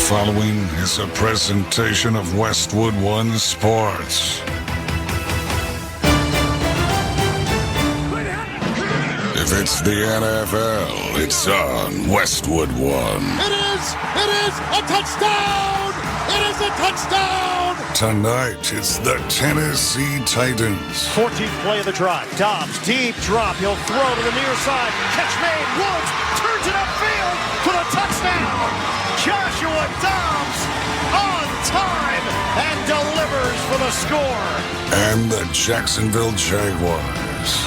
following is a presentation of Westwood One Sports. If it's the NFL, it's on Westwood One. It is a touchdown! It is a touchdown! Tonight, it's the Tennessee Titans. 14th play of the drive. Dobbs, deep drop. He'll throw to the near side. Catch made. Woods turns it upfield for the touchdown. Joshua Dobbs on time and delivers for the score. And the Jacksonville Jaguars.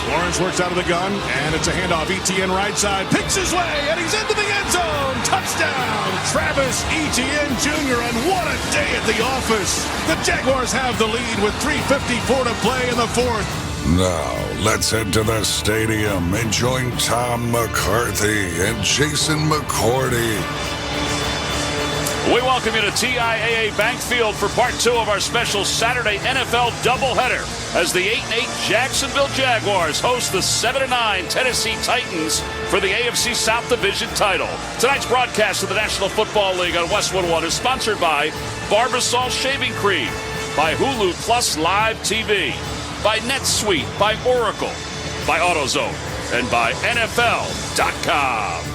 Lawrence works out of the gun, and it's a handoff. Etienne right side, picks his way, and he's into the end zone. Touchdown, Travis Etienne Jr., and what a day at the office. The Jaguars have the lead with 3:54 to play in the fourth. Now, let's head to the stadium and join Tom McCarthy and Jason McCourty. We welcome you to TIAA Bank Field for part 2 of our special Saturday NFL doubleheader as the 8-8 Jacksonville Jaguars host the 7-9 Tennessee Titans for the AFC South Division title. Tonight's broadcast of the National Football League on Westwood One is sponsored by Barbasol Shaving Cream, by Hulu Plus Live TV, by NetSuite, by Oracle, by AutoZone, and by NFL.com.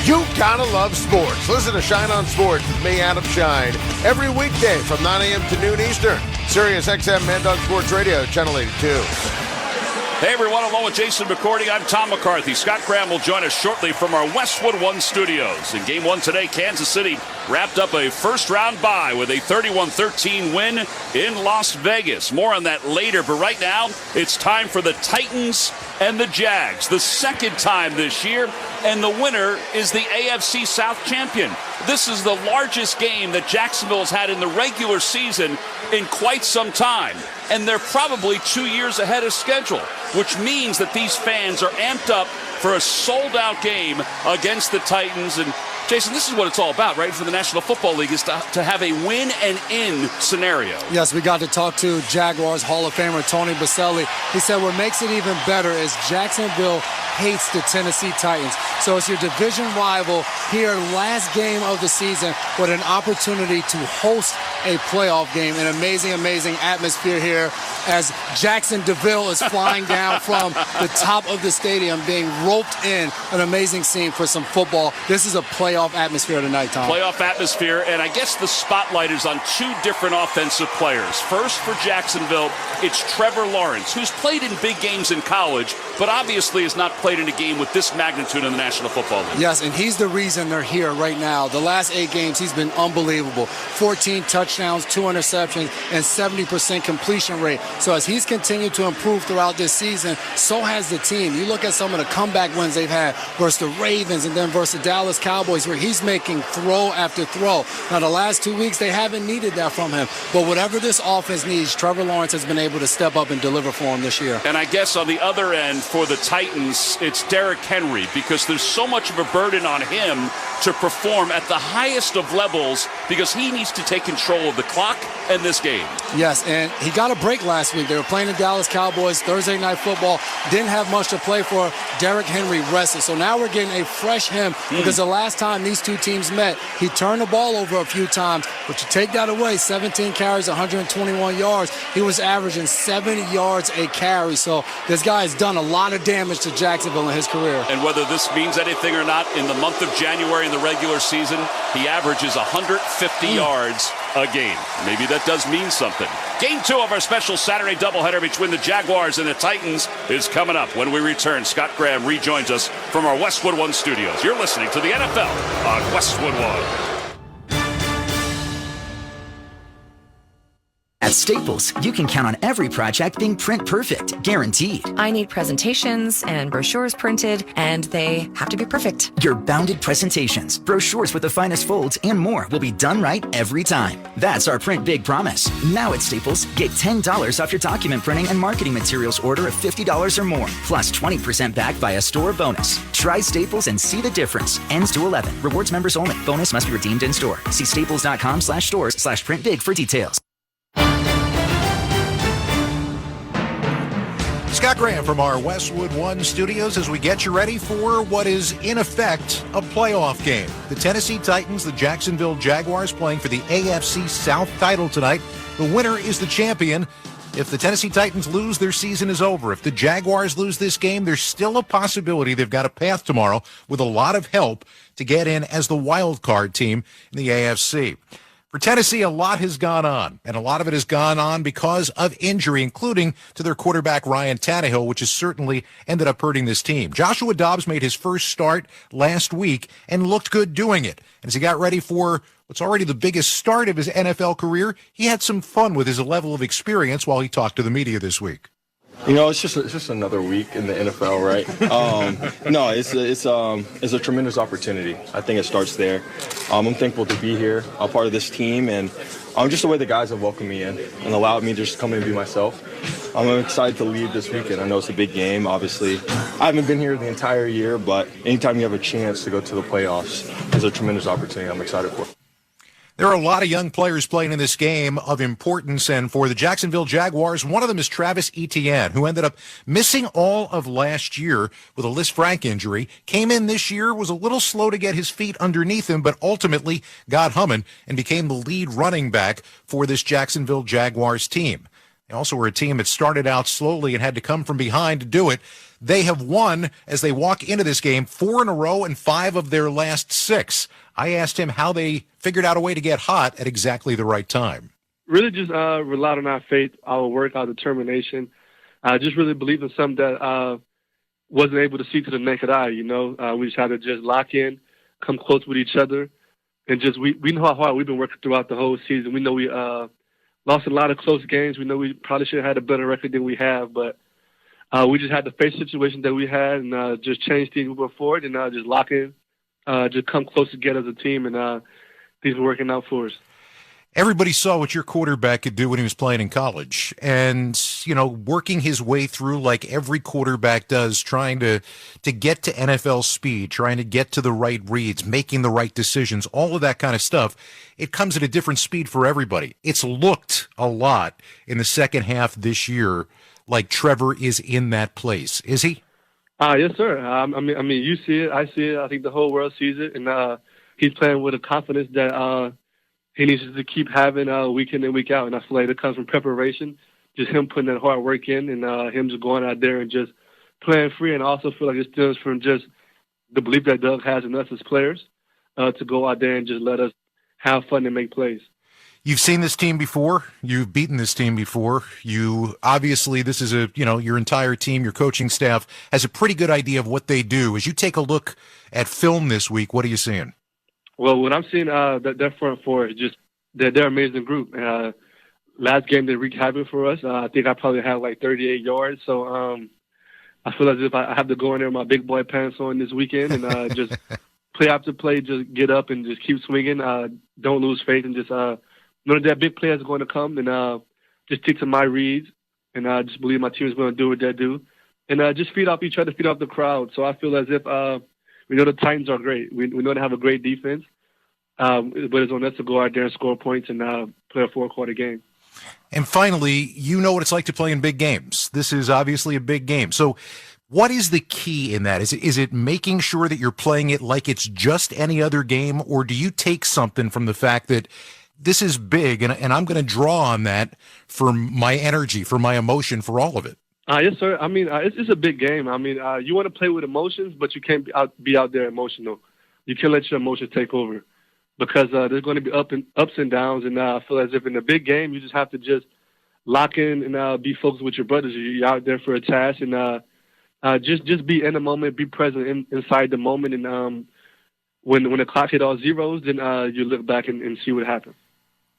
You gotta love sports. Listen to Shine on Sports with me, Adam Shine, every weekday from 9 a.m. to noon Eastern. Sirius XM Mad Dog Sports Radio, Channel 82. Hey everyone, along with Jason McCourty, I'm Tom McCarthy. Scott Graham will join us shortly from our Westwood One studios. In Game 1 today, Kansas City wrapped up a first-round bye with a 31-13 win in Las Vegas. More on that later, but right now, it's time for the Titans and the Jags. The second time this year, and the winner is the AFC South champion. This is the largest game that Jacksonville has had in the regular season in quite some time. And they're probably 2 years ahead of schedule, which means that these fans are amped up for a sold-out game against the Titans. And Jason, this is what it's all about, right, for the National Football League, is to have a win-and-in scenario. Yes, we got to talk to Jaguars Hall of Famer Tony Baselli. He said what makes it even better is Jacksonville hates the Tennessee Titans. So it's your division rival here, last game of the season, with an opportunity to host a playoff game. An amazing, amazing atmosphere here as Jackson DeVille is flying down from the top of the stadium, being roped in. An amazing scene for some football. This is a playoff atmosphere tonight, Tom. Playoff atmosphere, and I guess the spotlight is on two different offensive players. First, for Jacksonville, it's Trevor Lawrence, who's played in big games in college, but obviously has not played in a game with this magnitude in the National Football League. Yes, and he's the reason they're here right now. The last 8 games, he's been unbelievable. 14 touchdowns, 2 interceptions, and 70% completion rate. So as he's continued to improve throughout this season, so has the team. You look at some of the comeback wins they've had versus the Ravens and then versus the Dallas Cowboys, where he's making throw after throw. Now, the last 2 weeks, they haven't needed that from him. But whatever this offense needs, Trevor Lawrence has been able to step up and deliver for him this year. And I guess on the other end, for the Titans, it's Derrick Henry, because there's so much of a burden on him to perform at the highest of levels, because he needs to take control of the clock and this game. Yes, and he got a break last week. They were playing the Dallas Cowboys, Thursday Night Football. Didn't have much to play for. Derrick Henry rested. So now we're getting a fresh him, because the last time these two teams met, he turned the ball over a few times. But you take that away, 17 carries, 121 yards. He was averaging 7 yards a carry. So this guy has done a lot of damage to Jacksonville in his career. And whether this means anything or not, in the month of January in the regular season, he averages 150 yards a game. Maybe that does mean something. Game 2 of our special Saturday doubleheader between the Jaguars and the Titans is coming up. When we return, Scott Graham rejoins us from our Westwood One studios. You're listening to the NFL on Westwood One. At Staples, you can count on every project being print perfect, guaranteed. I need presentations and brochures printed, and they have to be perfect. Your bounded presentations, brochures with the finest folds, and more will be done right every time. That's our Print Big promise. Now at Staples, get $10 off your document printing and marketing materials order of $50 or more, plus 20% back by a store bonus. Try Staples and see the difference. Ends 2/11. Rewards members only. Bonus must be redeemed in store. See staples.com/stores/printbig for details. Scott Graham from our Westwood One studios as we get you ready for what is, in effect, a playoff game. The Tennessee Titans, the Jacksonville Jaguars playing for the AFC South title tonight. The winner is the champion. If the Tennessee Titans lose, their season is over. If the Jaguars lose this game, there's still a possibility they've got a path tomorrow with a lot of help to get in as the wild card team in the AFC. For Tennessee, a lot has gone on, and a lot of it has gone on because of injury, including to their quarterback, Ryan Tannehill, which has certainly ended up hurting this team. Joshua Dobbs made his first start last week and looked good doing it. And as he got ready for what's already the biggest start of his NFL career, he had some fun with his level of experience while he talked to the media this week. You know, it's just another week in the NFL, right? No, it's a tremendous opportunity. I think it starts there. I'm thankful to be here. I'm part of this team, and just the way the guys have welcomed me in and allowed me to just come in and be myself. I'm excited to lead this weekend. I know it's a big game, obviously. I haven't been here the entire year, but anytime you have a chance to go to the playoffs, it's a tremendous opportunity I'm excited for. There are a lot of young players playing in this game of importance, and for the Jacksonville Jaguars, one of them is Travis Etienne, who ended up missing all of last year with a Liz Frank injury, came in this year, was a little slow to get his feet underneath him, but ultimately got humming and became the lead running back for this Jacksonville Jaguars team. They also were a team that started out slowly and had to come from behind to do it. They have won, as they walk into this game, 4 in a row and 5 of their last 6. I asked him how they figured out a way to get hot at exactly the right time. Really just relied on our faith, our work, our determination. I just really believed in something that wasn't able to see to the naked eye, you know. We just had to just lock in, come close with each other, and just we know how hard we've been working throughout the whole season. We know we lost a lot of close games. We know we probably should have had a better record than we have, but we just had to face the situation that we had and just change things moving forward and just lock in, just come close together as a team, and things were working out for us. Everybody saw what your quarterback could do when he was playing in college, and, you know, working his way through like every quarterback does, trying to get to NFL speed, trying to get to the right reads, making the right decisions, all of that kind of stuff. It comes at a different speed for everybody. It's looked a lot in the second half this year like Trevor is in that place. Is he? Yes, sir. I mean, you see it. I see it. I think the whole world sees it, and he's playing with a confidence that he needs to keep having week in and week out. And I feel like it comes from preparation, just him putting that hard work in, and him just going out there and just playing free. And I also feel like it stems from just the belief that Doug has in us as players to go out there and just let us have fun and make plays. You've seen this team before. You've beaten this team before. You obviously, this is your entire team, your coaching staff has a pretty good idea of what they do. As you take a look at film this week, what are you seeing? Well, what I'm seeing, their front four is just they're an amazing group. Last game they wreaked havoc for us. I think I probably had like 38 yards. So I feel as if I have to go in there with my big boy pants on this weekend and just play after play, just get up and just keep swinging. Don't lose faith and just know that big play is going to come, and just stick to my reads, and just believe my team is going to do what they do, and just feed off each other, feed off the crowd. So I feel as if we know the Titans are great. We know they have a great defense, but it's on us to go out there and score points and play a 4-quarter game. And finally, you know what it's like to play in big games. This is obviously a big game. So what is the key in that? Is it making sure that you're playing it like it's just any other game, or do you take something from the fact that this is big, and I'm going to draw on that for my energy, for my emotion, for all of it? Yes, sir. I mean, it's a big game. I mean, you want to play with emotions, but you can't be out there emotional. You can't let your emotions take over because there's going to be ups and downs, and I feel as if in a big game, you just have to just lock in and be focused with your brothers. You're out there for a task, and just be in the moment, be present inside the moment, and when the clock hit all zeros, then you look back and see what happened.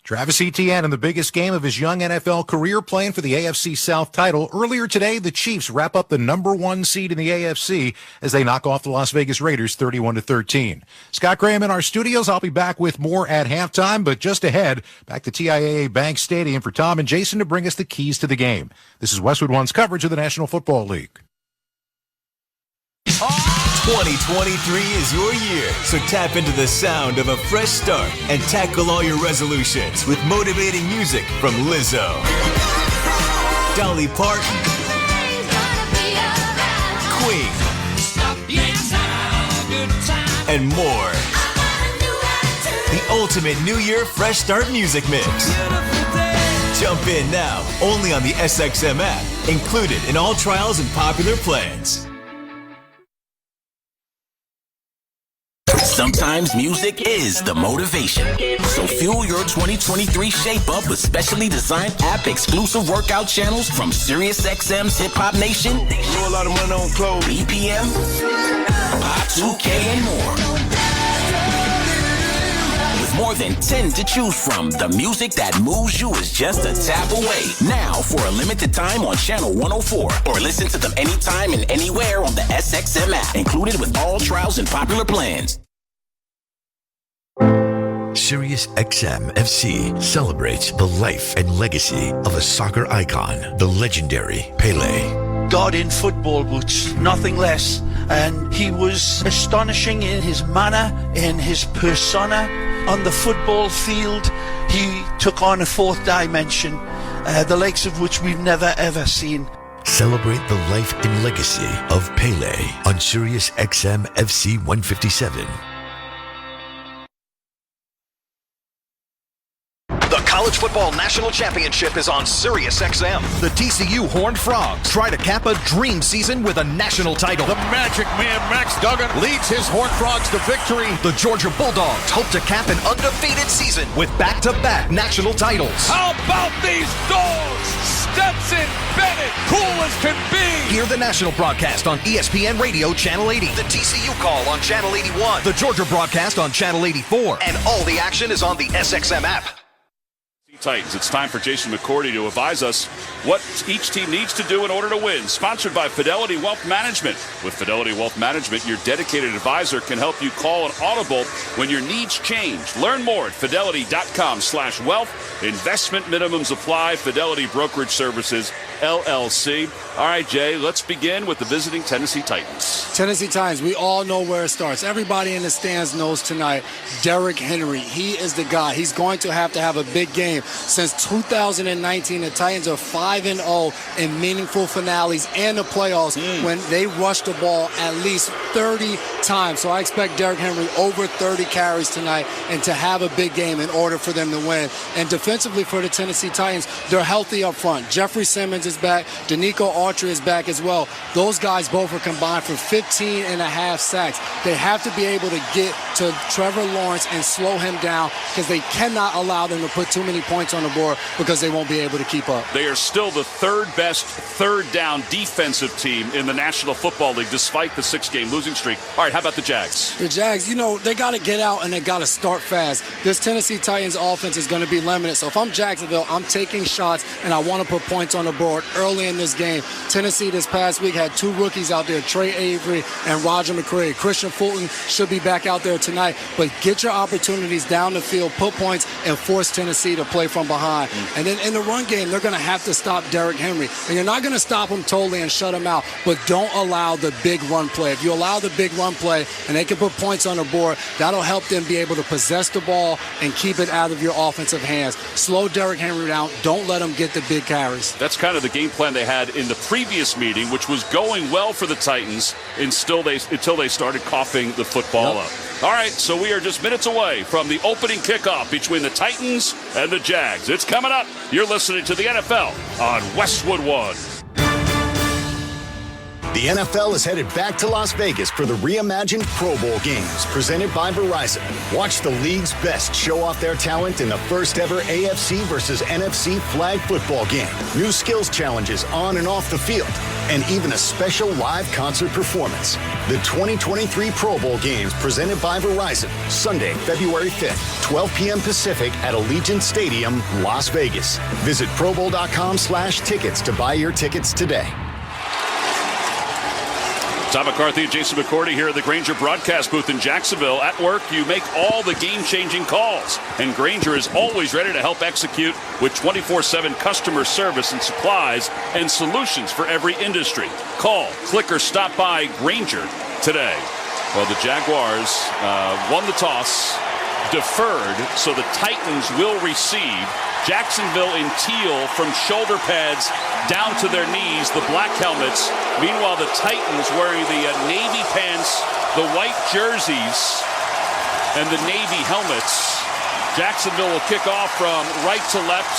Travis Etienne in the biggest game of his young NFL career, playing for the AFC South title. Earlier today, the Chiefs wrap up the number 1 seed in the AFC as they knock off the Las Vegas Raiders 31-13. Scott Graham in our studios. I'll be back with more at halftime, but just ahead, back to TIAA Bank Stadium for Tom and Jason to bring us the keys to the game. This is Westwood One's coverage of the National Football League. 2023 is your year, so tap into the sound of a fresh start and tackle all your resolutions with motivating music from Lizzo, Dolly Parton, Queen, and more. The ultimate New Year Fresh Start music mix. Jump in now, only on the SXM app, included in all trials and popular plans. Sometimes music is the motivation. So fuel your 2023 shape-up with specially designed app-exclusive workout channels from SiriusXM's Hip Hop Nation, a lot of money on clothes, BPM, Pop 2K, and more. With more than 10 to choose from, the music that moves you is just a tap away. Now for a limited time on Channel 104, or listen to them anytime and anywhere on the SXM app, included with all trials and popular plans. SiriusXM FC celebrates the life and legacy of a soccer icon, the legendary Pele. God in football was nothing less, and he was astonishing in his manner, in his persona. On the football field, he took on a fourth dimension, the likes of which we've never ever seen. Celebrate the life and legacy of Pele on SiriusXM FC 157. The College Football National Championship is on SiriusXM. The TCU Horned Frogs try to cap a dream season with a national title. The Magic Man Max Duggan leads his Horned Frogs to victory. The Georgia Bulldogs hope to cap an undefeated season with back-to-back national titles. How about these dogs? Stetson Bennett, cool as can be. Hear the national broadcast on ESPN Radio Channel 80. The TCU call on Channel 81. The Georgia broadcast on Channel 84. And all the action is on the SXM app. Titans. It's time for Jason McCourty to advise us what each team needs to do in order to win. Sponsored by Fidelity Wealth Management. With Fidelity Wealth Management, your dedicated advisor can help you call an audible when your needs change. Learn more at fidelity.com/wealth. Investment minimums apply. Fidelity Brokerage Services, LLC. All right, Jay, let's begin with the visiting Tennessee Titans. Tennessee Titans, we all know where it starts. Everybody in the stands knows tonight, Derrick Henry, he is the guy. He's going to have a big game. Since 2019, the Titans are 5-0 in meaningful finales and the playoffs when they rush the ball at least 30 times. So I expect Derrick Henry over 30 carries tonight and to have a big game in order for them to win. And defensively for the Tennessee Titans, they're healthy up front. Jeffrey Simmons is back. Danico Autry is back as well. Those guys both are combined for 15 and a half sacks. They have to be able to get to Trevor Lawrence and slow him down because they cannot allow them to put too many points on the board because they won't be able to keep up. They are still the third best third down defensive team in the National Football League despite the 6-game losing streak. All right, how about the Jags? The Jags, they got to get out and they got to start fast. This Tennessee Titans offense is going to be limited. So if I'm Jacksonville, I'm taking shots and I want to put points on the board early in this game. Tennessee this past week had two rookies out there, Trey Avery and Roger McCray. Christian Fulton should be back out there tonight, but get your opportunities down the field, put points, and force Tennessee to play from behind. And then in the run game, they're going to have to stop Derrick Henry. And you're not going to stop him totally and shut him out, but don't allow the big run play. If you allow the big run play and they can put points on the board, that'll help them be able to possess the ball and keep it out of your offensive hands. Slow Derrick Henry down. Don't let him get the big carries. That's kind of the game plan they had in the previous meeting, which was going well for the Titans until they started coughing the football up. All right, so we are just minutes away from the opening kickoff between the Titans and the Jags. It's coming up. You're listening to the NFL on Westwood One. The NFL is headed back to Las Vegas for the reimagined Pro Bowl games presented by Verizon. Watch the league's best show off their talent in the first ever AFC versus NFC flag football game. New skills challenges on and off the field, and even a special live concert performance. The 2023 Pro Bowl games presented by Verizon, Sunday, February 5th, 12 p.m. Pacific at Allegiant Stadium, Las Vegas. Visit ProBowl.com/tickets to buy your tickets today. Tom McCarthy and Jason McCourty here at the Grainger broadcast booth in Jacksonville. At work, you make all the game-changing calls, and Grainger is always ready to help execute with 24/7 customer service and supplies and solutions for every industry. Call, click, or stop by Grainger today. Well, the Jaguars won the toss, deferred, so the Titans will receive Jacksonville in teal from shoulder pads down to their knees, the black helmets. Meanwhile, the Titans wearing the navy pants, the white jerseys, and the navy helmets. Jacksonville will kick off from right to left.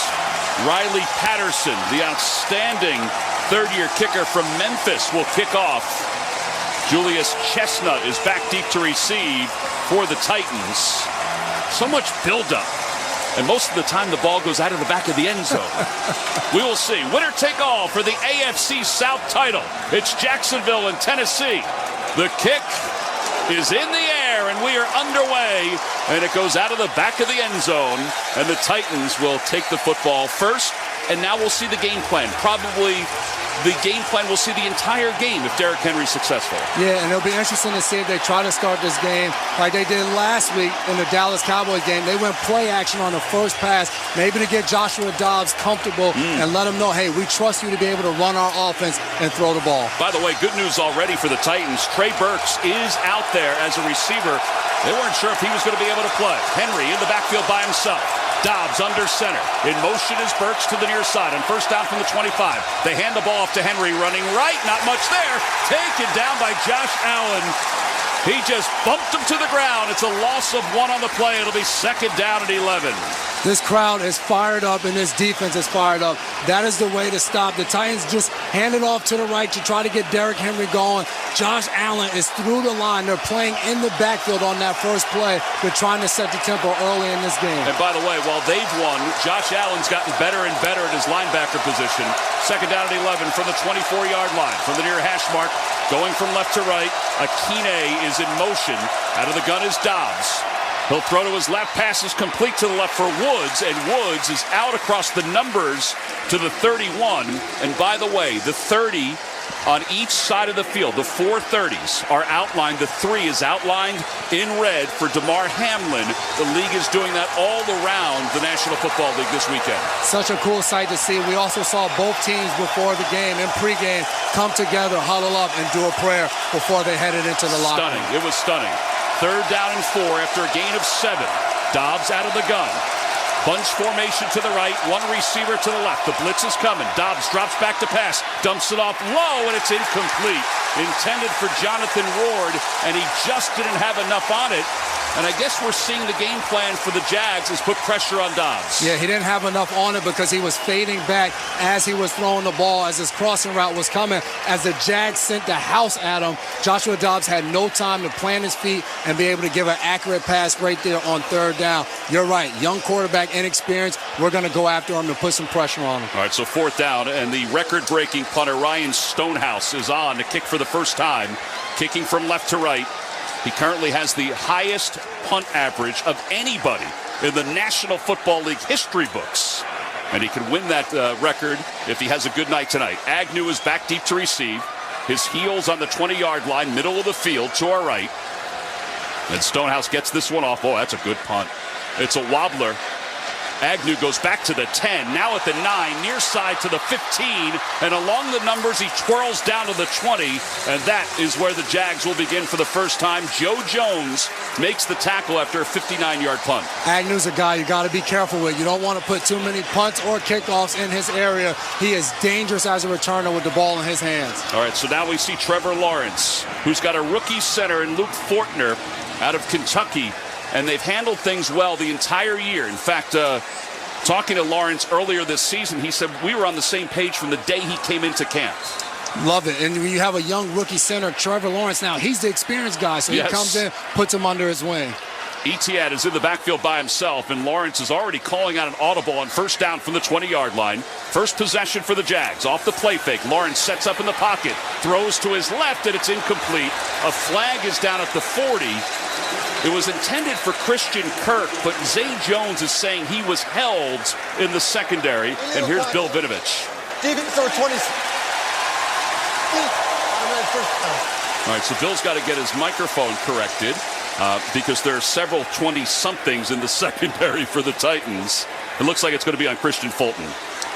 Riley Patterson, the outstanding third-year kicker from Memphis, will kick off. Julius Chestnut is back deep to receive for the Titans. So much buildup. And most of the time, the ball goes out of the back of the end zone. We will see. Winner take all for the AFC South title. It's Jacksonville and Tennessee. The kick is in the air, and we are underway. And it goes out of the back of the end zone. And the Titans will take the football first. And now we'll see the game plan. Probably the game plan, we'll see the entire game if Derrick Henry's successful. Yeah, and it'll be interesting to see if they try to start this game like they did last week in the Dallas Cowboys game. They went play action on the first pass, maybe to get Joshua Dobbs comfortable and let him know, hey, we trust you to be able to run our offense and throw the ball. By the way, good news already for the Titans. Trey Burks is out there as a receiver. They weren't sure if he was going to be able to play. Henry in the backfield by himself. Dobbs under center. In motion is Burks to the near side on first down from the 25. They hand the ball off to Henry running right. Not much there. Taken down by Josh Allen. He just bumped him to the ground. It's a loss of 1 on the play. It'll be second down at 11. This crowd is fired up, and this defense is fired up. That is the way to stop. The Titans just hand it off to the right to try to get Derrick Henry going. Josh Allen is through the line. They're playing in the backfield on that first play. They're trying to set the tempo early in this game. And by the way, while they've won, Josh Allen's gotten better and better at his linebacker position. Second down at 11 from the 24-yard line. From the near hash mark, going from left to right, Akine is in motion. Out of the gun is Dobbs. He'll throw to his left, pass is complete to the left for Woods, and Woods is out across the numbers to the 31. And by the way, the 30 on each side of the field, the 4 30s are outlined. The 3 is outlined in red for DeMar Hamlin. The league is doing that all around the National Football League this weekend. Such a cool sight to see. We also saw both teams before the game and pregame come together, huddle up, and do a prayer before they headed into the locker room. Stunning. It was stunning. Third down and 4 after a gain of 7. Dobbs out of the gun. Bunch formation to the right, 1 receiver to the left. The blitz is coming. Dobbs drops back to pass, dumps it off low, and it's incomplete. Intended for Jonathan Ward, and he just didn't have enough on it. And I guess we're seeing the game plan for the Jags is put pressure on Dobbs. Yeah, he didn't have enough on it because he was fading back as he was throwing the ball, as his crossing route was coming. As the Jags sent the house at him, Joshua Dobbs had no time to plant his feet and be able to give an accurate pass right there on third down. You're right, young quarterback, inexperienced. We're going to go after him to put some pressure on him. All right, so fourth down, and the record-breaking punter Ryan Stonehouse is on to kick for the first time, kicking from left to right. He currently has the highest punt average of anybody in the National Football League history books. And he can win that record if he has a good night tonight. Agnew is back deep to receive. His heels on the 20-yard line, middle of the field to our right. And Stonehouse gets this one off. Oh, that's a good punt. It's a wobbler. Agnew goes back to the 10, now at the 9, near side to the 15, and along the numbers he twirls down to the 20, and that is where the Jags will begin for the first time. Joe Jones makes the tackle after a 59-yard punt. Agnew's a guy you got to be careful with. You don't want to put too many punts or kickoffs in his area. He is dangerous as a returner with the ball in his hands. All right, so now we see Trevor Lawrence, who's got a rookie center in Luke Fortner out of Kentucky. And they've handled things well the entire year. In fact, talking to Lawrence earlier this season, he said we were on the same page from the day he came into camp. Love it. And when you have a young rookie center, Trevor Lawrence, now he's the experienced guy, so he comes in, puts him under his wing. Etienne is in the backfield by himself, and Lawrence is already calling out an audible on first down from the 20-yard line. First possession for the Jags. Off the play fake, Lawrence sets up in the pocket, throws to his left, and it's incomplete. A flag is down at the 40. It was intended for Christian Kirk, but Zay Jones is saying he was held in the secondary. And here's Bill Vinovich. All right, so Bill's got to get his microphone corrected because there are several 20-somethings in the secondary for the Titans. It looks like it's going to be on Christian Fulton.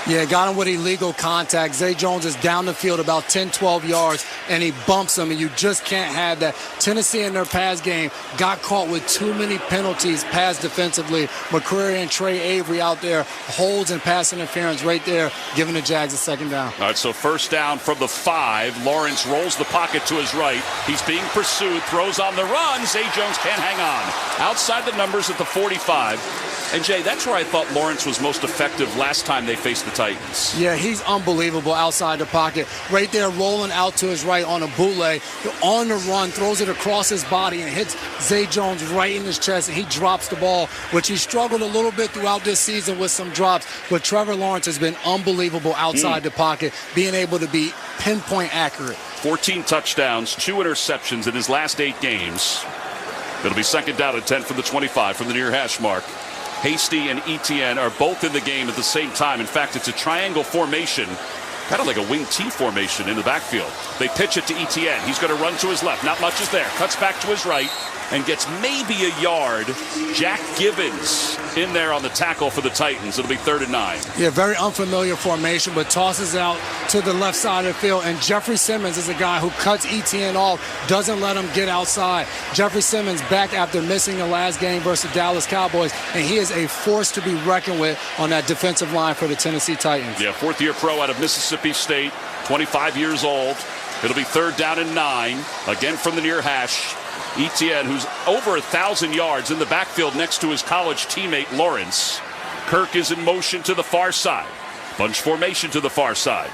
Yeah, got him with illegal contact. Zay Jones is down the field about 10, 12 yards, and he bumps him, and you just can't have that. Tennessee in their pass game got caught with too many penalties pass defensively. McCreary and Trey Avery out there, holds and pass interference right there, giving the Jags a second down. All right, so first down from the 5. Lawrence rolls the pocket to his right. He's being pursued, throws on the run. Zay Jones can't hang on. Outside the numbers at the 45. And, Jay, that's where I thought Lawrence was most effective last time they faced the Titans. Yeah, he's unbelievable outside the pocket. Right there, rolling out to his right on a bootleg. On the run, throws it across his body and hits Zay Jones right in his chest, and he drops the ball, which he struggled a little bit throughout this season with some drops. But Trevor Lawrence has been unbelievable outside the pocket, being able to be pinpoint accurate. 14 touchdowns, 2 interceptions in his last 8 games. It'll be second down and 10 from the 25 from the near hash mark. Hasty and Etienne are both in the game at the same time. In fact, it's a triangle formation, kind of like a wing T formation in the backfield. They pitch it to Etienne. He's going to run to his left. Not much is there. Cuts back to his right and gets maybe a yard. Jack Gibbons in there on the tackle for the Titans. It'll be 3rd and 9. Yeah, very unfamiliar formation, but tosses out to the left side of the field. And Jeffrey Simmons is a guy who cuts Etienne off, doesn't let him get outside. Jeffrey Simmons back after missing the last game versus the Dallas Cowboys, and he is a force to be reckoned with on that defensive line for the Tennessee Titans. Yeah, 4th-year pro out of Mississippi State, 25 years old. It'll be 3rd down and 9, again from the near hash. Etienne, who's over 1,000 yards in the backfield next to his college teammate Lawrence. Kirk is in motion to the far side. Bunch formation to the far side.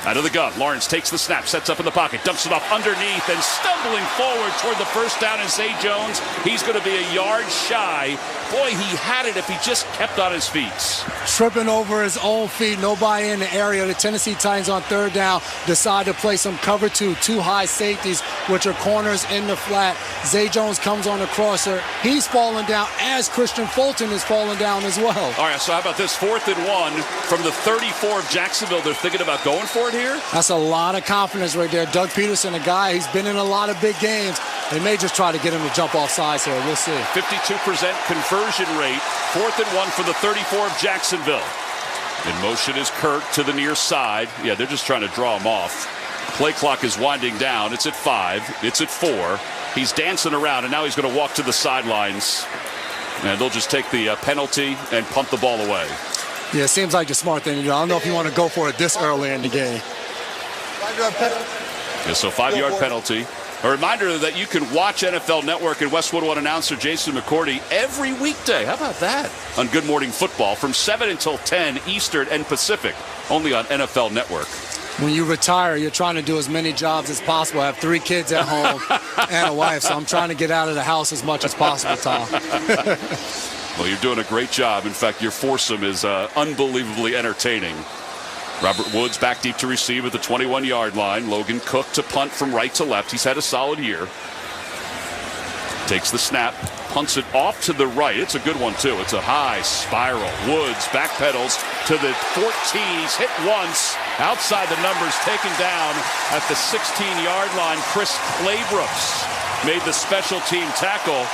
Out of the gun, Lawrence takes the snap, sets up in the pocket, dumps it off underneath, and stumbling forward toward the first down is Zay Jones. He's going to be a yard shy. Boy, he had it if he just kept on his feet. Tripping over his own feet, nobody in the area. The Tennessee Titans on 3rd down decide to play some cover 2 high safeties, which are corners in the flat. Zay Jones comes on the crosser. He's falling down as Christian Fulton is falling down as well. All right, so how about this? 4th and 1 from the 34 of Jacksonville. They're thinking about going for it here? That's a lot of confidence right there. Doug Peterson, a guy, he's been in a lot of big games. They may just try to get him to jump off sides here. We'll see. 52% conversion rate. 4th and 1 for the 34 of Jacksonville. In motion is Kirk to the near side. Yeah, they're just trying to draw him off. Play clock is winding down. It's at 5. It's at 4. He's dancing around, and now he's going to walk to the sidelines. And they'll just take the penalty and punt the ball away. Yeah, it seems like the smart thing to do. I don't know if you want to go for it this early in the game. 5-yard penalty. Yeah, so 5-yard penalty. A reminder that you can watch NFL Network and Westwood One announcer Jason McCourty every weekday. How about that? On Good Morning Football from 7 until 10 Eastern and Pacific, only on NFL Network. When you retire, you're trying to do as many jobs as possible. I have 3 kids at home and a wife, so I'm trying to get out of the house as much as possible, Tom. Well, you're doing a great job. In fact, your foursome is unbelievably entertaining. Robert Woods back deep to receive at the 21-yard line. Logan Cook to punt from right to left. He's had a solid year. Takes the snap, punts it off to the right. It's a good one, too. It's a high spiral. Woods backpedals to the 14. He's hit once. Outside the numbers, taken down at the 16-yard line. Chris Claybrooks made the special team tackle.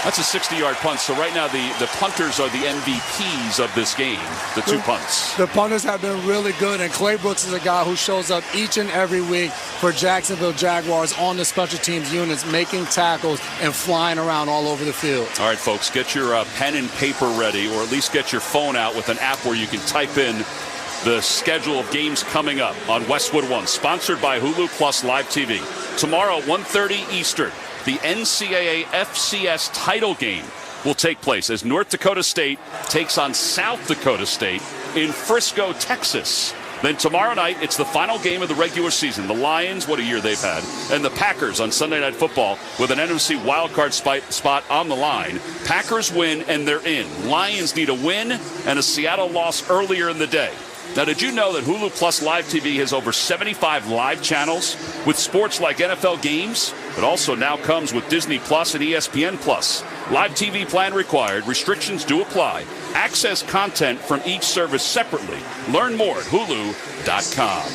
That's a 60-yard punt. So right now the punters are the MVPs of this game, the 2 punts. The punters have been really good, and Clay Brooks is a guy who shows up each and every week for Jacksonville Jaguars on the special teams units, making tackles and flying around all over the field. All right, folks, get your pen and paper ready, or at least get your phone out with an app where you can type in the schedule of games coming up on Westwood One, sponsored by Hulu Plus Live TV. Tomorrow, 1:30 Eastern. The NCAA FCS title game will take place as North Dakota State takes on South Dakota State in Frisco, Texas. Then tomorrow night, it's the final game of the regular season. The Lions, what a year they've had, and the Packers on Sunday Night Football with an NFC wildcard spot on the line. Packers win, and they're in. Lions need a win and a Seattle loss earlier in the day. Now, did you know that Hulu Plus Live TV has over 75 live channels with sports like NFL games? It also now comes with Disney Plus and ESPN Plus. Live TV plan required. Restrictions do apply. Access content from each service separately. Learn more at Hulu.com.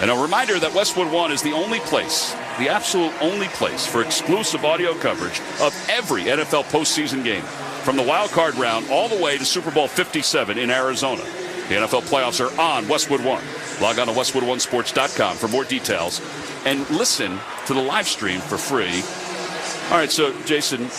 And a reminder that Westwood One is the only place, the absolute only place for exclusive audio coverage of every NFL postseason game, from the wild card round all the way to Super Bowl 57 in Arizona. The NFL playoffs are on Westwood One. Log on to westwood1sports.com for more details and listen to the live stream for free. All right, so Jason,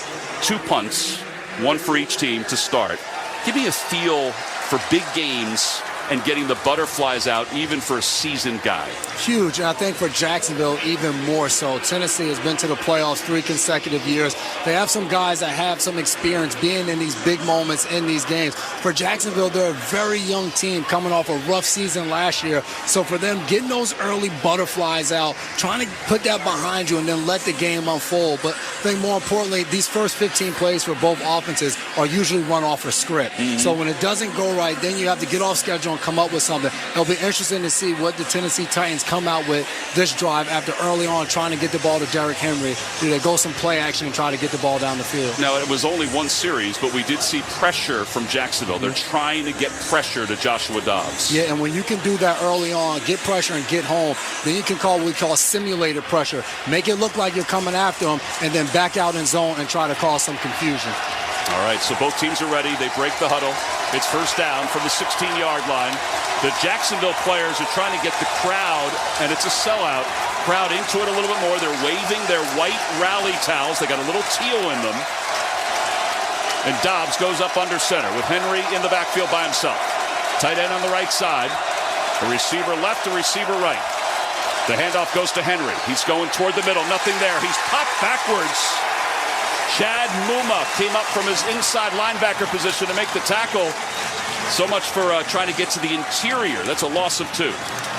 2 punts, 1 for each team to start. Give me a feel for big games and getting the butterflies out, even for a seasoned guy. Huge, and I think for Jacksonville, even more so. Tennessee has been to the playoffs 3 consecutive years. They have some guys that have some experience being in these big moments in these games. For Jacksonville, they're a very young team coming off a rough season last year. So for them, getting those early butterflies out, trying to put that behind you and then let the game unfold. But I think more importantly, these first 15 plays for both offenses are usually run off a script. So when it doesn't go right, then you have to get off schedule and come up with something. It'll be interesting to see what the Tennessee Titans come out with this drive after early on trying to get the ball to Derrick Henry. Do they go some play action and try to get the ball down the field? Now, it was only 1 series, but we did see pressure from Jacksonville. They're trying to get pressure to Joshua Dobbs. Yeah, and when you can do that early on, get pressure and get home, then you can call what we call simulated pressure. Make it look like you're coming after them and then back out in zone and try to cause some confusion. All right, so both teams are ready. They break the huddle. It's first down from the 16-yard line. The Jacksonville players are trying to get the crowd, and it's a sellout, crowd into it a little bit more. They're waving their white rally towels. They got a little teal in them. And Dobbs goes up under center with Henry in the backfield by himself. Tight end on the right side. A receiver left, a receiver right. The handoff goes to Henry. He's going toward the middle. Nothing there. He's popped backwards. Chad Muma came up from his inside linebacker position to make the tackle. So much for trying to get to the interior. That's a loss of 2.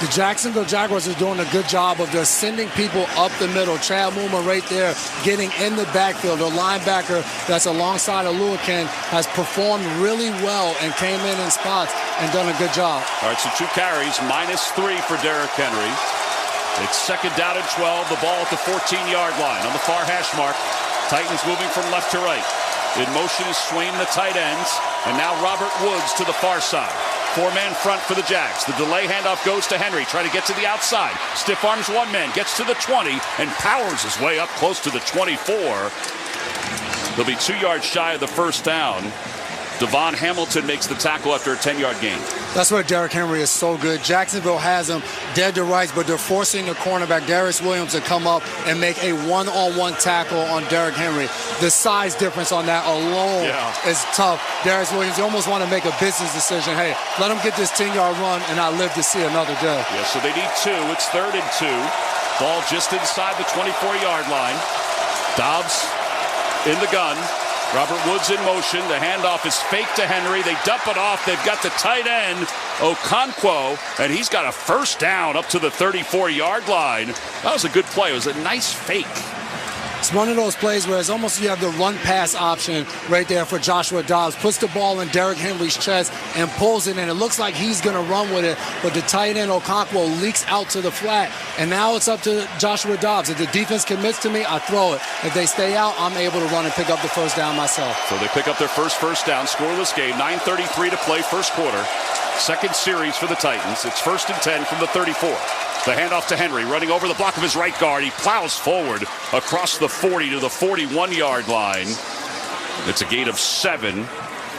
The Jacksonville Jaguars are doing a good job of just sending people up the middle. Chad Muma right there getting in the backfield. The linebacker that's alongside of Lewican has performed really well and came in spots and done a good job. All right, so 2 carries, -3 for Derrick Henry. It's second down and 12. The ball at the 14-yard line on the far hash mark. Titans moving from left to right. In motion is Swain, the tight ends. And now Robert Woods to the far side. 4-man front for the Jags. The delay handoff goes to Henry. Trying to get to the outside. Stiff arms 1 man. Gets to the 20 and powers his way up close to the 24. He'll be 2 yards shy of the first down. Devon Hamilton makes the tackle after a 10-yard gain. That's where Derrick Henry is so good. Jacksonville has him dead to rights, but they're forcing the cornerback, Darius Williams, to come up and make a one-on-one tackle on Derrick Henry. The size difference on that alone is tough. Darius Williams, you almost want to make a business decision. Hey, let him get this 10-yard run, and I live to see another day. Yeah, so they need 2. It's 3rd and 2. Ball just inside the 24-yard line. Dobbs in the gun. Robert Woods in motion. The handoff is fake to Henry. They dump it off. They've got the tight end, Okonkwo, and he's got a first down up to the 34-yard line. That was a good play. It was a nice fake. It's one of those plays where it's almost you have the run-pass option right there for Joshua Dobbs. Puts the ball in Derrick Henry's chest and pulls it, and it looks like he's going to run with it. But the tight end, Okonkwo, leaks out to the flat. And now it's up to Joshua Dobbs. If the defense commits to me, I throw it. If they stay out, I'm able to run and pick up the first down myself. So they pick up their first down. Scoreless game. 9:33 to play, first quarter. Second series for the Titans. It's 1st and 10 from the 34. The handoff to Henry, running over the block of his right guard. He plows forward across the 40 to the 41-yard line. It's a gain of 7.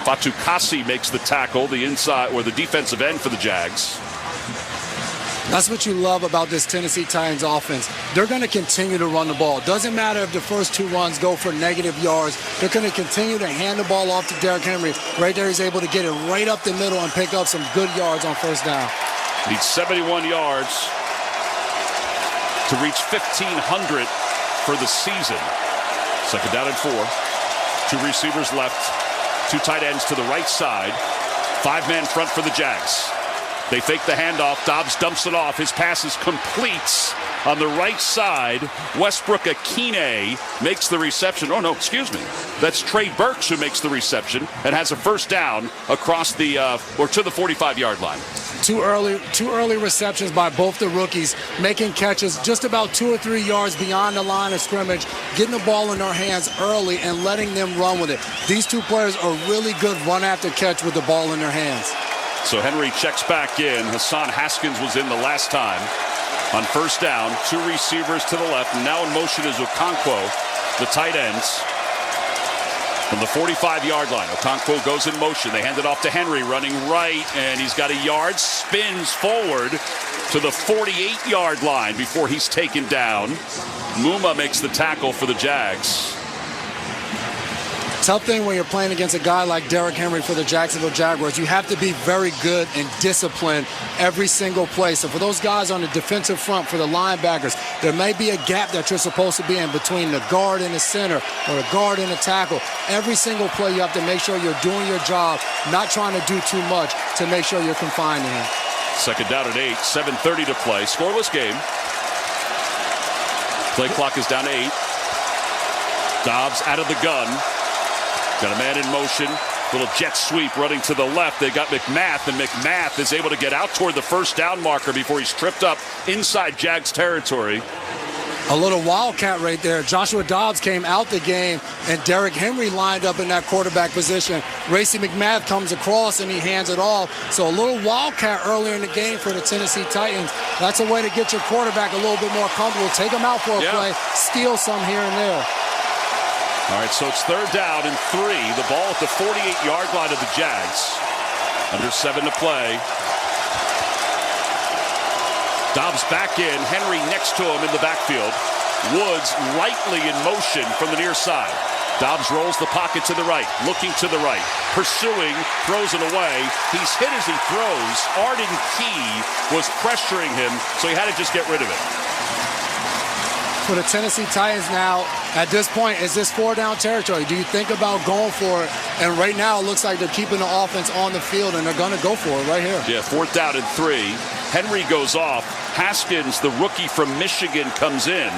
Fatukasi makes the tackle, the inside or the defensive end for the Jags. That's what you love about this Tennessee Titans offense. They're going to continue to run the ball. Doesn't matter if the first 2 runs go for negative yards. They're going to continue to hand the ball off to Derrick Henry. Right there, he's able to get it right up the middle and pick up some good yards on first down. Needs 71 yards to reach 1,500 for the season. Second down and 4. 2 receivers left. 2 tight ends to the right side. 5-man front for the Jags. They fake the handoff. Dobbs dumps it off. His pass is complete on the right side. Westbrook Akine makes the reception. Oh, no, excuse me. That's Trey Burks who makes the reception and has a first down across the or to the 45-yard line. Two early receptions by both the rookies, making catches just about 2 or 3 yards beyond the line of scrimmage, getting the ball in their hands early and letting them run with it. These 2 players are really good run after catch with the ball in their hands. So Henry checks back in. Hassan Haskins was in the last time. On first down, 2 receivers to the left. And now in motion is Okonkwo, the tight ends. From the 45-yard line, Okonkwo goes in motion. They hand it off to Henry, running right, and he's got a yard, spins forward to the 48-yard line before he's taken down. Muma makes the tackle for the Jags. Tough thing when you're playing against a guy like Derrick Henry for the Jacksonville Jaguars. You have to be very good and disciplined every single play. So for those guys on the defensive front, for the linebackers, there may be a gap that you're supposed to be in between the guard and the center or the guard and the tackle. Every single play you have to make sure you're doing your job, not trying to do too much to make sure you're confining him. Second down at 8, 7:30 to play. Scoreless game. Play clock is down to 8. Dobbs out of the gun. Got a man in motion. Little jet sweep running to the left. They got McMath, and McMath is able to get out toward the first down marker before he's tripped up inside Jags territory. A little wildcat right there. Joshua Dobbs came out the game, and Derrick Henry lined up in that quarterback position. Racey McMath comes across, and he hands it off. So a little wildcat earlier in the game for the Tennessee Titans. That's a way to get your quarterback a little bit more comfortable. Take him out for a play, steal some here and there. All right, so it's third down and 3. The ball at the 48-yard line of the Jags. Under 7 to play. Dobbs back in. Henry next to him in the backfield. Woods lightly in motion from the near side. Dobbs rolls the pocket to the right, looking to the right, pursuing, throws it away. He's hit as he throws. Arden Key was pressuring him, so he had to just get rid of it. For the Tennessee Titans now, at this point, is this 4-down territory? Do you think about going for it? And right now, it looks like they're keeping the offense on the field, and they're going to go for it right here. Yeah, 4th down and 3. Henry goes off. Haskins, the rookie from Michigan, comes in.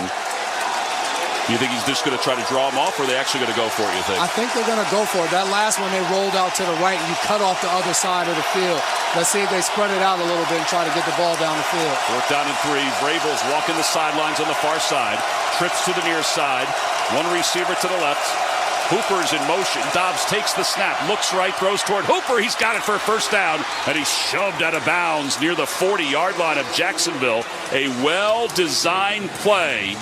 You think he's just going to try to draw him off, or are they actually going to go for it, you think? I think they're going to go for it. That last one, they rolled out to the right, and you cut off the other side of the field. Let's see if they spread it out a little bit and try to get the ball down the field. 4th down and 3. Vrabel's walking the sidelines on the far side. Trips to the near side. One receiver to the left. Hooper's in motion. Dobbs takes the snap, looks right, throws toward Hooper. He's got it for a first down, and he's shoved out of bounds near the 40-yard line of Jacksonville. A well-designed play.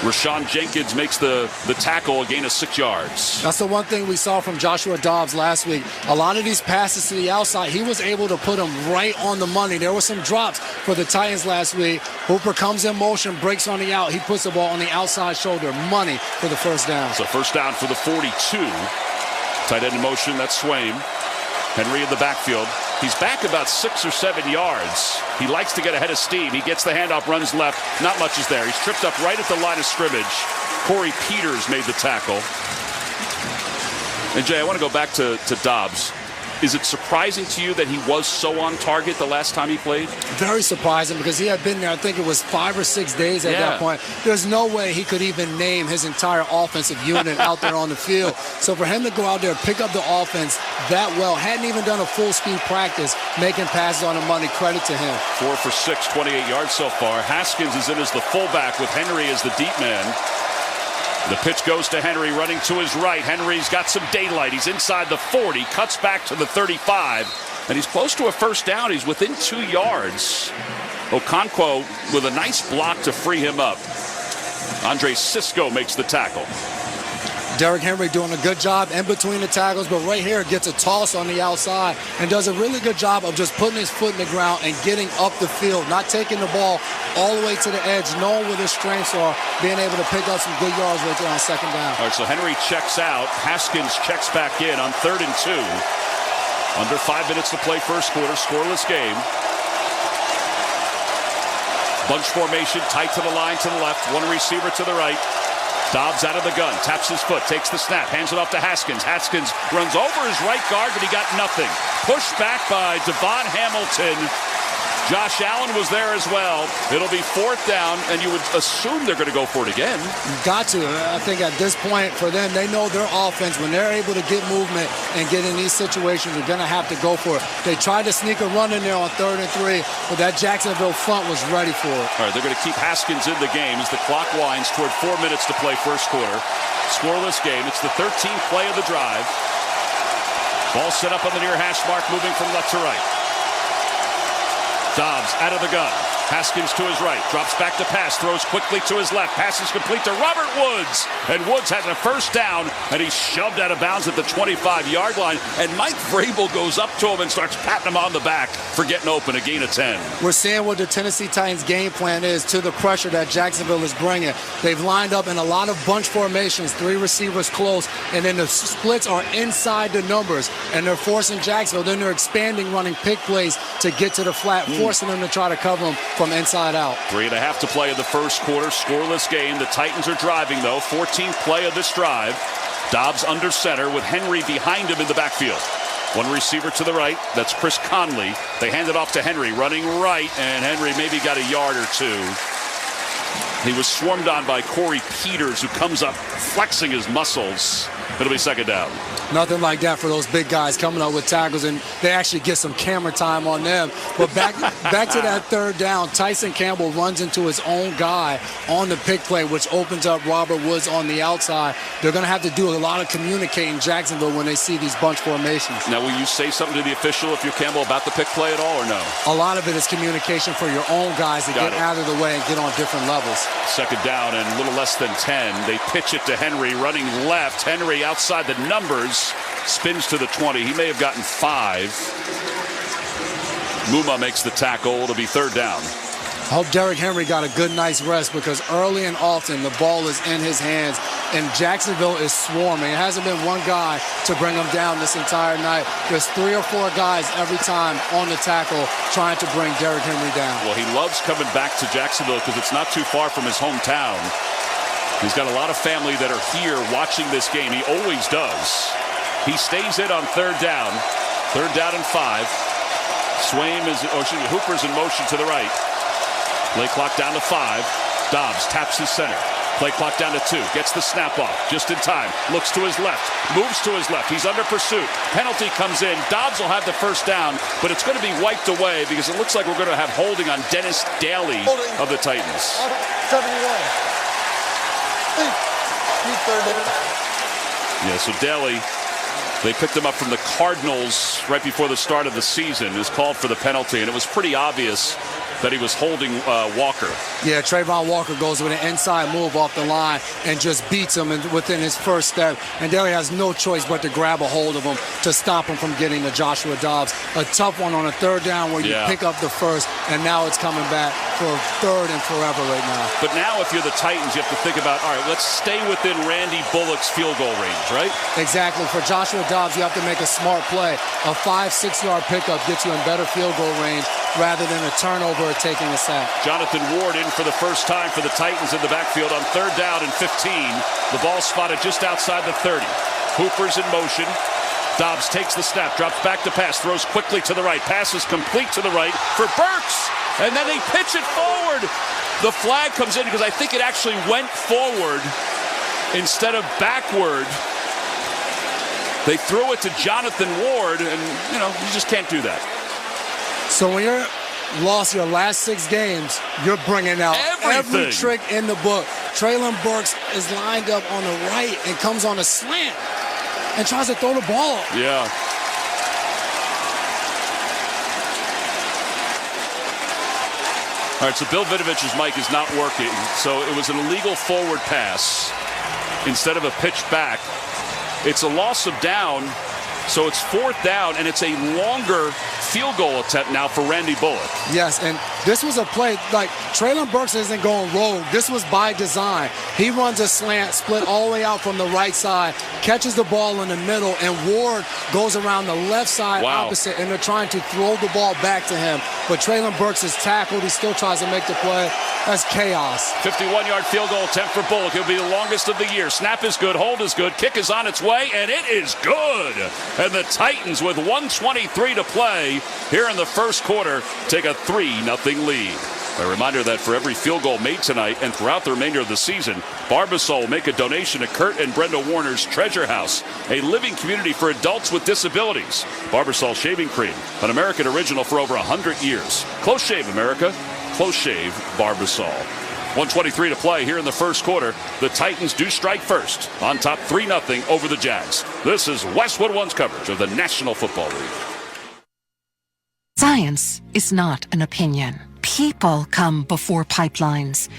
Rashawn Jenkins makes the tackle, a gain of 6 yards. That's the one thing we saw from Joshua Dobbs last week. A lot of these passes to the outside, he was able to put them right on the money. There were some drops for the Titans last week. Hooper comes in motion, breaks on the out. He puts the ball on the outside shoulder. Money for the first down. So first down for the 42. Tight end in motion, that's Swaim. Henry in the backfield. He's back about 6 or 7 yards. He likes to get ahead of steam. He gets the handoff, runs left. Not much is there. He's tripped up right at the line of scrimmage. Corey Peters made the tackle. And Jay, I want to go back to Dobbs. Is it surprising to you that he was so on target the last time he played? Very surprising, because he had been there, I think it was 5 or 6 days at that point. There's no way he could even name his entire offensive unit out there on the field. So for him to go out there and pick up the offense that well, hadn't even done a full-speed practice, making passes on the money, credit to him. 4 for 6, 28 yards so far. Haskins is in as the fullback with Henry as the deep man. The pitch goes to Henry, running to his right. Henry's got some daylight. He's inside the 40, cuts back to the 35, and he's close to a first down. He's within 2 yards. Okonkwo with a nice block to free him up. Andre Cisco makes the tackle. Derrick Henry doing a good job in between the tackles, but right here gets a toss on the outside and does a really good job of just putting his foot in the ground and getting up the field, not taking the ball all the way to the edge, knowing where his strengths are, being able to pick up some good yards right there on second down. All right, so Henry checks out. Haskins checks back in on 3rd and 2. Under 5 minutes to play first quarter, scoreless game. Bunch formation, tight to the line to the left, one receiver to the right. Dobbs out of the gun, taps his foot, takes the snap, hands it off to Haskins. Haskins runs over his right guard, but he got nothing. Pushed back by Devon Hamilton. Josh Allen was there as well. It'll be 4th down, and you would assume they're going to go for it again. Got to. I think at this point for them, they know their offense. When they're able to get movement and get in these situations, they're going to have to go for it. They tried to sneak a run in there on 3rd and 3, but that Jacksonville front was ready for it. All right, they're going to keep Haskins in the game as the clock winds toward 4 minutes to play first quarter. Scoreless game. It's the 13th play of the drive. Ball set up on the near hash mark, moving from left to right. Dobbs out of the gun. Haskins to his right, drops back to pass, throws quickly to his left, passes complete to Robert Woods, and Woods has a first down, and he's shoved out of bounds at the 25-yard line, and Mike Vrabel goes up to him and starts patting him on the back for getting open, a gain of 10. We're seeing what the Tennessee Titans game plan is to the pressure that Jacksonville is bringing. They've lined up in a lot of bunch formations, 3 receivers close, and then the splits are inside the numbers, and they're forcing Jacksonville. Then they're expanding, running pick plays to get to the flat, forcing them to try to cover them from inside out. 3.5 to play in the first quarter. Scoreless game. The Titans are driving, though. 14th play of this drive. Dobbs under center with Henry behind him in the backfield. One receiver to the right. That's Chris Conley. They hand it off to Henry, running right, and Henry maybe got a yard or two. He was swarmed on by Corey Peters, who comes up flexing his muscles. It'll be second down. Nothing like that for those big guys coming up with tackles, and they actually get some camera time on them. But back to that third down, Tyson Campbell runs into his own guy on the pick play, which opens up Robert Woods on the outside. They're going to have to do a lot of communicating Jacksonville when they see these bunch formations. Now, will you say something to the official, if you're Campbell, about the pick play at all, or no? A lot of it is communication for your own guys to get out of the way and get on different levels. Second down and a little less than 10. They pitch it to Henry, running left. Henry outside the numbers, spins to the 20. He may have gotten 5. Muma makes the tackle. It'll be third down. I hope Derrick Henry got a good, nice rest, because early and often the ball is in his hands, and Jacksonville is swarming. It hasn't been one guy to bring him down this entire night. There's 3 or 4 guys every time on the tackle trying to bring Derrick Henry down. Well, he loves coming back to Jacksonville because it's not too far from his hometown. He's got a lot of family that are here watching this game. He always does. He stays in on third down. Third down and 5. Hooper's in motion to the right. Play clock down to 5. Dobbs taps his center. Play clock down to 2. Gets the snap off just in time. Looks to his left. Moves to his left. He's under pursuit. Penalty comes in. Dobbs will have the first down, but it's going to be wiped away because it looks like we're going to have holding on Dennis Daly of the Titans. 71. Yeah, so Daly, they picked him up from the Cardinals right before the start of the season, is called for the penalty, and it was pretty obvious that he was holding Walker. Yeah, Trayvon Walker goes with an inside move off the line and just beats him within his first step. And Daly has no choice but to grab a hold of him to stop him from getting to Joshua Dobbs. A tough one on a third down where you pick up the first, and now it's coming back for third and forever right now. But now if you're the Titans, you have to think about, all right, let's stay within Randy Bullock's field goal range, right? Exactly. For Joshua Dobbs, you have to make a smart play. A 5-6 yard pickup gets you in better field goal range rather than a turnover or taking a sack. Jonathan Ward in for the first time for the Titans in the backfield on third down and 15. The ball spotted just outside the 30. Hooper's in motion. Dobbs takes the snap, drops back to pass, throws quickly to the right. Pass is complete to the right for Burks. And then they pitch it forward. The flag comes in because I think it actually went forward instead of backward. They threw it to Jonathan Ward, and, you just can't do that. So when you're lost your last 6 games, you're bringing out every trick in the book. Treylon Burks is lined up on the right and comes on a slant and tries to throw the ball. Yeah. All right, so Bill Vinovich's mic is not working. So it was an illegal forward pass instead of a pitch back. It's a loss of down, so it's fourth down, and it's a longer field goal attempt now for Randy Bullock. Yes, and this was a play, like, Treylon Burks isn't going rogue. This was by design. He runs a slant, split all the way out from the right side, catches the ball in the middle, and Ward goes around the left side opposite, and they're trying to throw the ball back to him. But Treylon Burks is tackled. He still tries to make the play. That's chaos. 51-yard field goal attempt for Bullock. It'll be the longest of the year. Snap is good. Hold is good. Kick is on its way, and it is good. And the Titans, with 1:23 to play here in the first quarter, take a 3-0 lead. A reminder that for every field goal made tonight and throughout the remainder of the season, Barbasol will make a donation to Kurt and Brenda Warner's Treasure House, a living community for adults with disabilities. Barbasol Shaving Cream, an American original for over 100 years. Close shave, America. Close shave, Barbasol. 1:23 to play here in the first quarter. The Titans do strike first, on top 3-0 over the Jags. This is Westwood One's coverage of the National Football League. Science is not an opinion. People come before pipelines.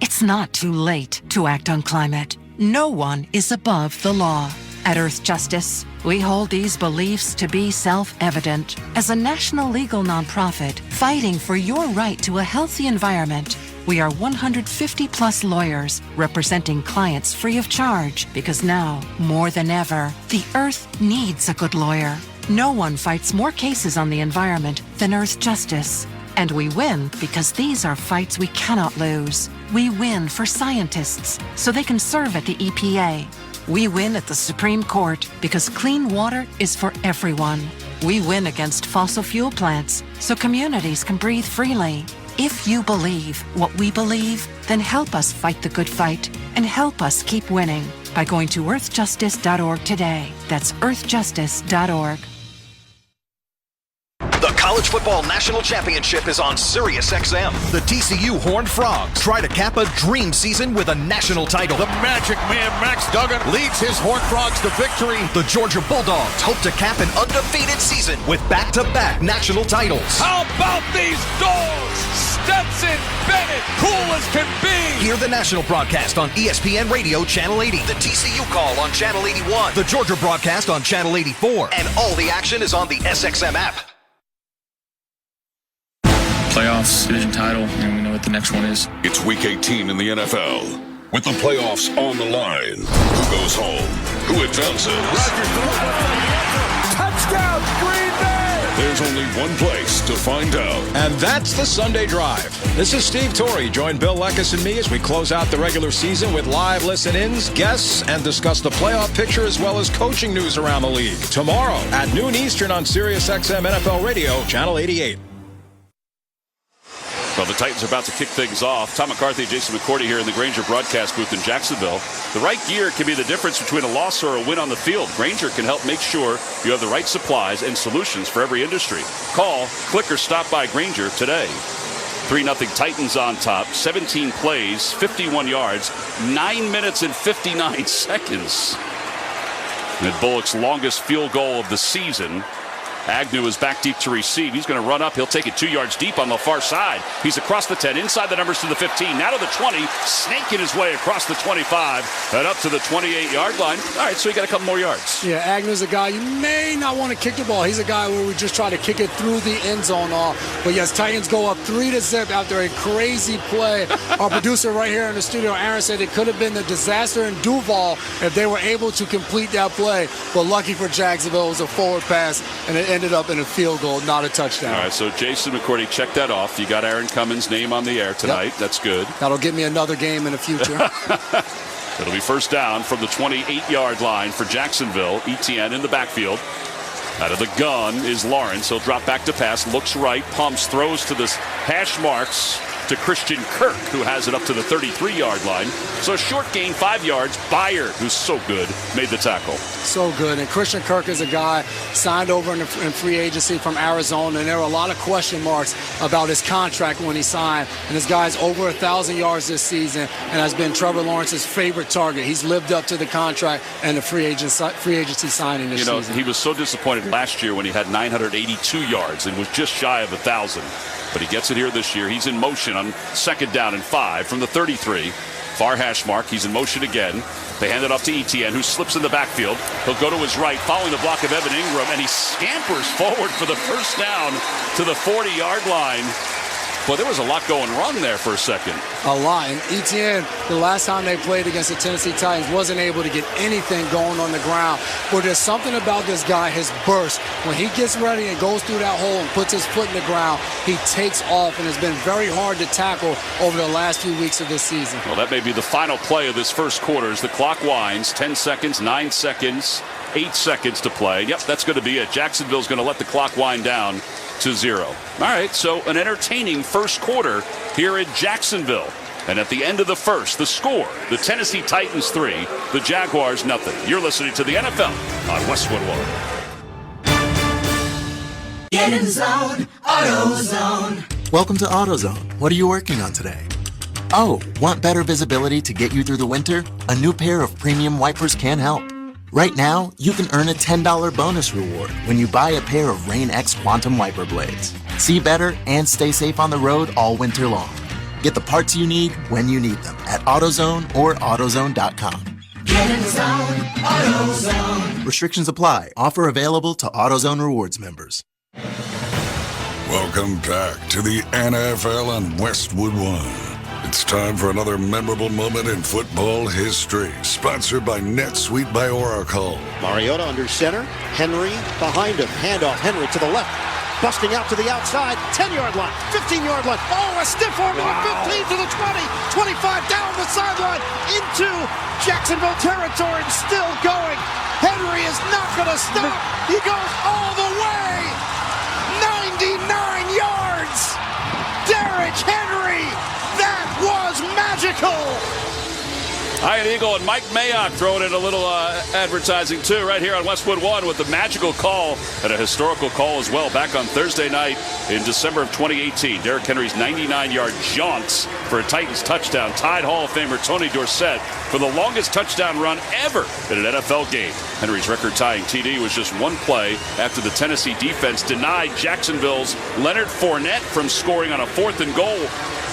It's not too late to act on climate. No one is above the law. At Earth Justice, we hold these beliefs to be self-evident. As a national legal nonprofit fighting for your right to a healthy environment, we are 150-plus lawyers representing clients free of charge because now, more than ever, the Earth needs a good lawyer. No one fights more cases on the environment than Earth Justice. And we win because these are fights we cannot lose. We win for scientists so they can serve at the EPA. We win at the Supreme Court because clean water is for everyone. We win against fossil fuel plants so communities can breathe freely. If you believe what we believe, then help us fight the good fight and help us keep winning by going to earthjustice.org today. That's earthjustice.org. The College Football National Championship is on SiriusXM. The TCU Horned Frogs try to cap a dream season with a national title. The Magic Man, Max Duggan, leads his Horned Frogs to victory. The Georgia Bulldogs hope to cap an undefeated season with back-to-back national titles. How about these dogs? Stetson Bennett, cool as can be. Hear the national broadcast on ESPN Radio Channel 80. The TCU call on Channel 81. The Georgia broadcast on Channel 84. And all the action is on the SXM app. Playoffs, division title, and we know what the next one is. It's week 18 in the NFL. With the playoffs on the line. Who goes home? Who advances? Touchdown, Green Bay! There's only one place to find out. And that's the Sunday Drive. This is Steve Torrey. Join Bill Leckus and me as we close out the regular season with live listen-ins, guests, and discuss the playoff picture as well as coaching news around the league. Tomorrow at noon Eastern on SiriusXM NFL Radio, Channel 88. Well, the Titans are about to kick things off. Tom McCarthy and Jason McCourty here in the Grainger broadcast booth in Jacksonville. The right gear can be the difference between a loss or a win on the field. Grainger can help make sure you have the right supplies and solutions for every industry. Call, click, or stop by Grainger today. 3-0 Titans on top. 17 plays, 51 yards, 9 minutes and 59 seconds. And Bullock's longest field goal of the season. Agnew is back deep to receive. He's going to run up. He'll take it 2 yards deep on the far side. He's across the 10, inside the numbers to the 15, now to the 20, snaking his way across the 25 and up to the 28-yard line. All right, so he got a couple more yards. Yeah, Agnew's a guy you may not want to kick the ball. He's a guy where we just try to kick it through the end zone. But yes, Titans go up 3-0 after a crazy play. Our producer right here in the studio, Aaron, said it could have been a disaster in Duval if they were able to complete that play. But lucky for Jacksonville, it was a forward pass, and it ended up in a field goal, not a touchdown. All right, so Jason McCourty, check that off. You got Aaron Cummins' name on the air tonight. Yep. That's good. That'll give me another game in the future. It'll be first down from the 28-yard line for Jacksonville. Etienne in the backfield. Out of the gun is Lawrence. He'll drop back to pass, looks right, pumps, throws to the hash marks to Christian Kirk, who has it up to the 33-yard line. So a short gain, 5 yards. Byard, who's so good, made the tackle. So good. And Christian Kirk is a guy signed over in free agency from Arizona, and there were a lot of question marks about his contract when he signed. And this guy's over 1,000 yards this season and has been Trevor Lawrence's favorite target. He's lived up to the contract and the free agency signing this season. He was so disappointed last year when he had 982 yards and was just shy of 1,000. But he gets it here this year. He's in motion on second down and 5 from the 33. Far hash mark. He's in motion again. They hand it off to Etienne, who slips in the backfield. He'll go to his right, following the block of Evan Ingram, and he scampers forward for the first down to the 40-yard line. Well, there was a lot going wrong there for a second. A lot. And Etienne, the last time they played against the Tennessee Titans, wasn't able to get anything going on the ground. But there's something about this guy, his burst. When he gets ready and goes through that hole and puts his foot in the ground, he takes off, and has been very hard to tackle over the last few weeks of this season. Well, that may be the final play of this first quarter as the clock winds. 10 seconds, 9 seconds, 8 seconds to play. Yep, that's going to be it. Jacksonville's going to let the clock wind down to 0. All right, so an entertaining first quarter here in Jacksonville. And at the end of the first, the score, the Tennessee Titans 3, the Jaguars nothing. You're listening to the NFL on Westwood One. Get in zone, AutoZone. Welcome to AutoZone. What are you working on today? Oh, want better visibility to get you through the winter? A new pair of premium wipers can help. Right now, you can earn a $10 bonus reward when you buy a pair of Rain-X Quantum wiper blades. See better and stay safe on the road all winter long. Get the parts you need when you need them at AutoZone or AutoZone.com. Get in the zone, AutoZone. Restrictions apply. Offer available to AutoZone Rewards members. Welcome back to the NFL on Westwood One. It's time for another memorable moment in football history, sponsored by NetSuite by Oracle. Mariota under center, Henry behind him, handoff, Henry to the left, busting out to the outside, 10-yard line, 15-yard line, a stiff arm to the 15 to the 20, 25 down the sideline, into Jacksonville territory, and still going. Henry is not going to stop, he goes all the way, 99 yards, Derrick Henry. That was magical. Ian Eagle and Mike Mayock throwing in a little advertising too right here on Westwood One with a magical call and a historical call as well back on Thursday night in December of 2018. Derrick Henry's 99-yard jaunts for a Titans touchdown tied Hall of Famer Tony Dorsett for the longest touchdown run ever in an NFL game. Henry's record-tying TD was just one play after the Tennessee defense denied Jacksonville's Leonard Fournette from scoring on a 4th and goal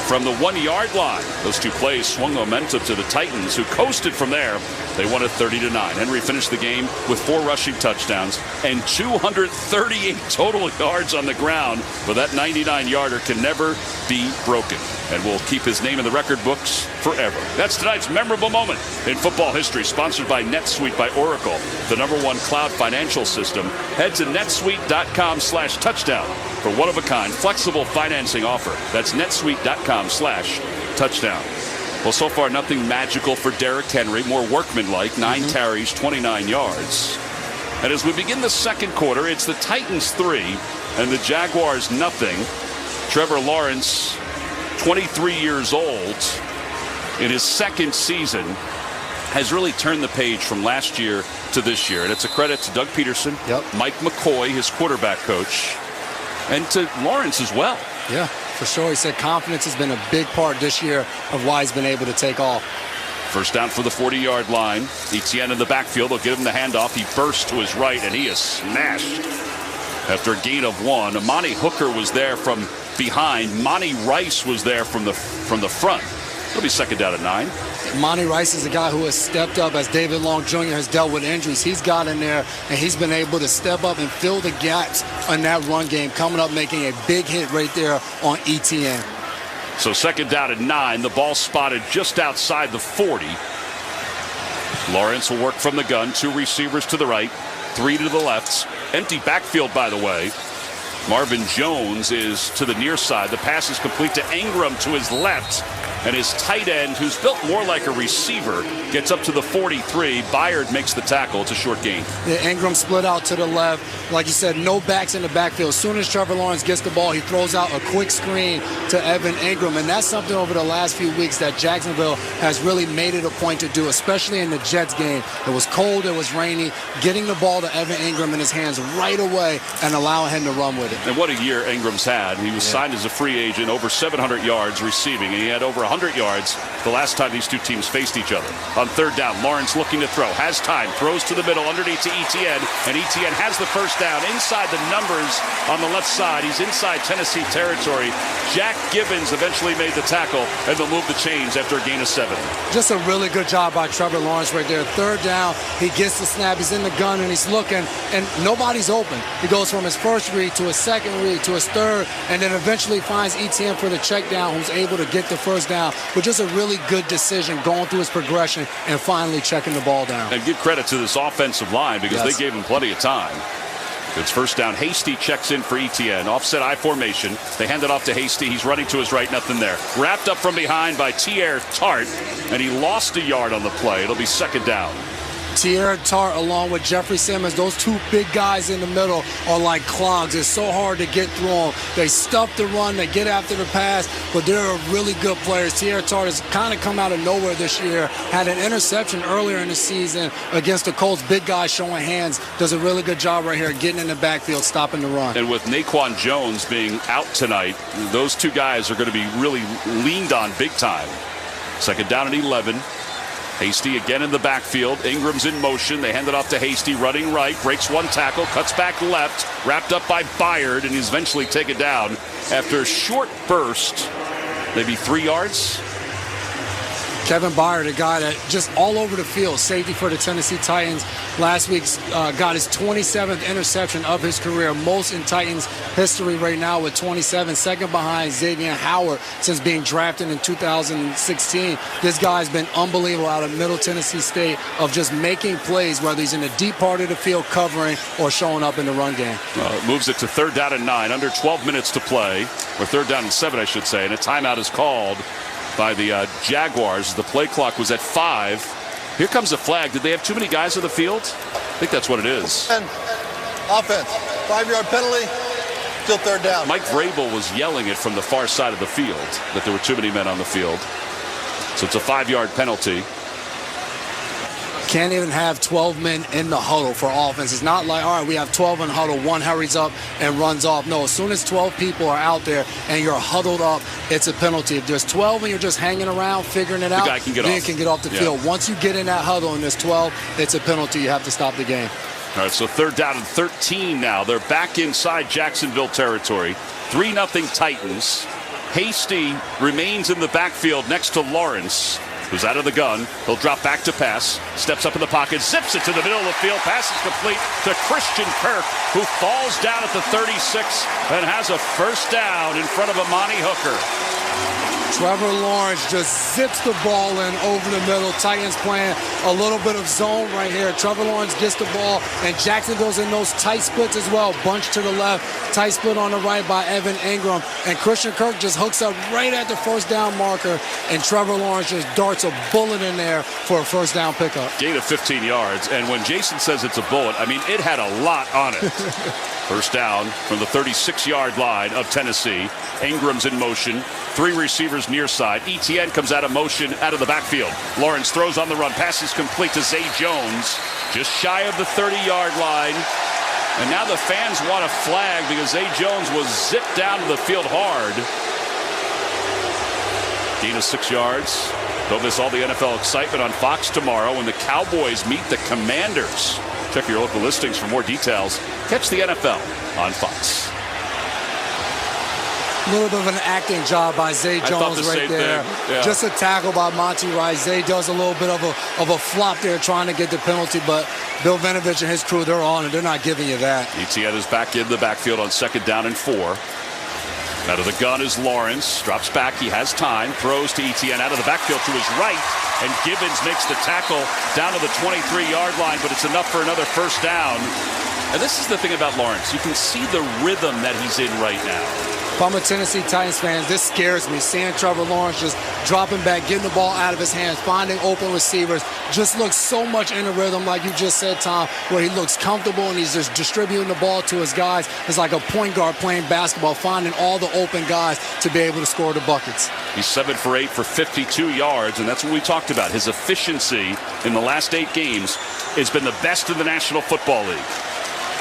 from the 1-yard line. Those two plays swung momentum to the Titans, who coasted from there. They won it 30-9. Henry finished the game with 4 rushing touchdowns and 238 total yards on the ground, but that 99-yarder can never be broken and will keep his name in the record books forever. That's tonight's memorable moment in football history, sponsored by NetSuite by Oracle, the #1 cloud financial system. Head to netsuite.com/touchdown for one-of-a-kind flexible financing offer. That's netsuite.com/touchdown. Well, so far, nothing magical for Derrick Henry. More workmanlike, 9 carries, 29 yards. And as we begin the second quarter, it's the Titans 3 and the Jaguars nothing. Trevor Lawrence, 23 years old, in his second season, has really turned the page from last year to this year. And it's a credit to Doug Peterson, Mike McCoy, his quarterback coach, and to Lawrence as well. Yeah, for sure. He said confidence has been a big part this year of why he's been able to take off. First down for the 40-yard line. Etienne in the backfield. They'll give him the handoff. He bursts to his right, and he is smashed after a gain of 1. Amani Hooker was there from behind. Monty Rice was there from the front. It'll be second down at 9. Monty Rice is a guy who has stepped up as David Long Jr. has dealt with injuries. He's got in there, and he's been able to step up and fill the gaps on that run game, coming up, making a big hit right there on Etienne. So second down at 9. The ball spotted just outside the 40. Lawrence will work from the gun. 2 receivers to the right, 3 to the left. Empty backfield, by the way. Marvin Jones is to the near side. The pass is complete to Ingram to his left. And his tight end, who's built more like a receiver, gets up to the 43. Byard makes the tackle. It's a short gain. Yeah, Ingram split out to the left. Like you said, no backs in the backfield. As soon as Trevor Lawrence gets the ball, he throws out a quick screen to Evan Ingram. And that's something over the last few weeks that Jacksonville has really made it a point to do, especially in the Jets game. It was cold, it was rainy. Getting the ball to Evan Ingram in his hands right away and allowing him to run with it. And what a year Ingram's had. He was signed as a free agent, over 700 yards receiving, and he had over 100 yards the last time these two teams faced each other. On third down, Lawrence looking to throw, has time, throws to the middle, underneath to Etienne, and Etienne has the first down inside the numbers on the left side. He's inside Tennessee territory. Jack Gibbons eventually made the tackle, and they'll move the chains after a gain of 7. Just a really good job by Trevor Lawrence right there. Third down, he gets the snap, he's in the gun, and he's looking, and nobody's open. He goes from his first read to his second read to his third, and then eventually finds Etienne for the check down, who's able to get the first down. But just a really good decision going through his progression and finally checking the ball down. And give credit to this offensive line because they gave him plenty of time. It's first down. Hasty checks in for Etienne. Offset I formation. They hand it off to Hasty. He's running to his right. Nothing there. Wrapped up from behind by Tier Tart, and he lost a yard on the play. It'll be second down. Tier Tart along with Jeffrey Simmons, those two big guys in the middle are like clogs. It's so hard to get through them. They stuff the run, they get after the pass, but they're really good players. Tier Tart has kind of come out of nowhere this year. Had an interception earlier in the season against the Colts. Big guy showing hands. Does a really good job right here getting in the backfield, stopping the run. And with Naquan Jones being out tonight, those two guys are going to be really leaned on big time. Second down at 11. Hasty again in the backfield. Ingram's in motion. They hand it off to Hasty, running right, breaks one tackle, cuts back left, wrapped up by Byard, and he's eventually taken down after a short burst, maybe 3 yards. Kevin Byard, a guy that just all over the field, safety for the Tennessee Titans. Last week got his 27th interception of his career, most in Titans history right now with 27, second behind Xavier Howard since being drafted in 2016. This guy's been unbelievable out of Middle Tennessee State of just making plays, whether he's in the deep part of the field covering or showing up in the run game. Moves it to 3rd down and 9, under 12 minutes to play, or 3rd down and 7, I should say, and a timeout is called by the Jaguars. The play clock was at 5. Here comes a flag. Did they have too many guys on the field? I think that's what it is. And offense, 5-yard penalty, still 3rd down. Mike Vrabel was yelling it from the far side of the field that there were too many men on the field. So it's a 5-yard penalty. Can't even have 12 men in the huddle for offense. It's not like, all right, we have 12 in the huddle, one hurries up and runs off. No, as soon as 12 people are out there and you're huddled up, it's a penalty. If there's 12 and you're just hanging around, figuring it out, the guy can get off the field. Once you get in that huddle and there's 12, it's a penalty. You have to stop the game. All right, so 3rd down and 13 now. They're back inside Jacksonville territory. 3-0 Titans. Hasty remains in the backfield next to Lawrence, who's out of the gun. He'll drop back to pass, steps up in the pocket, zips it to the middle of the field, pass is complete to Christian Kirk, who falls down at the 36 and has a 1st down in front of Amani Hooker. Trevor Lawrence just zips the ball in over the middle. Titans playing a little bit of zone right here. Trevor Lawrence gets the ball, and Jacksonville's in those tight splits as well. Bunch to the left, tight split on the right by Evan Ingram. And Christian Kirk just hooks up right at the 1st down marker, and Trevor Lawrence just darts a bullet in there for a 1st down pickup. Gain of 15 yards, and when Jason says it's a bullet, I mean, it had a lot on it. 1st down from the 36-yard line of Tennessee. Ingram's in motion. 3 receivers near side. Etienne comes out of motion out of the backfield. Lawrence throws on the run. Pass is complete to Zay Jones, just shy of the 30-yard line. And now the fans want a flag because Zay Jones was zipped down to the field hard. Gain of 6 yards. Don't miss all the NFL excitement on Fox tomorrow when the Cowboys meet the Commanders. Check your local listings for more details. Catch the NFL on Fox. A little bit of an acting job by Zay Jones right there. Yeah. Just a tackle by Monty Rice. Zay does a little bit of a flop there trying to get the penalty, but Bill Vinovich and his crew, they're on it. They're not giving you that. Etienne is back in the backfield on 2nd down and 4. Out of the gun is Lawrence. Drops back. He has time. Throws to Etienne out of the backfield to his right. And Gibbons makes the tackle down to the 23-yard line, but it's enough for another 1st down. And this is the thing about Lawrence. You can see the rhythm that he's in right now. If I'm a Tennessee Titans fan, this scares me. Seeing Trevor Lawrence just dropping back, getting the ball out of his hands, finding open receivers, just looks so much in a rhythm, like you just said, Tom, where he looks comfortable and he's just distributing the ball to his guys. It's like a point guard playing basketball, finding all the open guys to be able to score the buckets. He's 7 for 8 for 52 yards, and that's what we talked about. His efficiency in the last 8 games has been the best in the National Football League.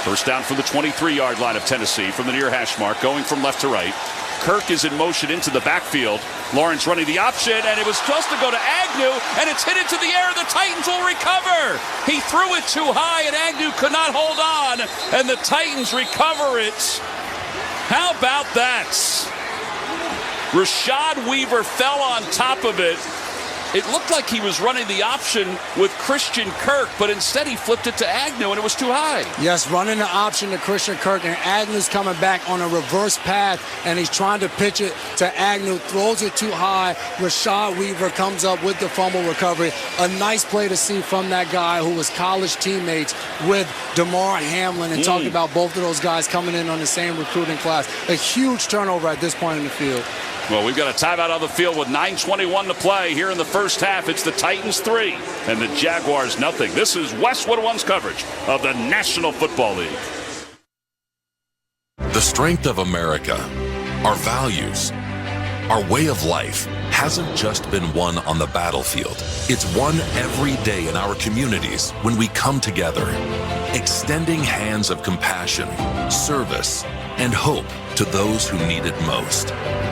1st down from the 23-yard line of Tennessee from the near hash mark, going from left to right. Kirk is in motion into the backfield. Lawrence running the option, and it was supposed to go to Agnew, and it's hit into the air. The Titans will recover. He threw it too high, and Agnew could not hold on, and the Titans recover it. How about that? Rashad Weaver fell on top of it. It looked like he was running the option with Christian Kirk, but instead he flipped it to Agnew, and it was too high. Yes, running the option to Christian Kirk, and Agnew's coming back on a reverse path, and he's trying to pitch it to Agnew, throws it too high. Rashad Weaver comes up with the fumble recovery. A nice play to see from that guy who was college teammates with DeMar Hamlin, and talking about both of those guys coming in on the same recruiting class. A huge turnover at this point in the field. Well, we've got a timeout on the field with 9:21 to play here in the 1st half. It's the Titans 3 and the Jaguars nothing. This is Westwood One's coverage of the National Football League. The strength of America, our values, our way of life hasn't just been won on the battlefield. It's won every day in our communities when we come together, extending hands of compassion, service, and hope to those who need it most.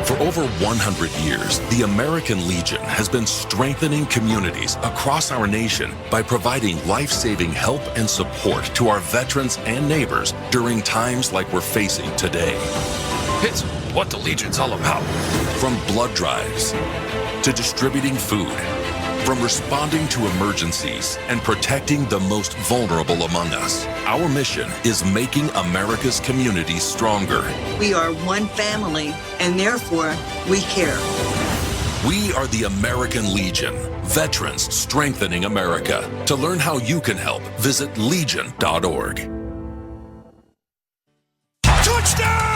For over 100 years, the American Legion has been strengthening communities across our nation by providing life-saving help and support to our veterans and neighbors during times like we're facing today. It's what the Legion's all about. From blood drives to distributing food, from responding to emergencies and protecting the most vulnerable among us. Our mission is making America's communities stronger. We are one family, and therefore, we care. We are the American Legion, veterans strengthening America. To learn how you can help, visit legion.org. Touchdown!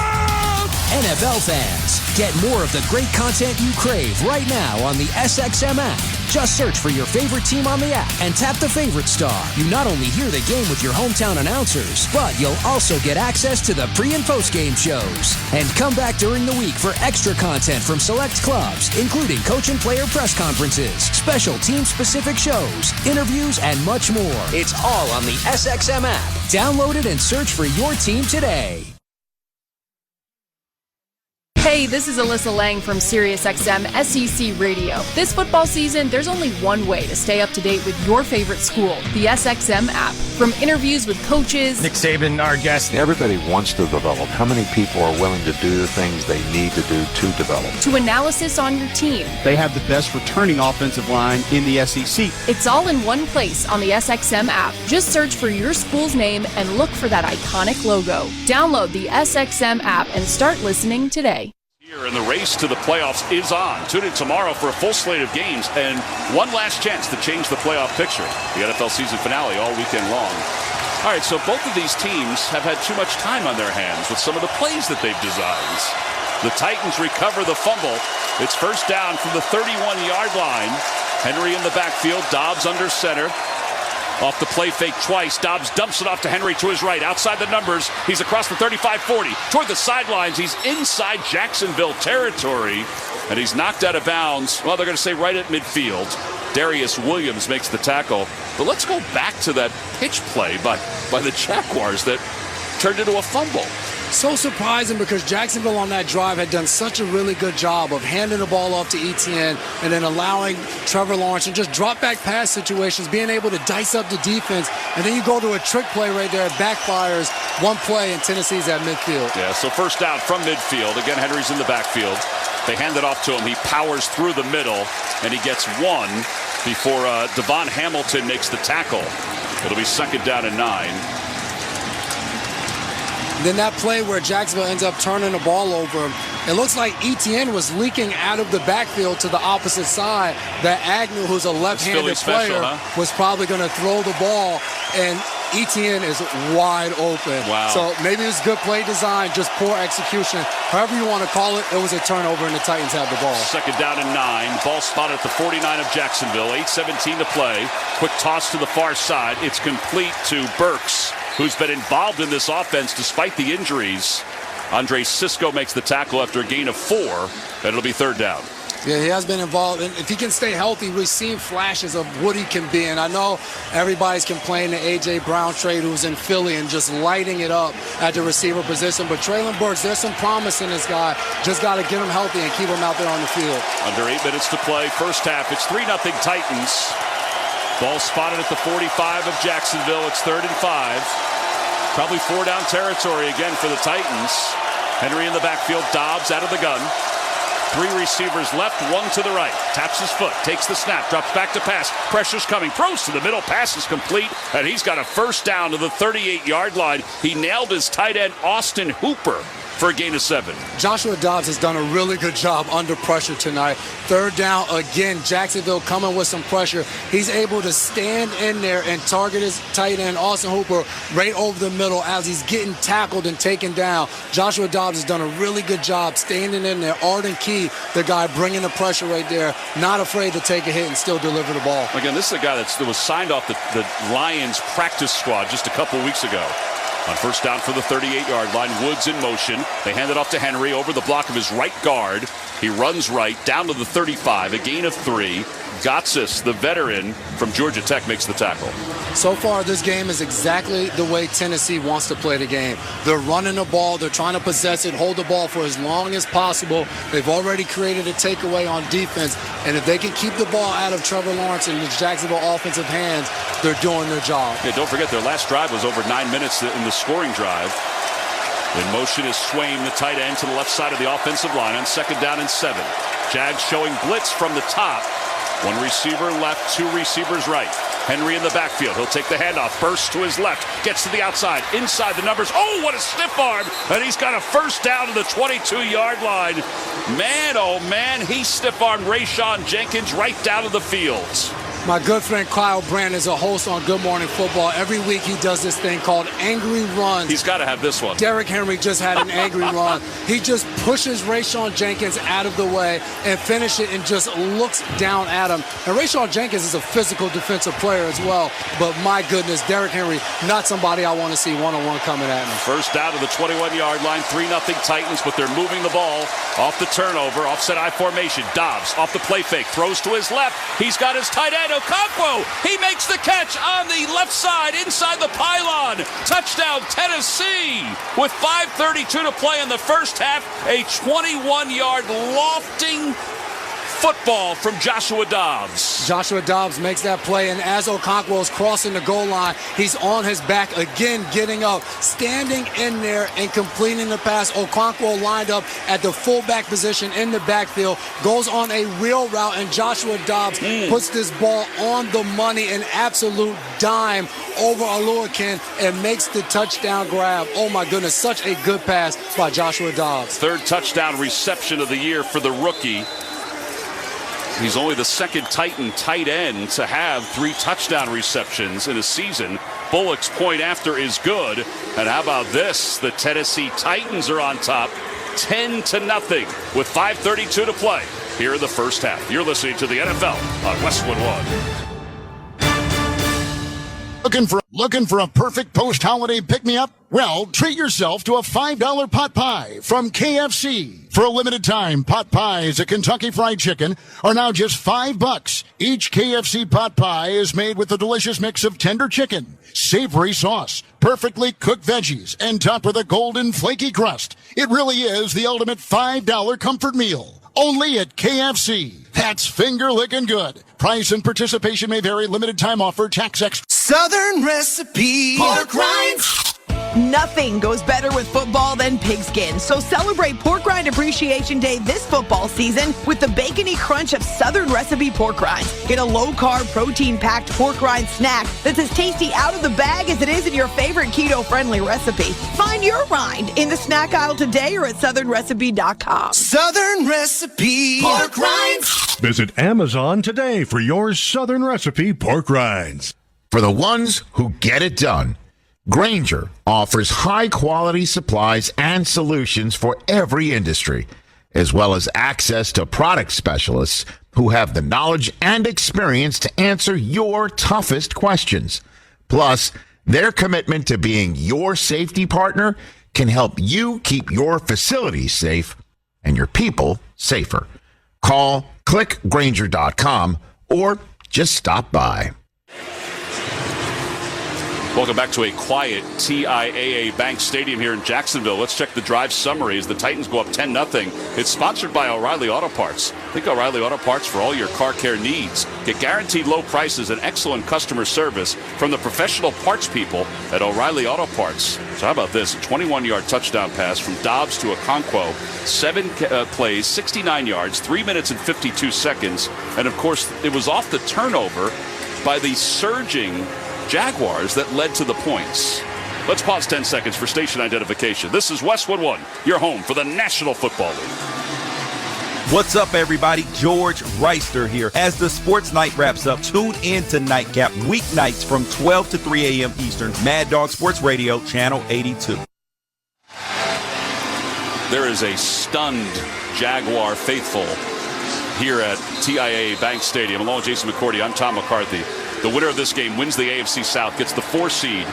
NFL fans, get more of the great content you crave right now on the SXM app. Just search for your favorite team on the app and tap the favorite star. You not only hear the game with your hometown announcers, but you'll also get access to the pre- and post-game shows. And come back during the week for extra content from select clubs, including coach and player press conferences, special team-specific shows, interviews, and much more. It's all on the SXM app. Download it and search for your team today. Hey, this is Alyssa Lang from SiriusXM SEC Radio. This football season, there's only one way to stay up to date with your favorite school, the SXM app. From interviews with coaches, Nick Saban, our guest. Everybody wants to develop. How many people are willing to do the things they need to do to develop? to analysis on your team. They have the best returning offensive line in the SEC. It's all in one place on the SXM app. Just search for your school's name and look for that iconic logo. Download the SXM app and start listening today. And the race to the playoffs is on. Tune in tomorrow for a full slate of games and one last chance to change the playoff picture. The NFL season finale all weekend long. All right, so both of these teams have had too much time on their hands with some of the plays that they've designed. The Titans recover the fumble. It's first down from the 31-yard line. Henry in the backfield, Dobbs under center. Off the play fake twice. Dobbs dumps it off to Henry to his right. Outside the numbers. He's across the 35-40. Toward the sidelines. He's inside Jacksonville territory. And he's knocked out of bounds. Well, they're going to say right at midfield. Darius Williams makes the tackle. But let's go back to that pitch play by the Jaguars that turned into a fumble. So surprising because Jacksonville on that drive had done such a really good job of handing the ball off to Etienne and then allowing Trevor Lawrence and just drop back pass situations, being able to dice up the defense. And then you go to a trick play right there. It backfires. One play and Tennessee's at midfield. Yeah, so first down from midfield. Again, Henry's in the backfield. They hand it off to him. He powers through the middle and he gets one before Devon Hamilton makes the tackle. It'll be second down and 9. Then that play where Jacksonville ends up turning the ball over, it looks like Etienne was leaking out of the backfield to the opposite side. That Agnew, who's a left-handed player, was probably going to throw the ball, and Etienne is wide open. Wow. So maybe it was good play design, just poor execution. However you want to call it, it was a turnover, and the Titans have the ball. Second down and 9. Ball spotted at the 49 of Jacksonville. 8:17 to play. Quick toss to the far side. It's complete to Burks, who's been involved in this offense despite the injuries. Andre Sisco makes the tackle after a gain of 4, and it'll be third down. Yeah, he has been involved. And if he can stay healthy, we've seen flashes of what he can be. And I know everybody's complaining to A.J. Brown trade, who's in Philly, and just lighting it up at the receiver position. But Treylon Burks, there's some promise in this guy. Just got to get him healthy and keep him out there on the field. Under 8 minutes to play. First half, it's 3-0 Titans. Ball spotted at the 45 of Jacksonville. It's 3rd and 5. Probably 4-down territory again for the Titans. Henry in the backfield. Dobbs out of the gun. 3 receivers left, 1 to the right. Taps his foot, takes the snap, drops back to pass. Pressure's coming, throws to the middle, pass is complete, and he's got a first down to the 38-yard line. He nailed his tight end, Austin Hooper, for a gain of 7. Joshua Dobbs has done a really good job under pressure tonight. 3rd down again, Jacksonville coming with some pressure. He's able to stand in there and target his tight end, Austin Hooper, right over the middle as he's getting tackled and taken down. Joshua Dobbs has done a really good job standing in there. Arden Key, the guy bringing the pressure right there, not afraid to take a hit and still deliver the ball. Again, this is a guy that was signed off the Lions practice squad just a couple weeks ago. On first down for the 38-yard line, Woods in motion. They hand it off to Henry over the block of his right guard. He runs right down to the 35, a gain of 3. Gotsis, the veteran from Georgia Tech, makes the tackle. So far, this game is exactly the way Tennessee wants to play the game. They're running the ball. They're trying to possess it, hold the ball for as long as possible. They've already created a takeaway on defense. And if they can keep the ball out of Trevor Lawrence and the Jacksonville offensive hands, they're doing their job. Yeah, don't forget, their last drive was over 9 minutes in the scoring drive. In motion is Swaim, the tight end, to the left side of the offensive line on 2nd down and 7. Jags showing blitz from the top. 1 receiver left, 2 receivers right. Henry in the backfield. He'll take the handoff. Bursts to his left. Gets to the outside. Inside the numbers. Oh, what a stiff arm. And he's got a first down to the 22-yard line. Man, oh, man. He stiff-armed Rayshawn Jenkins right down to the field. My good friend Kyle Brandt is a host on Good Morning Football. Every week he does this thing called Angry Runs. He's got to have this one. Derrick Henry just had an angry run. He just pushes Rayshawn Jenkins out of the way and finishes it and just looks down at him. And Rayshawn Jenkins is a physical defensive player as well. But my goodness, Derrick Henry, not somebody I want to see one-on-one coming at me. First down to the 21-yard line. 3-0 Titans, but they're moving the ball off the turnover. Offset I formation. Dobbs off the play fake. Throws to his left. He's got his tight end. Okonkwo, he makes the catch on the left side inside the pylon. Touchdown Tennessee with 5:32 to play in the first half. A 21-yard lofting football from Joshua Dobbs. Joshua Dobbs makes that play, and as Okonkwo is crossing the goal line, he's on his back again, getting up, standing in there and completing the pass. Okonkwo lined up at the fullback position in the backfield, goes on a wheel route, and Joshua Dobbs puts this ball on the money, an absolute dime over Oluwakin, and makes the touchdown grab. Oh my goodness, such a good pass by Joshua Dobbs. 3rd touchdown reception of the year for the rookie. He's only the 2nd Titan tight end to have 3 touchdown receptions in a season. Bullock's point after is good. And how about this? The Tennessee Titans are on top, 10-0 with 5:32 to play here in the first half. You're listening to the NFL on Westwood One. Looking for a perfect post-holiday pick-me-up? Well, treat yourself to a $5 pot pie from KFC. For a limited time, pot pies at Kentucky Fried Chicken are now just $5. Each KFC pot pie is made with a delicious mix of tender chicken, savory sauce, perfectly cooked veggies, and topped with a golden flaky crust. It really is the ultimate $5 comfort meal. Only at KFC. That's finger-licking good. Price and participation may vary. Limited time offer. Tax extra. Southern recipe pork rinds. Nothing goes better with football than pigskin. So celebrate Pork Rind Appreciation Day this football season with the bacony crunch of Southern Recipe pork rinds. Get a low-carb, protein-packed pork rind snack that's as tasty out of the bag as it is in your favorite keto-friendly recipe. Find your rind in the snack aisle today or at southernrecipe.com. Southern Recipe pork rinds. Visit Amazon today for your Southern Recipe pork rinds. For the ones who get it done, Grainger offers high-quality supplies and solutions for every industry, as well as access to product specialists who have the knowledge and experience to answer your toughest questions. Plus, their commitment to being your safety partner can help you keep your facilities safe and your people safer. Call, click Grainger.com, or just stop by. Welcome back to a quiet TIAA Bank Stadium here in Jacksonville. Let's check the drive summary as the Titans go up 10-0. It's sponsored by O'Reilly Auto Parts. Think O'Reilly Auto Parts for all your car care needs. Get guaranteed low prices and excellent customer service from the professional parts people at O'Reilly Auto Parts. So how about this? A 21-yard touchdown pass from Dobbs to Okonkwo. 7 plays, 69 yards, 3 minutes and 52 seconds. And, of course, it was off the turnover by the surging Jaguars that led to the points. Let's pause 10 seconds for station identification. This is Westwood One, your home for the National Football League. What's up, everybody? George Reister here. As the sports night wraps up, tune in to Nightcap weeknights from 12 to 3 a.m. Eastern. Mad Dog Sports Radio, Channel 82. There is a stunned Jaguar faithful here at TIAA Bank Stadium. Along with Jason McCourty, I'm Tom McCarthy. The winner of this game wins the AFC South, gets the 4 seed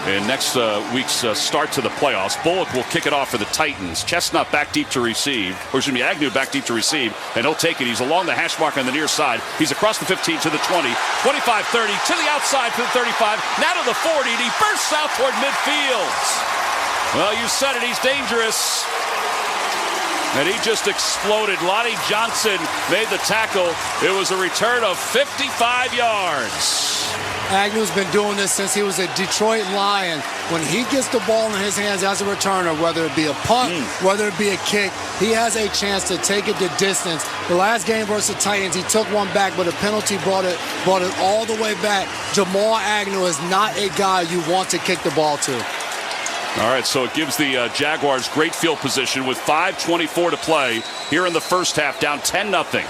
in next week's start to the playoffs. Bullock will kick it off for the Titans. Chestnut back deep to receive. Or excuse me, Agnew back deep to receive. And he'll take it. He's along the hash mark on the near side. He's across the 15 to the 20. 25-30 to the outside for the 35. Now to the 40. And he bursts out toward midfield. Well, you said it. He's dangerous. And he just exploded. Lonnie Johnson made the tackle. It was a return of 55 yards. Agnew's been doing this since he was a Detroit Lion. When he gets the ball in his hands as a returner, whether it be a punt, whether it be a kick, he has a chance to take it the distance. The last game versus the Titans, he took one back, but a penalty brought it all the way back. Jamal Agnew is not a guy you want to kick the ball to. All right, so it gives the Jaguars great field position with 5:24 to play here in the first half, down 10-0.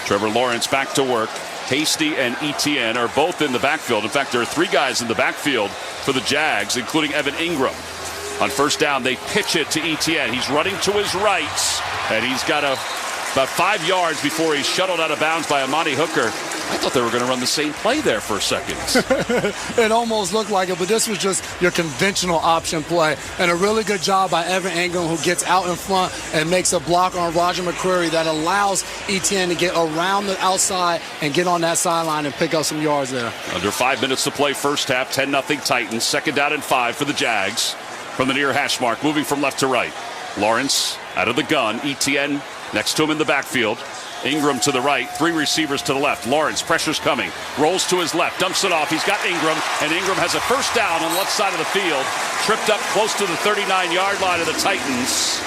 Trevor Lawrence back to work. Hasty and Etienne are both in the backfield. In fact, there are 3 guys in the backfield for the Jags, including Evan Ingram. On first down, they pitch it to Etienne. He's running to his right, and he's got about 5 yards before he's shuttled out of bounds by Amani Hooker. I thought they were going to run the same play there for a second. It almost looked like it, but this was just your conventional option play. And a really good job by Evan Ingram, who gets out in front and makes a block on Roger McCreary that allows Etienne to get around the outside and get on that sideline and pick up some yards there. Under 5 minutes to play first half, 10-0 Titans. Second down and 5 for the Jags from the near hash mark, moving from left to right. Lawrence out of the gun. Etienne next to him in the backfield. Ingram to the right, 3 receivers to the left. Lawrence, pressure's coming, rolls to his left, dumps it off. He's got Ingram, and Ingram has a first down on the left side of the field. Tripped up close to the 39-yard line of the Titans.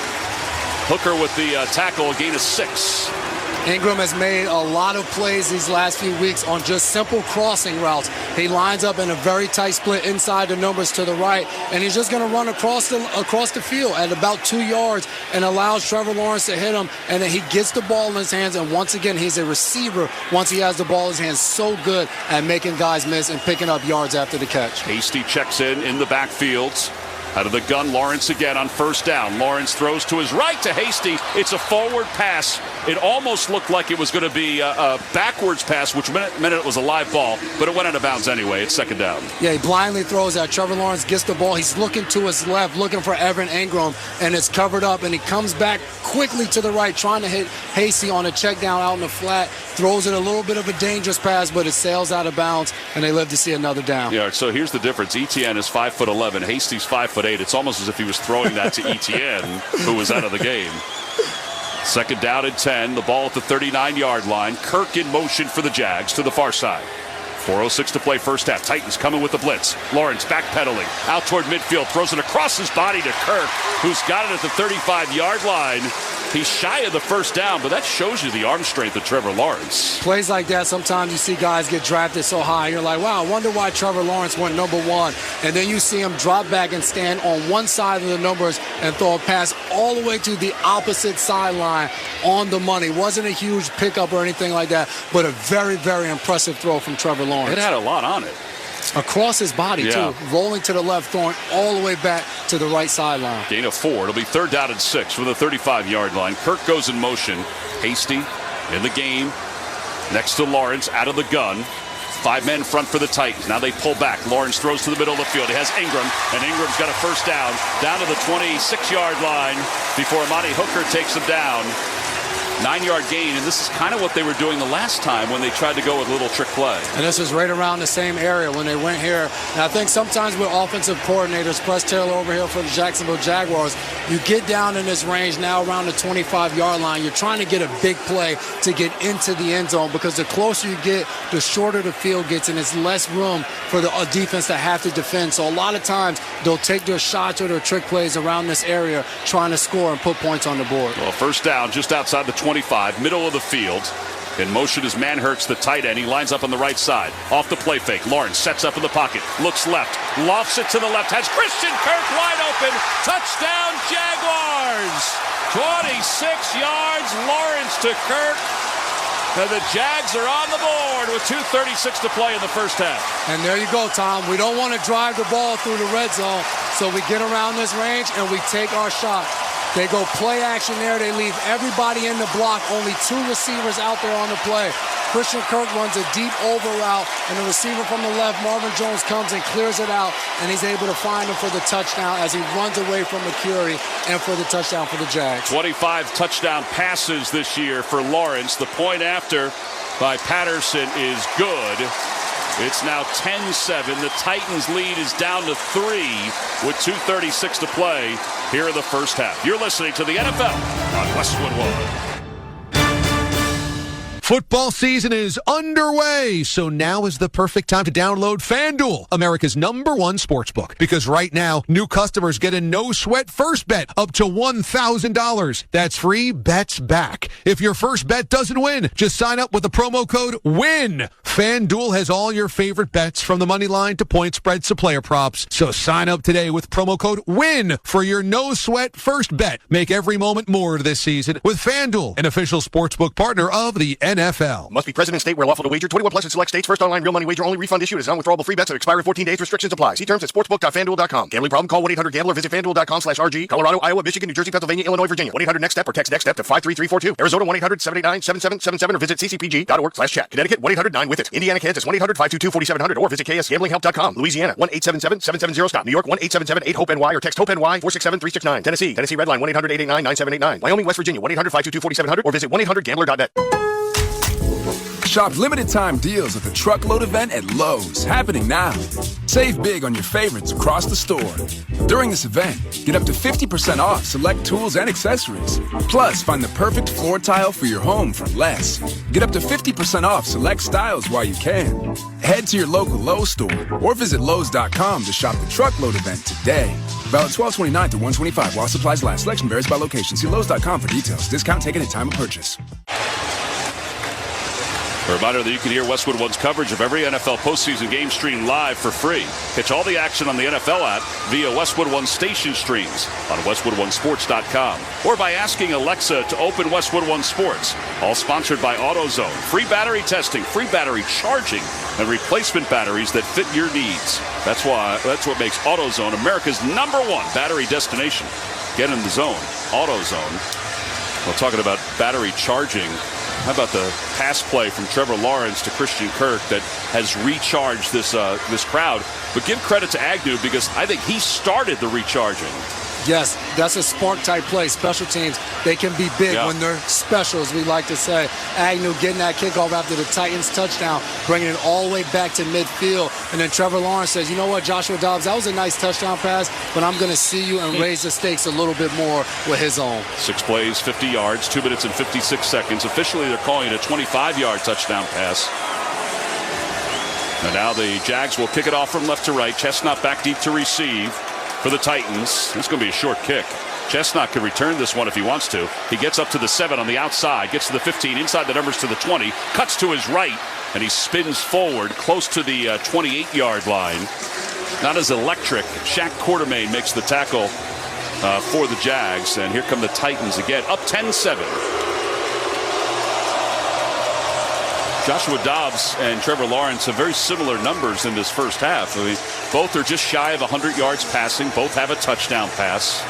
Hooker with the tackle, a gain of 6. Ingram has made a lot of plays these last few weeks on just simple crossing routes. He lines up in a very tight split inside the numbers to the right, and he's just going to run across the field at about 2 yards and allows Trevor Lawrence to hit him, and then he gets the ball in his hands, and once again, he's a receiver once he has the ball in his hands. So good at making guys miss and picking up yards after the catch. Hasty checks in the backfield. Out of the gun, Lawrence again on first down. Lawrence throws to his right to Hasty. It's a forward pass. It almost looked like it was going to be a backwards pass, which meant it was a live ball, but it went out of bounds anyway. It's second down. Yeah, he blindly throws that. Trevor Lawrence gets the ball. He's looking to his left, looking for Evan Ingram, and it's covered up, and he comes back quickly to the right, trying to hit Hasty on a check down out in the flat. Throws it a little bit of a dangerous pass, but it sails out of bounds, and they live to see another down. Yeah, so here's the difference. Etienne is 5'11". Hasty's 5'8". It's almost as if he was throwing that to Etienne, who was out of the game. Second down and 10. The ball at the 39-yard line. Kirk in motion for the Jags to the far side. 4:06 to play first half. Titans coming with the blitz. Lawrence backpedaling out toward midfield. Throws it across his body to Kirk, who's got it at the 35-yard line. He's shy of the first down, but that shows you the arm strength of Trevor Lawrence. Plays like that, sometimes you see guys get drafted so high. You're like, wow, I wonder why Trevor Lawrence went number 1. And then you see him drop back and stand on one side of the numbers and throw a pass all the way to the opposite sideline on the money. Wasn't a huge pickup or anything like that, but a very, very impressive throw from Trevor Lawrence. It had a lot on it. Across his body, too. Rolling to the left, throwing all the way back to the right sideline. Gain of 4. It'll be third down and 6 from the 35-yard line. Kirk goes in motion. Hasty in the game. Next to Lawrence out of the gun. 5 men front for the Titans. Now they pull back. Lawrence throws to the middle of the field. He has Ingram, and Ingram's got a first down to the 26-yard line before Amani Hooker takes him down. 9-yard gain, and this is kind of what they were doing the last time when they tried to go with a little trick play. And this was right around the same area when they went here. And I think sometimes with offensive coordinators, Press Taylor over here for the Jacksonville Jaguars, you get down in this range now around the 25-yard line. You're trying to get a big play to get into the end zone, because the closer you get, the shorter the field gets, and it's less room for the defense to have to defend. So a lot of times they'll take their shots or their trick plays around this area trying to score and put points on the board. Well, first down just outside the 25, middle of the field. In motion is Manhertz, the tight end. He lines up on the right side. Off the play fake. Lawrence sets up in the pocket. Looks left. Lofts it to the left. Has Christian Kirk wide open. Touchdown Jaguars. 26 yards. Lawrence to Kirk. And the Jags are on the board with 2:36 to play in the first half. And there you go, Tom. We don't want to drive the ball through the red zone, so we get around this range and we take our shot. They go play action there. They leave everybody in the block. Only 2 receivers out there on the play. Christian Kirk runs a deep over route, and the receiver from the left, Marvin Jones, comes and clears it out, and he's able to find him for the touchdown as he runs away from McCurry and for the touchdown for the Jags. 25 touchdown passes this year for Lawrence. The point after by Patterson is good. It's now 10-7. The Titans' lead is down to 3 with 2:36 to play here in the first half. You're listening to the NFL on Westwood One. Football season is underway, so now is the perfect time to download FanDuel, America's #1 sportsbook. Because right now, new customers get a no-sweat first bet up to $1,000. That's free bets back. If your first bet doesn't win, just sign up with the promo code WIN. FanDuel has all your favorite bets from the money line to point spreads to player props. So sign up today with promo code WIN for your no-sweat first bet. Make every moment more this season with FanDuel, an official sportsbook partner of the NFL. Must be present in state where lawful to wager. 21 plus in select states. First online real money wager only. Refund issued as non-withdrawable free bets that expire in 14 days. Restrictions apply. See terms at sportsbook.fanduel.com. Gambling problem? Call 1-800-GAMBLER. Visit fanduel.com/RG. Colorado, Iowa, Michigan, New Jersey, Pennsylvania, Illinois, Virginia. 1-800-NEXT-STEP or text NEXT-STEP to 53342. Arizona 1-800-789-7777 or visit ccpg.org/chat. Connecticut 1-800-9-WITH-IT. Indiana, Kansas 1-800-522-4700 or visit ksgamblinghelp.com. Louisiana 1-877-770-STOP. New York 1-877-8-HOPE-NY or text HOPE-NY 467-369. Tennessee Redline 1-800-889-9789. Wyoming, West Virginia 1-800-522-4700 or visit 1-800-GAMBLER.net. Shop limited time deals at the Truckload event at Lowe's, happening now. Save big on your favorites across the store. During this event, get up to 50% off select tools and accessories. Plus, find the perfect floor tile for your home for less. Get up to 50% off select styles while you can. Head to your local Lowe's store or visit Lowes.com to shop the Truckload event today. Valid 12/29 to 1/25 while supplies last. Selection varies by location. See Lowes.com for details. Discount taken at time of purchase. A reminder that you can hear Westwood One's coverage of every NFL postseason game streamed live for free. Catch all the action on the NFL app via Westwood One station streams on westwoodonesports.com or by asking Alexa to open Westwood One Sports. All sponsored by AutoZone. Free battery testing, free battery charging, and replacement batteries that fit your needs. That's what makes AutoZone America's #1 battery destination. Get in the zone. AutoZone. Well, talking about battery charging, how about the pass play from Trevor Lawrence to Christian Kirk that has recharged this crowd? But give credit to Agnew because I think he started the recharging. Yes, that's a spark-type play. Special teams, they can be big when they're special, as we like to say. Agnew getting that kickoff after the Titans touchdown, bringing it all the way back to midfield. And then Trevor Lawrence says, you know what, Joshua Dobbs, that was a nice touchdown pass, but I'm going to see you and raise the stakes a little bit more with his own. 6 plays, 50 yards, 2 minutes and 56 seconds. Officially, they're calling it a 25-yard touchdown pass. And now the Jags will kick it off from left to right. Chestnut back deep to receive for the Titans. It's going to be a short kick. Chestnut could return this one if he wants to. He gets up to the 7 on the outside, gets to the 15, inside the numbers to the 20, cuts to his right, and he spins forward close to the 28-yard line. Not as electric. Shaq Quartermain makes the tackle for the Jags, and here come the Titans again, up 10-7. Joshua Dobbs and Trevor Lawrence have very similar numbers in this first half. I mean, both are just shy of 100 yards passing. Both have a touchdown pass.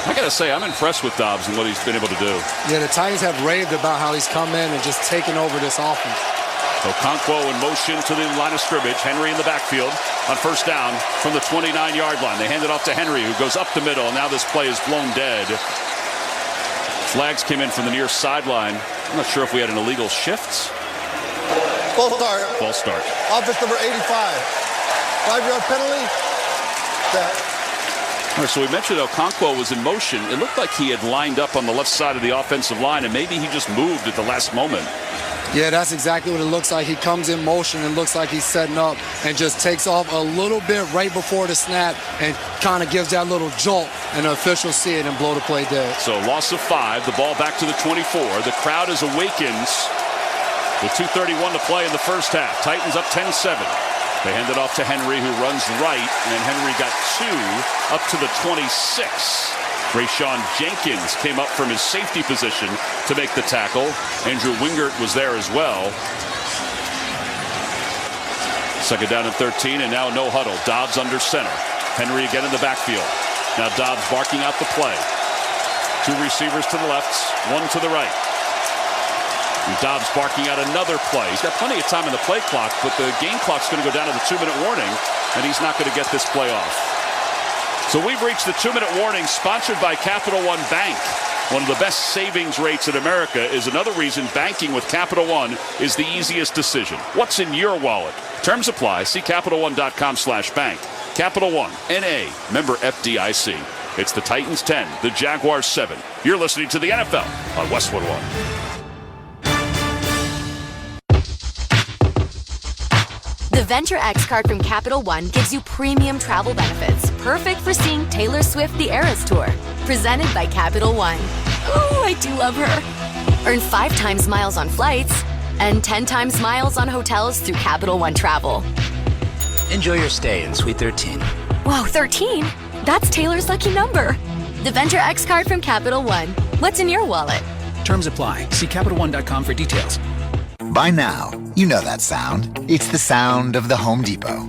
I got to say, I'm impressed with Dobbs and what he's been able to do. Yeah, the Titans have raved about how he's come in and just taken over this offense. Okonkwo in motion to the line of scrimmage. Henry in the backfield on first down from the 29-yard line. They hand it off to Henry, who goes up the middle. And now this play is blown dead. Flags came in from the near sideline. I'm not sure if we had an illegal shift. False start. False start. Offense number 85. 5-yard penalty. All right, so we mentioned Okonkwo was in motion. It looked like he had lined up on the left side of the offensive line, and maybe he just moved at the last moment. Yeah, that's exactly what it looks like. He comes in motion and looks like he's setting up and just takes off a little bit right before the snap and kind of gives that little jolt, and the officials see it and blow the play dead. So loss of 5, the ball back to the 24. The crowd is awakens with 2:31 to play in the first half. Titans up 10-7. They hand it off to Henry, who runs right, and Henry got 2 up to the 26. Rayshawn Jenkins came up from his safety position to make the tackle. Andrew Wingert was there as well. Second down and 13, and now no huddle. Dobbs under center. Henry again in the backfield. Now Dobbs barking out the play. Two receivers to the left, one to the right. And Dobbs barking out another play. He's got plenty of time in the play clock, but the game clock's going to go down to the 2-minute warning, and he's not going to get this play off. So we've reached the 2-minute warning, sponsored by Capital One Bank. One of the best savings rates in America is another reason banking with Capital One is the easiest decision. What's in your wallet? Terms apply. See CapitalOne.com/bank. Capital One, N.A., member FDIC. It's the Titans 10, the Jaguars 7. You're listening to the NFL on Westwood One. The Venture X card from Capital One gives you premium travel benefits, perfect for seeing Taylor Swift the Eras Tour. Presented by Capital One. Ooh, I do love her. Earn 5 times miles on flights and 10 times miles on hotels through Capital One Travel. Enjoy your stay in Suite 13. Whoa, 13? That's Taylor's lucky number. The Venture X card from Capital One. What's in your wallet? Terms apply. See CapitalOne.com for details. By now, you know that sound. It's the sound of the Home Depot.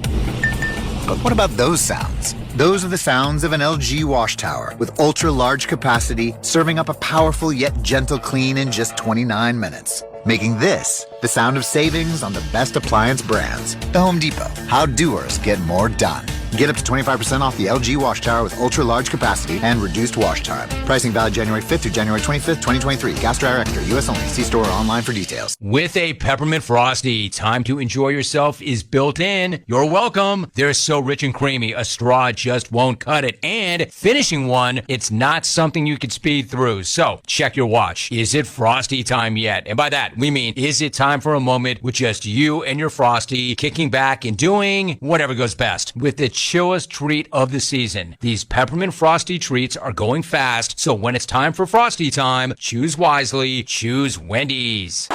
But what about those sounds? Those are the sounds of an LG wash tower with ultra-large capacity, serving up a powerful yet gentle clean in just 29 minutes. Making this the sound of savings on the best appliance brands. The Home Depot. How doers get more done. Get up to 25% off the LG wash tower with ultra-large capacity and reduced wash time. Pricing valid January 5th through January 25th, 2023. Gas dryer extra. U.S. only. See store or online for details. With a Peppermint Frosty, time to enjoy yourself is built in. You're welcome. They're so rich and creamy, a straw just won't cut it. And finishing one, it's not something you can speed through. So check your watch. Is it Frosty time yet? And by that, we mean, is it time for a moment with just you and your Frosty kicking back and doing whatever goes best with the chillest treat of the season? These Peppermint Frosty treats are going fast, so when it's time for Frosty time, choose wisely, choose Wendy's.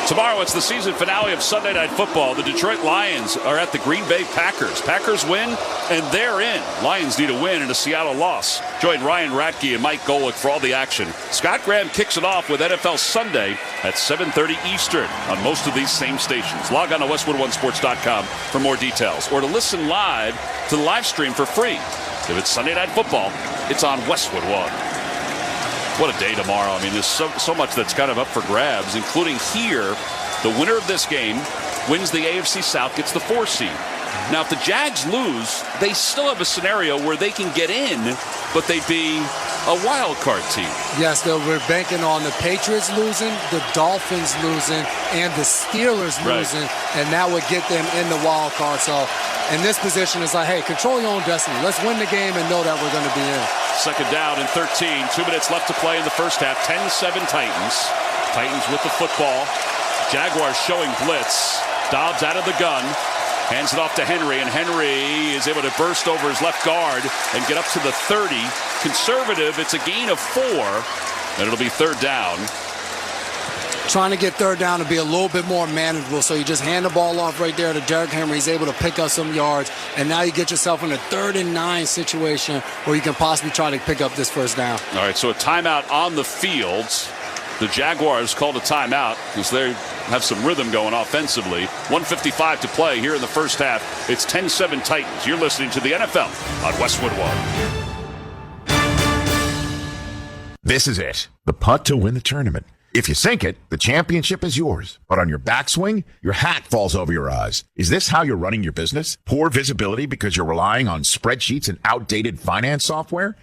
Tomorrow, it's the season finale of Sunday Night Football. The Detroit Lions are at the Green Bay Packers. Packers win, and they're in. Lions need a win and a Seattle loss. Join Ryan Radke and Mike Golick for all the action. Scott Graham kicks it off with NFL Sunday at 7:30 Eastern on most of these same stations. Log on to westwood1sports.com for more details, or to listen live to the live stream for free. If it's Sunday Night Football, it's on Westwood One. What a day tomorrow. I mean, there's so much that's kind of up for grabs, including here. The winner of this game wins the AFC South, gets the 4 seed. Now, if the Jags lose, they still have a scenario where they can get in, but they'd be a wild card team. Yes, we're banking on the Patriots losing, the Dolphins losing, and the Steelers losing, and that would get them in the wild card. So in this position, it's like, hey, control your own destiny. Let's win the game and know that we're going to be in. Second down and 13. 2 minutes left to play in the first half. 10-7 Titans. Titans with the football. Jaguars showing blitz. Dobbs out of the gun. Hands it off to Henry, and Henry is able to burst over his left guard and get up to the 30. Conservative, it's a gain of 4, and it'll be third down. Trying to get third down to be a little bit more manageable, so you just hand the ball off right there to Derrick Henry. He's able to pick up some yards, and now you get yourself in a 3rd and 9 situation where you can possibly try to pick up this first down. All right, so a timeout on the field. The Jaguars called a timeout because they have some rhythm going offensively. 1:55 to play here in the first half. It's 10-7 Titans. You're listening to the NFL on Westwood One. This is it. The putt to win the tournament. If you sink it, the championship is yours. But on your backswing, your hat falls over your eyes. Is this how you're running your business? Poor visibility because you're relying on spreadsheets and outdated finance software?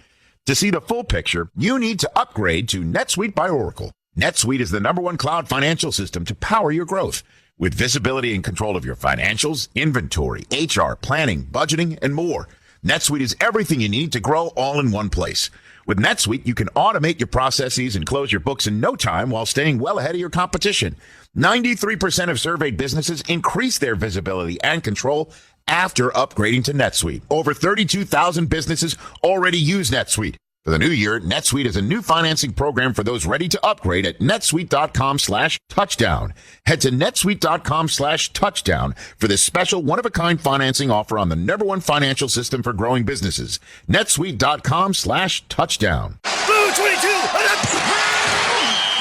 To see the full picture, you need to upgrade to NetSuite by Oracle. NetSuite is the #1 cloud financial system to power your growth. With visibility and control of your financials, inventory, HR, planning, budgeting, and more. NetSuite is everything you need to grow all in one place. With NetSuite, you can automate your processes and close your books in no time while staying well ahead of your competition. 93% of surveyed businesses increase their visibility and control after upgrading to NetSuite. Over 32,000 businesses already use NetSuite. For the new year, NetSuite is a new financing program for those ready to upgrade at netsuite.com/touchdown. Head to netsuite.com/touchdown for this special one-of-a-kind financing offer on the #1 financial system for growing businesses. netsuite.com/touchdown. Blue 22!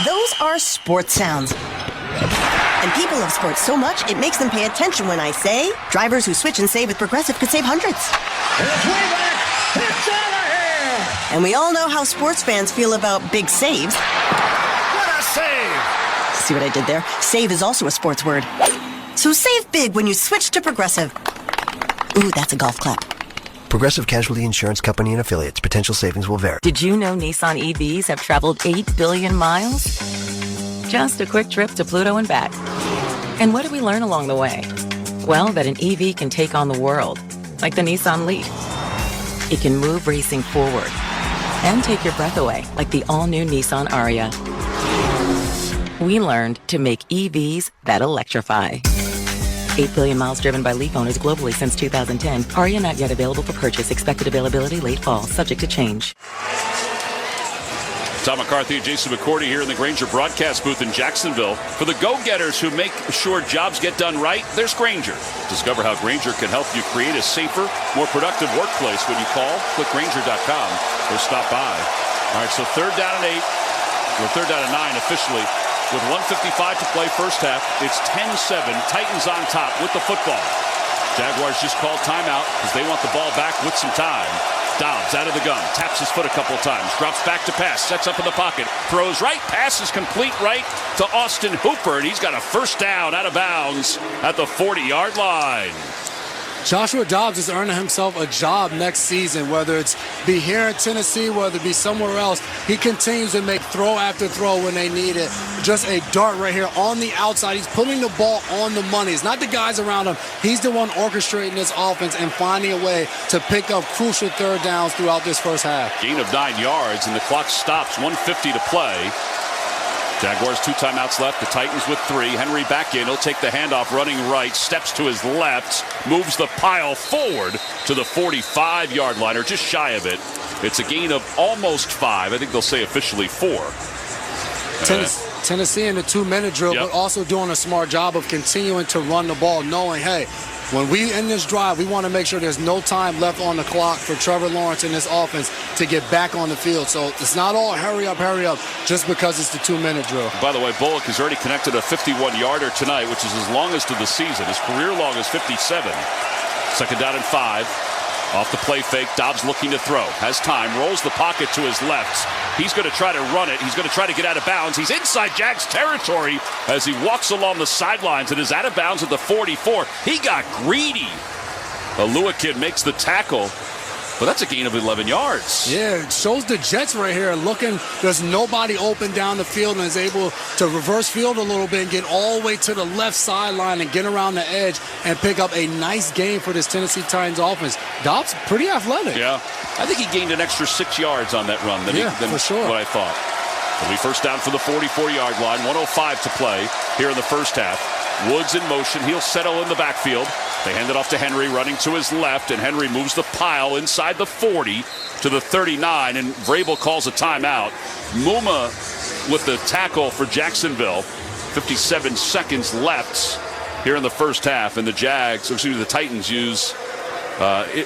Those are sports sounds. And people love sports so much, it makes them pay attention when I say, drivers who switch and save with Progressive could save hundreds. It's way back! It's out of here! And we all know how sports fans feel about big saves. What a save! See what I did there? Save is also a sports word. So save big when you switch to Progressive. Ooh, that's a golf clap. Progressive Casualty Insurance Company and Affiliates. Potential savings will vary. Did you know Nissan EVs have traveled 8 billion miles? Just a quick trip to Pluto and back. And what did we learn along the way? Well, that an EV can take on the world, like the Nissan Leaf. It can move racing forward and take your breath away, like the all-new Nissan Ariya. We learned to make EVs that electrify. 8 billion miles driven by Leaf owners globally since 2010. Ariya not yet available for purchase. Expected availability late fall, subject to change. Tom McCarthy and Jason McCourty here in the Grainger broadcast booth in Jacksonville. For the go-getters who make sure jobs get done right, there's Grainger. Discover how Grainger can help you create a safer, more productive workplace when you call, click Grainger.com, or stop by. All right, so 3rd down and 8, or 3rd down and 9 officially. With 1:55 to play first half, it's 10-7, Titans on top with the football. Jaguars just called timeout because they want the ball back with some time. Dobbs out of the gun, taps his foot a couple of times, drops back to pass, sets up in the pocket, throws right, pass is complete right to Austin Hooper, and he's got a first down out of bounds at the 40-yard line. Joshua Dobbs is earning himself a job next season, whether it's be here in Tennessee, whether it be somewhere else. He continues to make throw after throw when they need it. Just a dart right here on the outside. He's putting the ball on the money. It's not the guys around him. He's the one orchestrating this offense and finding a way to pick up crucial 3rd downs throughout this first half. Gain of 9 yards, and the clock stops. 1:50 to play. Jaguars 2 timeouts left. The Titans with 3. Henry back in. He'll take the handoff running right. Steps to his left. Moves the pile forward to the 45-yard line, or just shy of it. It's a gain of almost 5. I think they'll say officially 4. Tennessee in the 2-minute drill, but also doing a smart job of continuing to run the ball, knowing, hey, when we end this drive, we want to make sure there's no time left on the clock for Trevor Lawrence and this offense to get back on the field. So it's not all hurry up, just because it's the 2-minute drill. By the way, Bullock has already connected a 51-yarder tonight, which is his longest of the season. His career long is 57. 2nd down and 5. Off the play fake, Dobbs looking to throw. Has time, rolls the pocket to his left. He's going to try to run it. He's going to try to get out of bounds. He's inside Jags territory as he walks along the sidelines and is out of bounds at the 44. He got greedy. Alua kid makes the tackle. But that's a gain of 11 yards. Yeah, it shows the Jets right here looking. There's nobody open down the field and is able to reverse field a little bit and get all the way to the left sideline and get around the edge and pick up a nice game for this Tennessee Titans offense. Dobbs, pretty athletic. Yeah, I think he gained an extra 6 yards on that run than for sure. What I thought. It'll be first down from the 44-yard line. 1:05 to play here in the first half. Woods in motion. He'll settle in the backfield. They hand it off to Henry running to his left, and Henry moves the pile inside the 40 to the 39, and Vrabel calls a timeout. Muma with the tackle for Jacksonville. 57 seconds left here in the first half, and the Titans use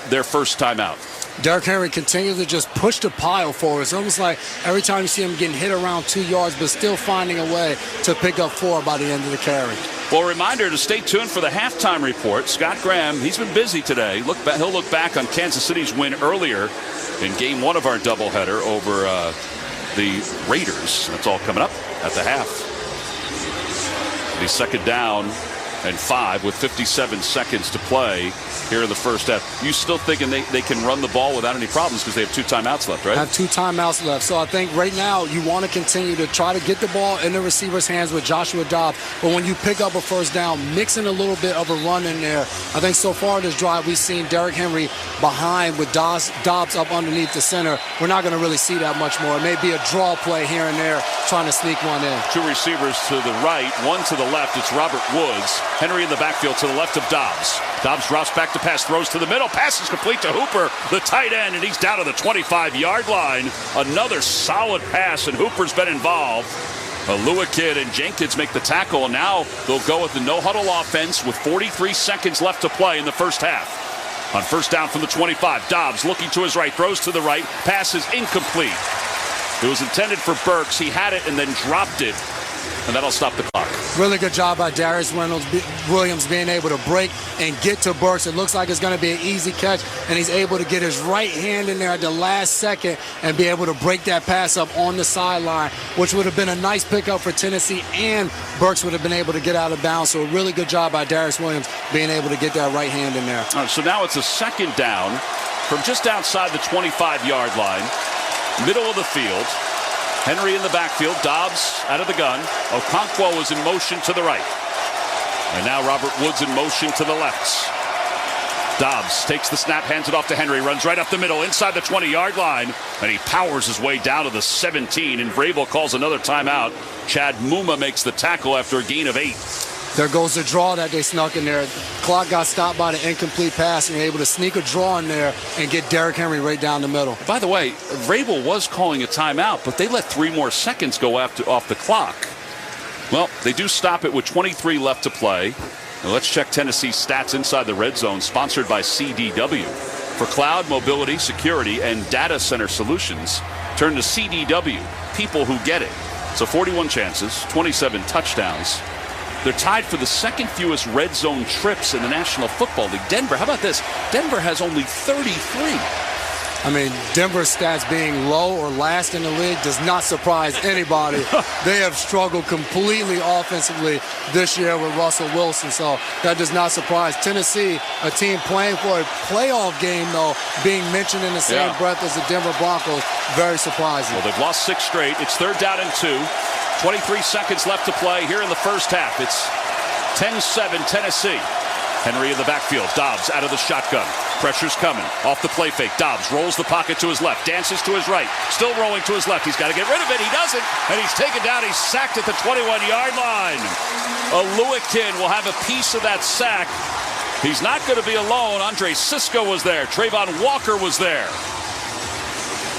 their first timeout. Derrick Henry continues to just push the pile forward. It's almost like every time you see him getting hit around 2 yards, but still finding a way to pick up 4 by the end of the carry. Well, reminder to stay tuned for the halftime report. Scott Graham, he's been busy today. He'll look back on Kansas City's win earlier in game 1 of our doubleheader over the Raiders. That's all coming up at the half. The 2nd down and 5 with 57 seconds to play here in the first half. You still thinking they can run the ball without any problems because they have 2 timeouts left, right? Have 2 timeouts left. So I think right now you want to continue to try to get the ball in the receiver's hands with Joshua Dobbs. But when you pick up a first down, mixing a little bit of a run in there. I think so far this drive we've seen Derrick Henry behind with Dobbs up underneath the center. We're not going to really see that much more. It may be a draw play here and there trying to sneak one in. 2 receivers to the right, 1 to the left. It's Robert Woods. Henry in the backfield to the left of Dobbs. Dobbs drops back to pass, throws to the middle. Pass is complete to Hooper, the tight end, and he's down to the 25-yard line. Another solid pass, and Hooper's been involved. Alua Kid and Jenkins make the tackle, and now they'll go with the no-huddle offense with 43 seconds left to play in the first half. On first down from the 25, Dobbs looking to his right, throws to the right. Pass is incomplete. It was intended for Burks. He had it and then dropped it. And that'll stop the clock. Really good job by Darius Williams being able to break and get to Burks. It looks like it's going to be an easy catch, and he's able to get his right hand in there at the last second and be able to break that pass up on the sideline, which would have been a nice pickup for Tennessee, and Burks would have been able to get out of bounds. So a really good job by Darius Williams being able to get that right hand in there. All right, so now it's a second down from just outside the 25-yard line, middle of the field. Henry in the backfield, Dobbs out of the gun. Okonkwo was in motion to the right. And now Robert Woods in motion to the left. Dobbs takes the snap, hands it off to Henry, runs right up the middle, inside the 20-yard line, and he powers his way down to the 17, and Vrabel calls another timeout. Chad Muma makes the tackle after a gain of 8. There goes the draw that they snuck in there. Clock got stopped by the incomplete pass, and they're able to sneak a draw in there and get Derrick Henry right down the middle. By the way, Vrabel was calling a timeout, but they let 3 more seconds go off the clock. Well, they do stop it with 23 left to play. Now let's check Tennessee's stats inside the red zone, sponsored by CDW. For cloud, mobility, security, and data center solutions, turn to CDW, people who get it. So 41 chances, 27 touchdowns. They're tied for the second fewest red zone trips in the National Football League. Denver, how about this? Denver has only 33. I mean, Denver's stats being low or last in the league does not surprise anybody. They have struggled completely offensively this year with Russell Wilson, so that does not surprise. Tennessee, a team playing for a playoff game, though, being mentioned in the same breath as the Denver Broncos, very surprising. Well, they've lost 6 straight. It's 3rd down and 2. 23 seconds left to play here in the first half. It's 10-7 Tennessee. Henry in the backfield. Dobbs out of the shotgun. Pressure's coming. Off the play fake. Dobbs rolls the pocket to his left. Dances to his right. Still rolling to his left. He's got to get rid of it. He doesn't. And he's taken down. He's sacked at the 21-yard line. Oluwakin will have a piece of that sack. He's not going to be alone. Andre Sisco was there. Trayvon Walker was there.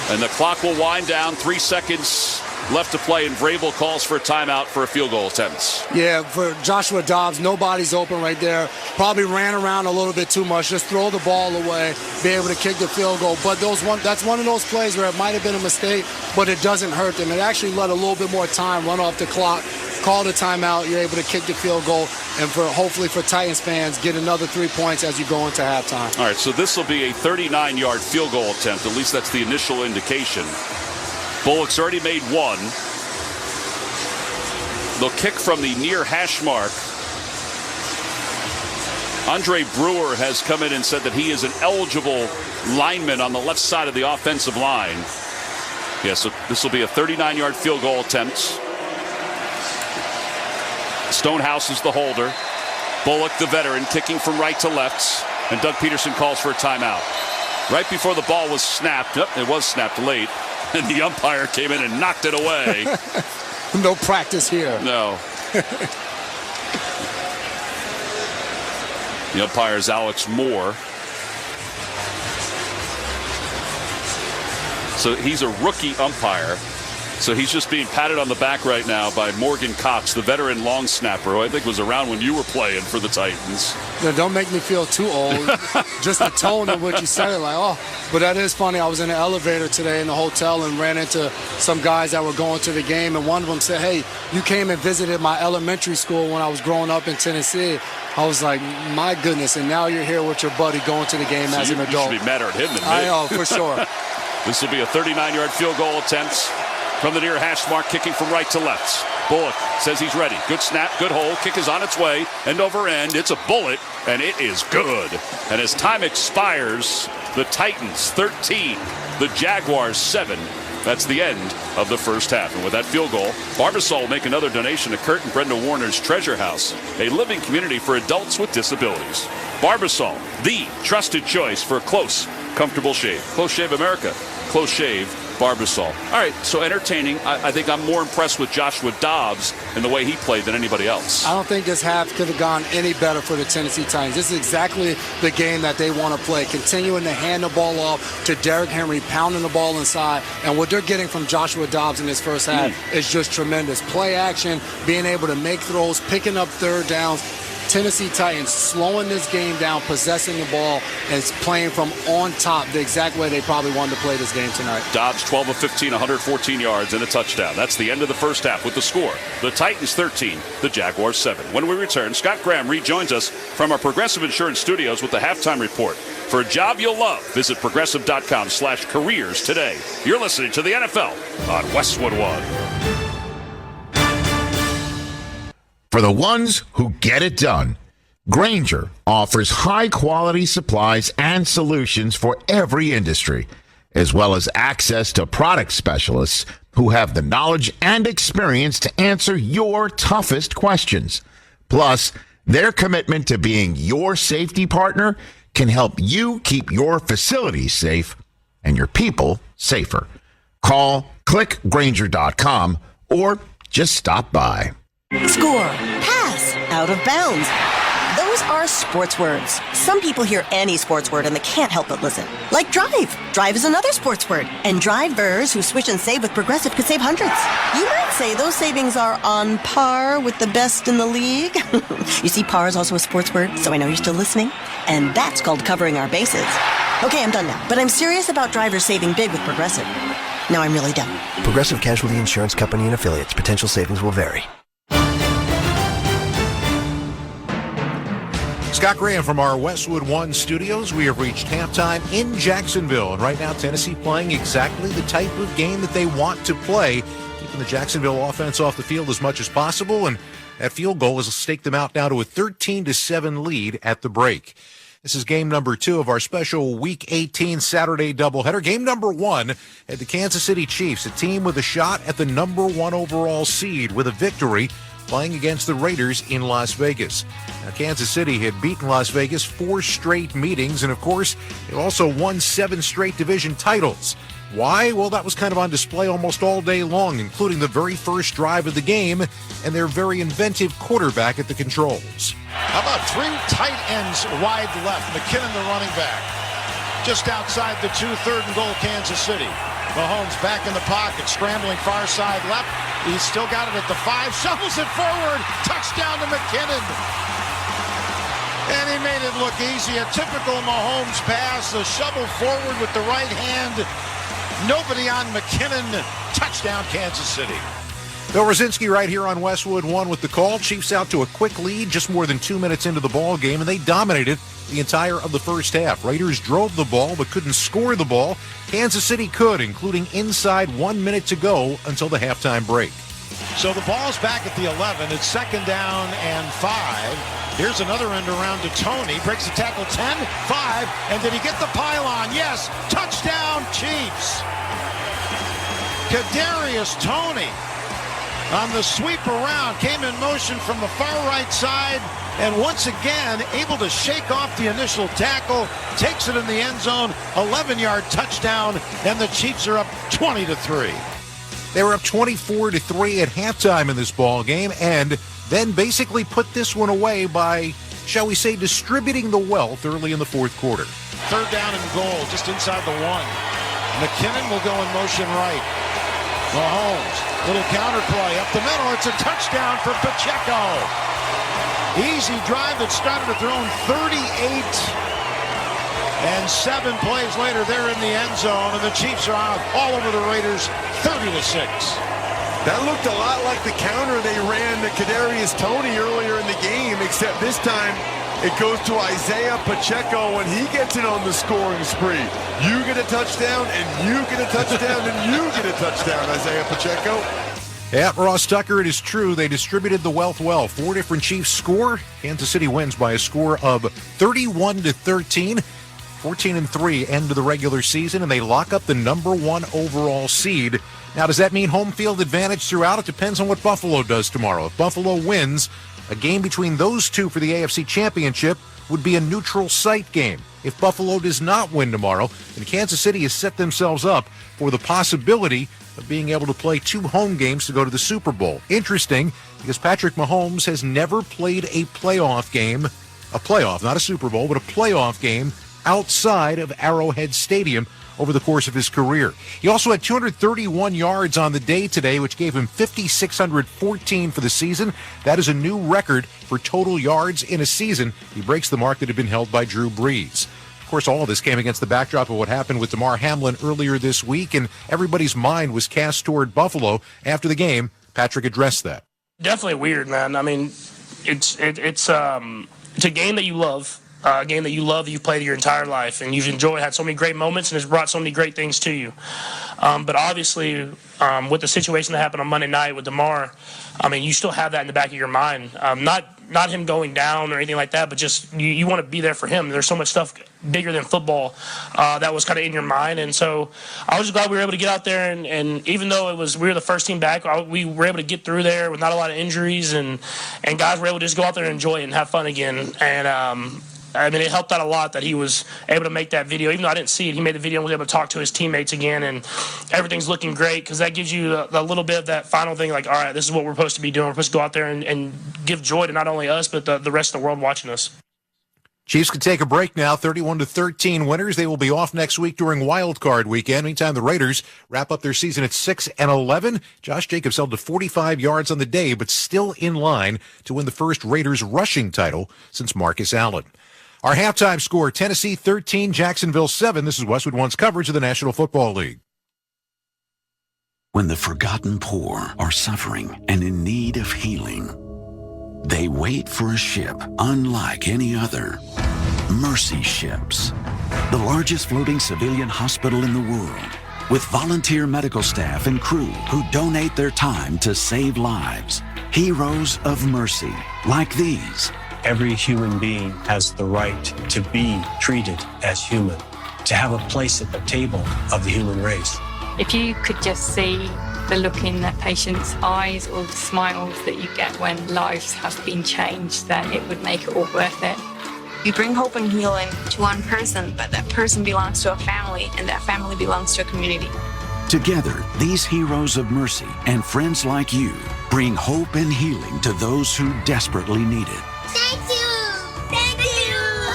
And the clock will wind down. 3 seconds left to play, and Vrabel calls for a timeout for a field goal attempt. Yeah, for Joshua Dobbs, nobody's open right there. Probably ran around a little bit too much. Just throw the ball away, be able to kick the field goal. But that's one of those plays where it might have been a mistake, but it doesn't hurt them. It actually let a little bit more time run off the clock. Call the timeout, you're able to kick the field goal, and hopefully for Titans fans, get another 3 points as you go into halftime. All right, so this will be a 39-yard field goal attempt. At least that's the initial indication. Bullock's already made 1. They'll kick from the near hash mark. Andre Brewer has come in and said that he is an eligible lineman on the left side of the offensive line. Yeah, so this will be a 39-yard field goal attempt. Stonehouse is the holder. Bullock, the veteran, kicking from right to left. And Doug Peterson calls for a timeout. Right before the ball was snapped. Yep, it was snapped late. And the umpire came in and knocked it away. No practice here. No. The umpire is Alex Moore. So he's a rookie umpire. So he's just being patted on the back right now by Morgan Cox, the veteran long snapper, who I think was around when you were playing for the Titans. No, don't make me feel too old. Just the tone of what you said, like, oh. But that is funny. I was in an elevator today in the hotel and ran into some guys that were going to the game, and one of them said, hey, you came and visited my elementary school when I was growing up in Tennessee. I was like, my goodness, and now you're here with your buddy going to the game as an adult. You should be madder at him than me. I know, for sure. This will be a 39-yard field goal attempt. From the near hash mark, kicking from right to left. Bullock says he's ready. Good snap, good hole. Kick is on its way. End over end. It's a bullet, and it is good. And as time expires, the Titans 13, the Jaguars 7. That's the end of the first half. And with that field goal, Barbasol will make another donation to Kurt and Brenda Warner's Treasure House, a living community for adults with disabilities. Barbasol, the trusted choice for a close, comfortable shave. Close Shave America. Close Shave Barbasol. All right, so entertaining. I think I'm more impressed with Joshua Dobbs and the way he played than anybody else. I don't think this half could have gone any better for the Tennessee Titans. This is exactly the game that they want to play, continuing to hand the ball off to Derrick Henry, pounding the ball inside. And what they're getting from Joshua Dobbs in this first half is just tremendous. Play action, being able to make throws, picking up third downs. Tennessee Titans slowing this game down, possessing the ball, and playing from on top the exact way they probably wanted to play this game tonight. Dobbs 12 of 15, 114 yards and a touchdown. That's the end of the first half with the score. The Titans 13, the Jaguars 7. When we return, Scott Graham rejoins us from our Progressive Insurance studios with the halftime report. For a job you'll love, visit progressive.com/careers today. You're listening to the NFL on Westwood One. For the ones who get it done, Grainger offers high-quality supplies and solutions for every industry, as well as access to product specialists who have the knowledge and experience to answer your toughest questions. Plus, their commitment to being your safety partner can help you keep your facilities safe and your people safer. Call, click Grainger.com, or just stop by. Score, pass, out of bounds. Those are sports words. Some people hear any sports word and they can't help but listen. Like drive. Drive is another sports word. And drivers who switch and save with Progressive could save hundreds. You might say those savings are on par with the best in the league. You see, par is also a sports word, so I know you're still listening. And that's called covering our bases. Okay, I'm done now. But I'm serious about drivers saving big with Progressive. Now I'm really done. Progressive Casualty Insurance Company and Affiliates. Potential savings will vary. Scott Graham from our Westwood One studios. We have reached halftime in Jacksonville. And right now, Tennessee playing exactly the type of game that they want to play, keeping the Jacksonville offense off the field as much as possible. And that field goal has staked them out now to a 13-7 lead at the break. This is game number 2 of our special Week 18 Saturday doubleheader. Game number 1 at the Kansas City Chiefs, a team with a shot at the number 1 overall seed with a victory, playing against the Raiders in Las Vegas. Now, Kansas City had beaten Las Vegas 4 straight meetings, and of course, they also won 7 straight division titles. Why? Well, that was kind of on display almost all day long, including the very first drive of the game and their very inventive quarterback at the controls. How about 3 tight ends wide left? McKinnon, the running back, just outside the 2, 3rd and goal, Kansas City. Mahomes back in the pocket, scrambling far side left. He's still got it at the 5, shovels it forward, touchdown to McKinnon. And he made it look easy. A typical Mahomes pass, a shovel forward with the right hand. Nobody on McKinnon. Touchdown, Kansas City. Bill Rosinski right here on Westwood One with the call. Chiefs out to a quick lead just more than 2 minutes into the ball game, and they dominated the entire of the first half. Raiders drove the ball but couldn't score the ball. Kansas City could, including inside 1 minute to go until the halftime break. So the ball's back at the 11. It's 2nd down and 5. Here's another end around to Tony. Breaks the tackle 10, 5. And did he get the pylon? Yes. Touchdown, Chiefs. Kadarius Toney on the sweep around, came in motion from the far right side, and once again able to shake off the initial tackle, takes it in the end zone, 11-yard touchdown, and the Chiefs are up 20-3. They were up 24-3 at halftime in this ball game, and then basically put this one away by, shall we say, distributing the wealth early in the fourth quarter. 3rd down and goal, just inside the 1. McKinnon will go in motion right. Mahomes, little counter play up the middle. It's a touchdown for Pacheco. Easy drive that started at their own 38. And 7 plays later, they're in the end zone, and the Chiefs are out all over the Raiders, 30-6. That looked a lot like the counter they ran to Kadarius Toney earlier in the game, except this time it goes to Isaiah Pacheco when he gets it on the scoring spree. You get a touchdown, and you get a touchdown, and you get a touchdown, Isaiah Pacheco. Yeah, Ross Tucker, it is true. They distributed the wealth well. 4 different Chiefs score. Kansas City wins by a score of 31-13. 14-3 end of the regular season, and they lock up the number 1 overall seed. Now, does that mean home field advantage throughout? It depends on what Buffalo does tomorrow. If Buffalo wins, a game between those two for the AFC Championship would be a neutral site game. If Buffalo does not win tomorrow, then Kansas City has set themselves up for the possibility of being able to play 2 home games to go to the Super Bowl. Interesting, because Patrick Mahomes has never played a playoff game, a playoff, not a Super Bowl, but a playoff game outside of Arrowhead Stadium over the course of his career. He also had 231 yards on the day today, which gave him 5,614 for the season. That is a new record for total yards in a season. He breaks the mark that had been held by Drew Brees. Of course, all of this came against the backdrop of what happened with Damar Hamlin earlier this week, and everybody's mind was cast toward Buffalo. After the game, Patrick addressed that. Definitely weird, man. I mean, it's a game that you love. A game that you love, that you've played your entire life, and you've enjoyed, had so many great moments, and it's brought so many great things to you. But obviously, with the situation that happened on Monday night with Damar, I mean, you still have that in the back of your mind. Not him going down or anything like that, but just you want to be there for him. There's so much stuff bigger than football that was kind of in your mind. And so I was just glad we were able to get out there, and even though we were the first team back, we were able to get through there with not a lot of injuries, and guys were able to just go out there and enjoy it and have fun again. And I mean, it helped out a lot that he was able to make that video. Even though I didn't see it, he made the video and was able to talk to his teammates again, and everything's looking great because that gives you a little bit of that final thing, like, all right, this is what we're supposed to be doing. We're supposed to go out there and give joy to not only us, but the rest of the world watching us. Chiefs can take a break now, 31-13 winners. They will be off next week during Wild Card weekend. Meantime, the Raiders wrap up their season at 6-11. Josh Jacobs held to 45 yards on the day, but still in line to win the first Raiders rushing title since Marcus Allen. Our halftime score, Tennessee 13, Jacksonville 7. This is Westwood One's coverage of the National Football League. When the forgotten poor are suffering and in need of healing, they wait for a ship unlike any other. Mercy Ships, the largest floating civilian hospital in the world, with volunteer medical staff and crew who donate their time to save lives. Heroes of mercy, like these. Every human being has the right to be treated as human, to have a place at the table of the human race. If you could just see the look in that patient's eyes or the smiles that you get when lives have been changed, then it would make it all worth it. You bring hope and healing to one person, but that person belongs to a family, and that family belongs to a community. Together, these heroes of mercy and friends like you bring hope and healing to those who desperately need it. Thank you! Thank you!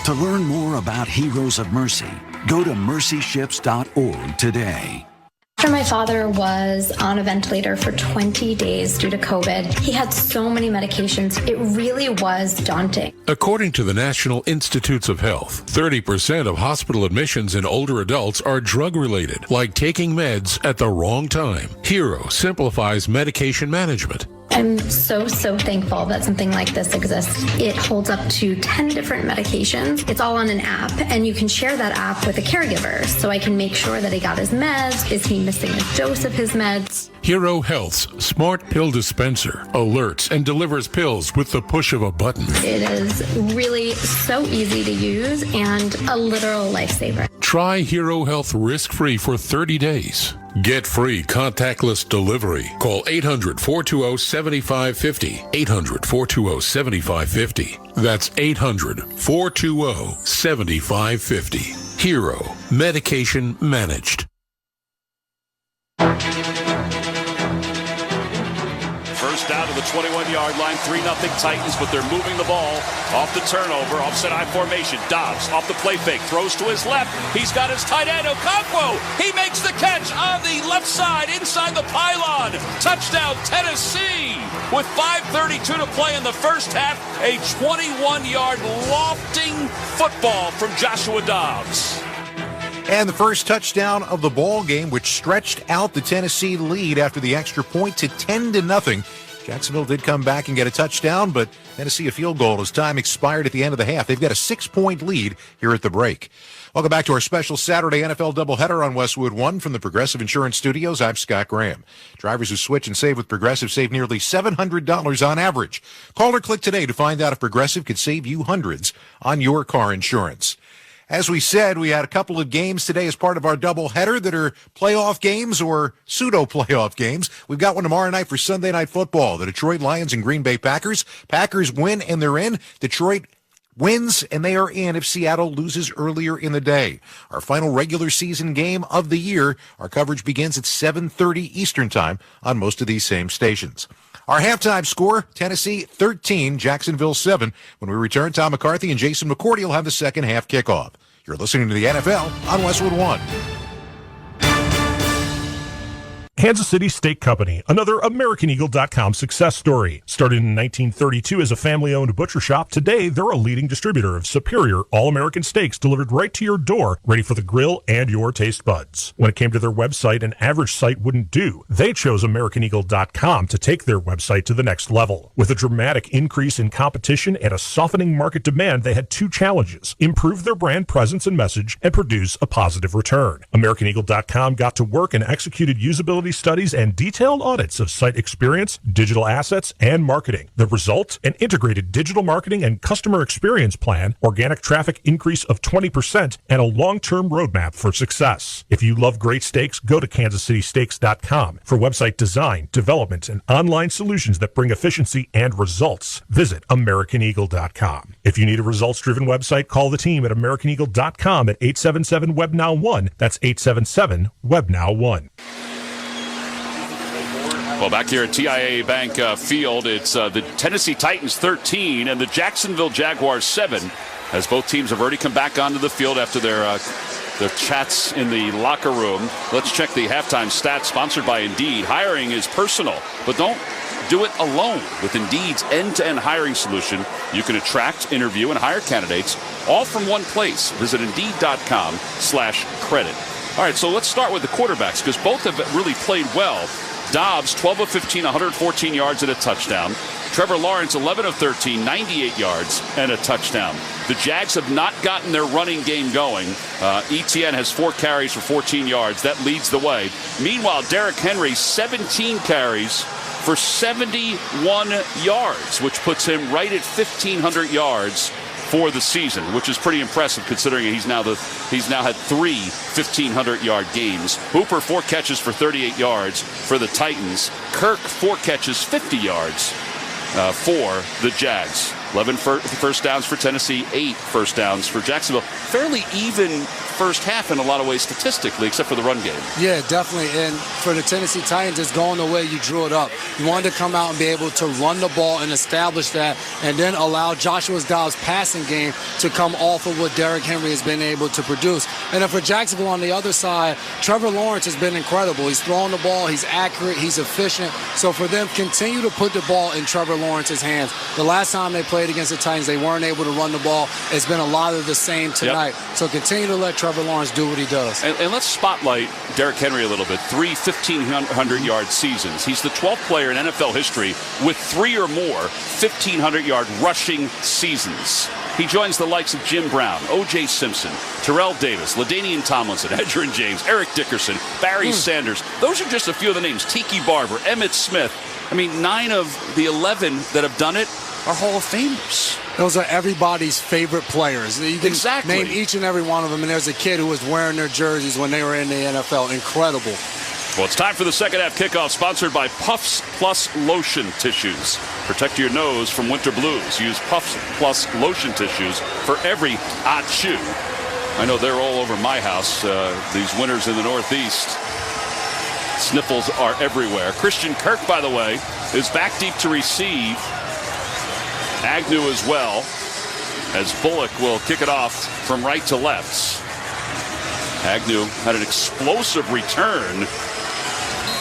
To learn more about Heroes of Mercy, go to mercyships.org today. After my father was on a ventilator for 20 days due to COVID, he had so many medications, it really was daunting. According to the National Institutes of Health, 30% of hospital admissions in older adults are drug-related, like taking meds at the wrong time. Hero simplifies medication management. I'm so thankful that something like this exists. It holds up to 10 different medications. It's all on an app, and you can share that app with a caregiver, so I can make sure that he got his meds. Is he missing a dose of his meds? Hero Health's smart pill dispenser alerts and delivers pills with the push of a button. It is really so easy to use and a literal lifesaver. Try Hero Health risk-free for 30 days. Get free contactless delivery. Call 800-420-7550. 800-420-7550. That's 800-420-7550. Hero. Medication managed. First down to the 21-yard line, 3-0 Titans, but they're moving the ball off the turnover, offset I formation. Dobbs off the play fake, throws to his left. He's got his tight end, Okonkwo. He makes the catch on the left side, inside the pylon. Touchdown, Tennessee. With 5:32 to play in the first half, a 21-yard lofting football from Joshua Dobbs. And the first touchdown of the ball game, which stretched out the Tennessee lead after the extra point to 10-0. Jacksonville did come back and get a touchdown, but Tennessee a field goal as time expired at the end of the half. They've got a 6-point lead here at the break. Welcome back to our special Saturday NFL doubleheader on Westwood One from the Progressive Insurance Studios. I'm Scott Graham. Drivers who switch and save with Progressive save nearly $700 on average. Call or click today to find out if Progressive could save you hundreds on your car insurance. As we said, we had a couple of games today as part of our doubleheader that are playoff games or pseudo-playoff games. We've got one tomorrow night for Sunday Night Football. The Detroit Lions and Green Bay Packers. Packers win and they're in. Detroit wins and they are in if Seattle loses earlier in the day. Our final regular season game of the year. Our coverage begins at 7:30 Eastern Time on most of these same stations. Our halftime score, Tennessee 13, Jacksonville 7. When we return, Tom McCarthy and Jason McCourty will have the second half kickoff. You're listening to the NFL on Westwood One. Kansas City Steak Company, another AmericanEagle.com success story. Started in 1932 as a family-owned butcher shop, today they're a leading distributor of superior all-American steaks delivered right to your door, ready for the grill and your taste buds. When it came to their website, an average site wouldn't do. They chose AmericanEagle.com to take their website to the next level. With a dramatic increase in competition and a softening market demand, they had two challenges: improve their brand presence and message, and produce a positive return. AmericanEagle.com got to work and executed usability studies and detailed audits of site experience, digital assets, and marketing. The result? An integrated digital marketing and customer experience plan, organic traffic increase of 20%, and a long-term roadmap for success. If you love great steaks, go to kansascitysteaks.com for website design, development, and online solutions that bring efficiency and results. Visit AmericanEagle.com. If you need a results-driven website, call the team at AmericanEagle.com at 877-WEBNOW1. That's 877-WEBNOW1. Well, back here at TIAA Bank Field, it's the Tennessee Titans 13 and the Jacksonville Jaguars 7, as both teams have already come back onto the field after their chats in the locker room. Let's check the halftime stats, sponsored by Indeed. Hiring is personal, but don't do it alone. With Indeed's end-to-end hiring solution, you can attract, interview, and hire candidates all from one place. Visit Indeed.com/credit. All right, so let's start with the quarterbacks, because both have really played well. Dobbs, 12 of 15, 114 yards and a touchdown. Trevor Lawrence, 11 of 13, 98 yards and a touchdown. The Jags have not gotten their running game going. ETN has 4 carries for 14 yards. That leads the way. Meanwhile, Derrick Henry, 17 carries for 71 yards, which puts him right at 1,500 yards for the season, which is pretty impressive considering he's now had 3 1,500-yard games. Hooper, 4 catches for 38 yards for the Titans. Kirk, 4 catches, 50 yards for the Jags. 11 first downs for Tennessee, 8 first downs for Jacksonville. Fairly even first half in a lot of ways statistically, except for the run game. Yeah, definitely. And for the Tennessee Titans, it's going the way you drew it up. You wanted to come out and be able to run the ball and establish that, and then allow Joshua Dobbs' passing game to come off of what Derrick Henry has been able to produce. And then for Jacksonville on the other side, Trevor Lawrence has been incredible. He's throwing the ball, he's accurate, he's efficient. So for them, continue to put the ball in Trevor Lawrence's hands. The last time they played against the Titans, they weren't able to run the ball. It's been a lot of the same tonight. Yep. So continue to let Trevor Lawrence do what he does. And let's spotlight Derrick Henry a little bit. 3 1,500-yard seasons. He's the 12th player in NFL history with 3 or more 1,500-yard rushing seasons. He joins the likes of Jim Brown, O.J. Simpson, Terrell Davis, LaDainian Tomlinson, Edgerrin James, Eric Dickerson, Barry Sanders. Those are just a few of the names. Tiki Barber, Emmitt Smith. I mean, 9 of the 11 that have done it are Hall of Famers. Those are everybody's favorite players. You can name each and every one of them, and there's a kid who was wearing their jerseys when they were in the NFL. Incredible. Well, it's time for the second half kickoff, sponsored by Puffs Plus Lotion Tissues. Protect your nose from winter blues. Use Puffs Plus Lotion Tissues for every achoo. I know they're all over my house, these winters in the Northeast. Sniffles are everywhere. Christian Kirk, by the way, is back deep to receive. Agnew as well, as Bullock will kick it off from right to left. Agnew had an explosive return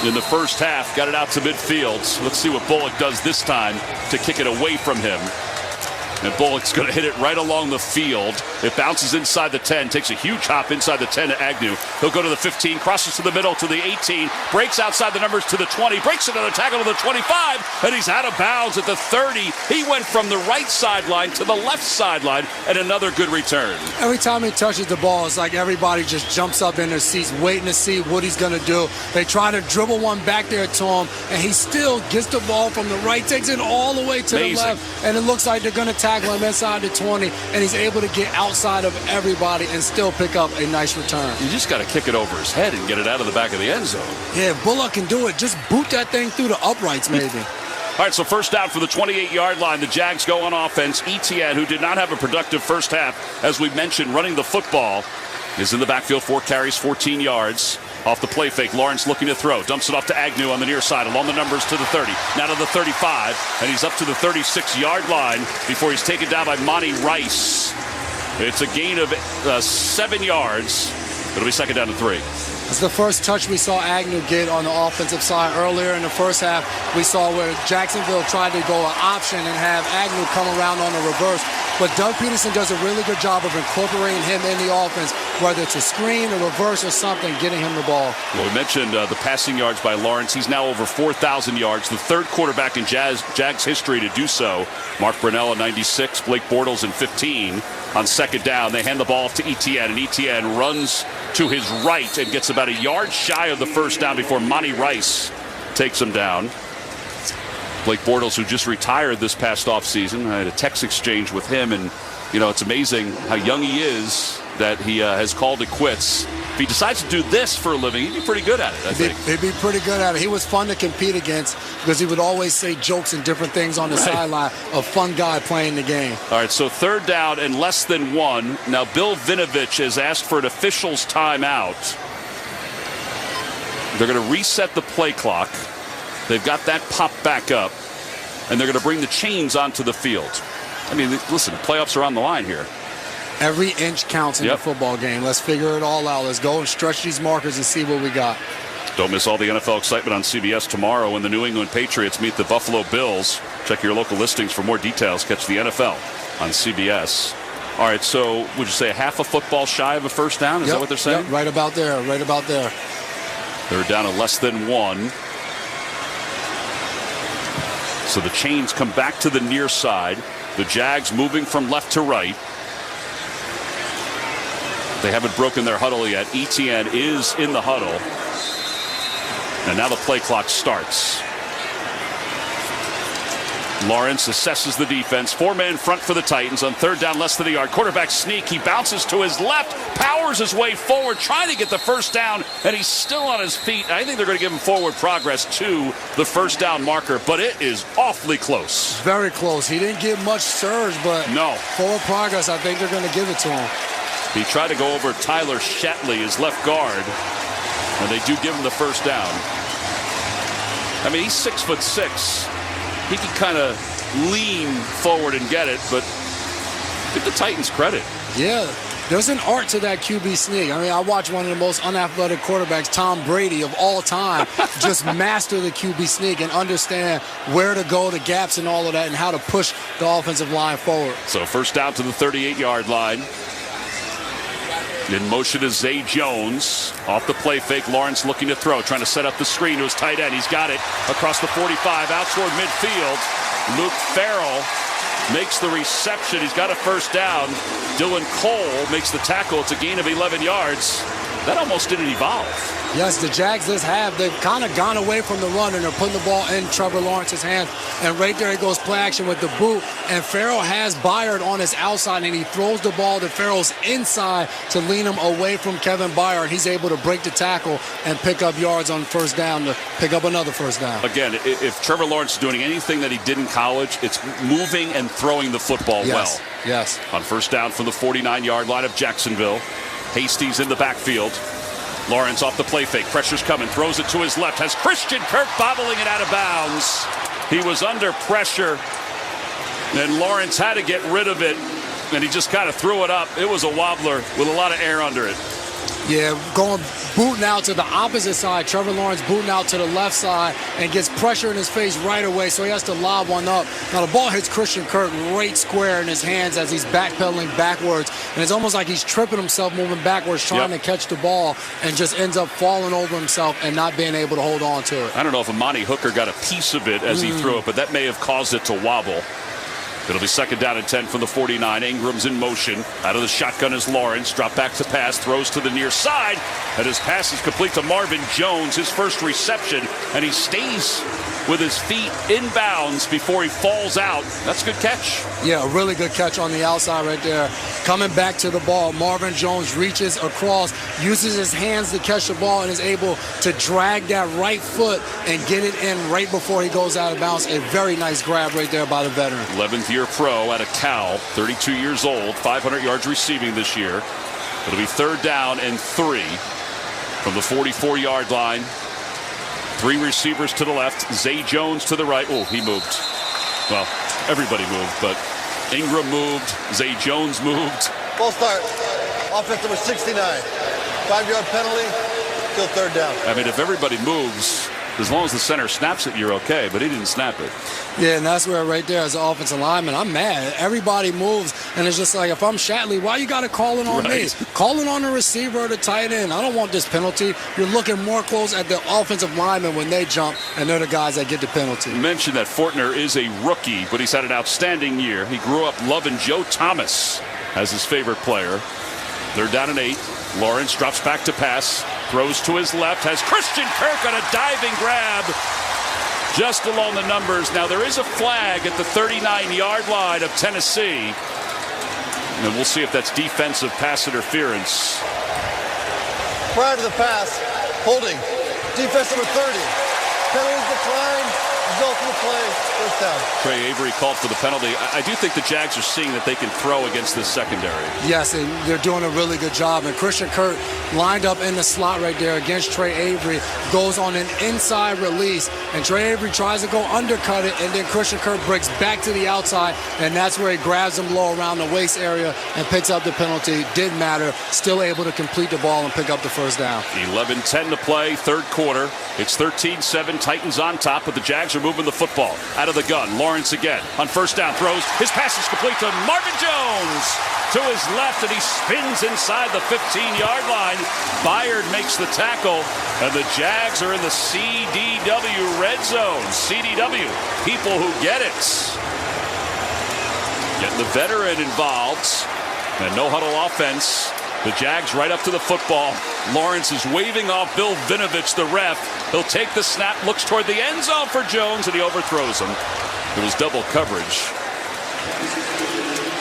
in the first half, got it out to midfield. Let's see what Bullock does this time to kick it away from him. And Bullock's going to hit it right along the field. It bounces inside the 10, takes a huge hop inside the 10 to Agnew. He'll go to the 15, crosses to the middle to the 18, breaks outside the numbers to the 20, breaks another tackle to the 25, and he's out of bounds at the 30. He went from the right sideline to the left sideline, and another good return. Every time he touches the ball, it's like everybody just jumps up in their seats, waiting to see what he's going to do. They try to dribble one back there to him, and he still gets the ball from the right, takes it all the way to the left, and it looks like they're going to tackle him inside the 20, and he's able to get outside of everybody and still pick up a nice return. You just got to kick it over his head and get it out of the back of the end zone. Yeah, if Bullock can do it, just boot that thing through the uprights maybe. All right, so first down for the 28-yard line. The Jags go on offense. ETN, who did not have a productive first half, as we mentioned, running the football, is in the backfield, 4 carries, 14 yards. Off the play fake, Lawrence looking to throw. Dumps it off to Agnew on the near side, along the numbers to the 30. Now to the 35, and he's up to the 36-yard line before he's taken down by Monty Rice. It's a gain of 7 yards. It'll be second down to 3. It's the first touch we saw Agnew get on the offensive side. Earlier in the first half, we saw where Jacksonville tried to go an option and have Agnew come around on the reverse. But Doug Peterson does a really good job of incorporating him in the offense, whether it's a screen, a reverse, or something, getting him the ball. Well, we mentioned the passing yards by Lawrence. He's now over 4,000 yards, the third quarterback in Jags history to do so. Mark Brunell in 96, Blake Bortles in 15. On second down, they hand the ball off to Etienne, and Etienne runs to his right and gets about a yard shy of the first down before Monty Rice takes him down. Blake Bortles, who just retired this past offseason, I had a text exchange with him, and it's amazing how young he is that he has called it quits. If he decides to do this for a living, he'd be pretty good at it, I think. He'd be pretty good at it. He was fun to compete against because he would always say jokes and different things on the sideline. A fun guy playing the game. All right, so third down and less than 1. Now Bill Vinovich has asked for an official's timeout. They're going to reset the play clock. They've got that popped back up, and they're going to bring the chains onto the field. I mean, listen, playoffs are on the line here. Every inch counts in a football game. Let's figure it all out. Let's go and stretch these markers and see what we got. Don't miss all the NFL excitement on CBS tomorrow when the New England Patriots meet the Buffalo Bills. Check your local listings for more details. Catch the NFL on CBS. All right, so would you say a half a football shy of a first down? Is that what they're saying? Yep, right about there, right about there. They're down to less than 1. So the chains come back to the near side. The Jags moving from left to right. They haven't broken their huddle yet. Etienne is in the huddle. And now the play clock starts. Lawrence assesses the defense. 4-man front for the Titans on third down, less than a yard. Quarterback sneak. He bounces to his left, powers his way forward, trying to get the first down, and he's still on his feet. I think they're going to give him forward progress to the first down marker, but it is awfully close. Very close. He didn't get much surge, but forward progress, I think they're going to give it to him. He tried to go over Tyler Shetley, his left guard, and they do give him the first down. I mean, he's 6'6". He can kind of lean forward and get it, but give the Titans credit. Yeah, there's an art to that QB sneak. I mean, I watched one of the most unathletic quarterbacks, Tom Brady, of all time, just master the QB sneak and understand where to go, the gaps and all of that, and how to push the offensive line forward. So first down to the 38-yard line. In motion is Zay Jones. Off the play fake, Lawrence looking to throw, trying to set up the screen to his tight end. He's got it across the 45, out toward midfield. Luke Farrell makes the reception. He's got a first down. Dylan Cole makes the tackle. It's a gain of 11 yards. That almost didn't evolve. Yes, the Jags this half, they've kind of gone away from the run, and they're putting the ball in Trevor Lawrence's hands. And right there, he goes play action with the boot. And Farrell has Byard on his outside, and he throws the ball to Farrell's inside to lean him away from Kevin Byard. He's able to break the tackle and pick up yards on first down to pick up another first down. Again, if Trevor Lawrence is doing anything that he did in college, it's moving and throwing the football well. Yes. On first down from the 49-yard line of Jacksonville. Hastings in the backfield. Lawrence off the play fake. Pressure's coming. Throws it to his left. Has Christian Kirk bobbling it out of bounds. He was under pressure. And Lawrence had to get rid of it. And he just kind of threw it up. It was a wobbler with a lot of air under it. Yeah, booting out to the opposite side. Trevor Lawrence booting out to the left side and gets pressure in his face right away, so he has to lob one up. Now the ball hits Christian Kirk right square in his hands as he's backpedaling backwards, and it's almost like he's tripping himself moving backwards trying to catch the ball and just ends up falling over himself and not being able to hold on to it. I don't know if Amani Hooker got a piece of it as he threw it, but that may have caused it to wobble. It'll be second down and 10 from the 49. Ingram's in motion. Out of the shotgun is Lawrence. Drop back to pass. Throws to the near side. And his pass is complete to Marvin Jones. His first reception. And he stays with his feet inbounds before he falls out. That's a good catch. Yeah, a really good catch on the outside right there. Coming back to the ball, Marvin Jones reaches across, uses his hands to catch the ball, and is able to drag that right foot and get it in right before he goes out of bounds. A very nice grab right there by the veteran. 11th year pro out of Cal, 32 years old, 500 yards receiving this year. It'll be third down and 3. from the 44-yard line. 3 receivers to the left. Zay Jones to the right. Oh, he moved. Well, everybody moved, but Ingram moved. Zay Jones moved. Full start. Offense number 69. 5-yard penalty. Still third down. I mean, if everybody moves, as long as the center snaps it, you're okay, but he didn't snap it. Yeah, and that's where right there as an offensive lineman, I'm mad. Everybody moves, and it's just like, if I'm Shatley, why you got to call it on me? Call it on the receiver or the tight end. I don't want this penalty. You're looking more close at the offensive lineman when they jump, and they're the guys that get the penalty. You mentioned that Fortner is a rookie, but he's had an outstanding year. He grew up loving Joe Thomas as his favorite player. They're down and 8. Lawrence drops back to pass, throws to his left, has Christian Kirk on a diving grab just along the numbers. Now there is a flag at the 39-yard line of Tennessee, and we'll see if that's defensive pass interference. Prior to the pass, holding, defense number 30. Penalties decline, result of the play, first down. Trey Avery called for the penalty. I do think the Jags are seeing that they can throw against this secondary. Yes, and they're doing a really good job. And Christian Kirk lined up in the slot right there against Trey Avery, goes on an inside release, and Trey Avery tries to go undercut it, and then Christian Kirk breaks back to the outside, and that's where he grabs him low around the waist area and picks up the penalty. Didn't matter. Still able to complete the ball and pick up the first down. 11-10 to play, third quarter. It's 13-7, Titans on top, but the Jags are moving the football. Out of the gun, Lawrence again. On first down, throws. His pass is complete to Marvin Jones. To his left, and he spins inside the 15-yard line. Byard makes the tackle, and the Jags are in the CDW red zone. CDW, people who get it. Getting the veteran involved, and no huddle offense. The Jags right up to the football. Lawrence is waving off Bill Vinovich, the ref. He'll take the snap, looks toward the end zone for Jones, and he overthrows him. It was double coverage.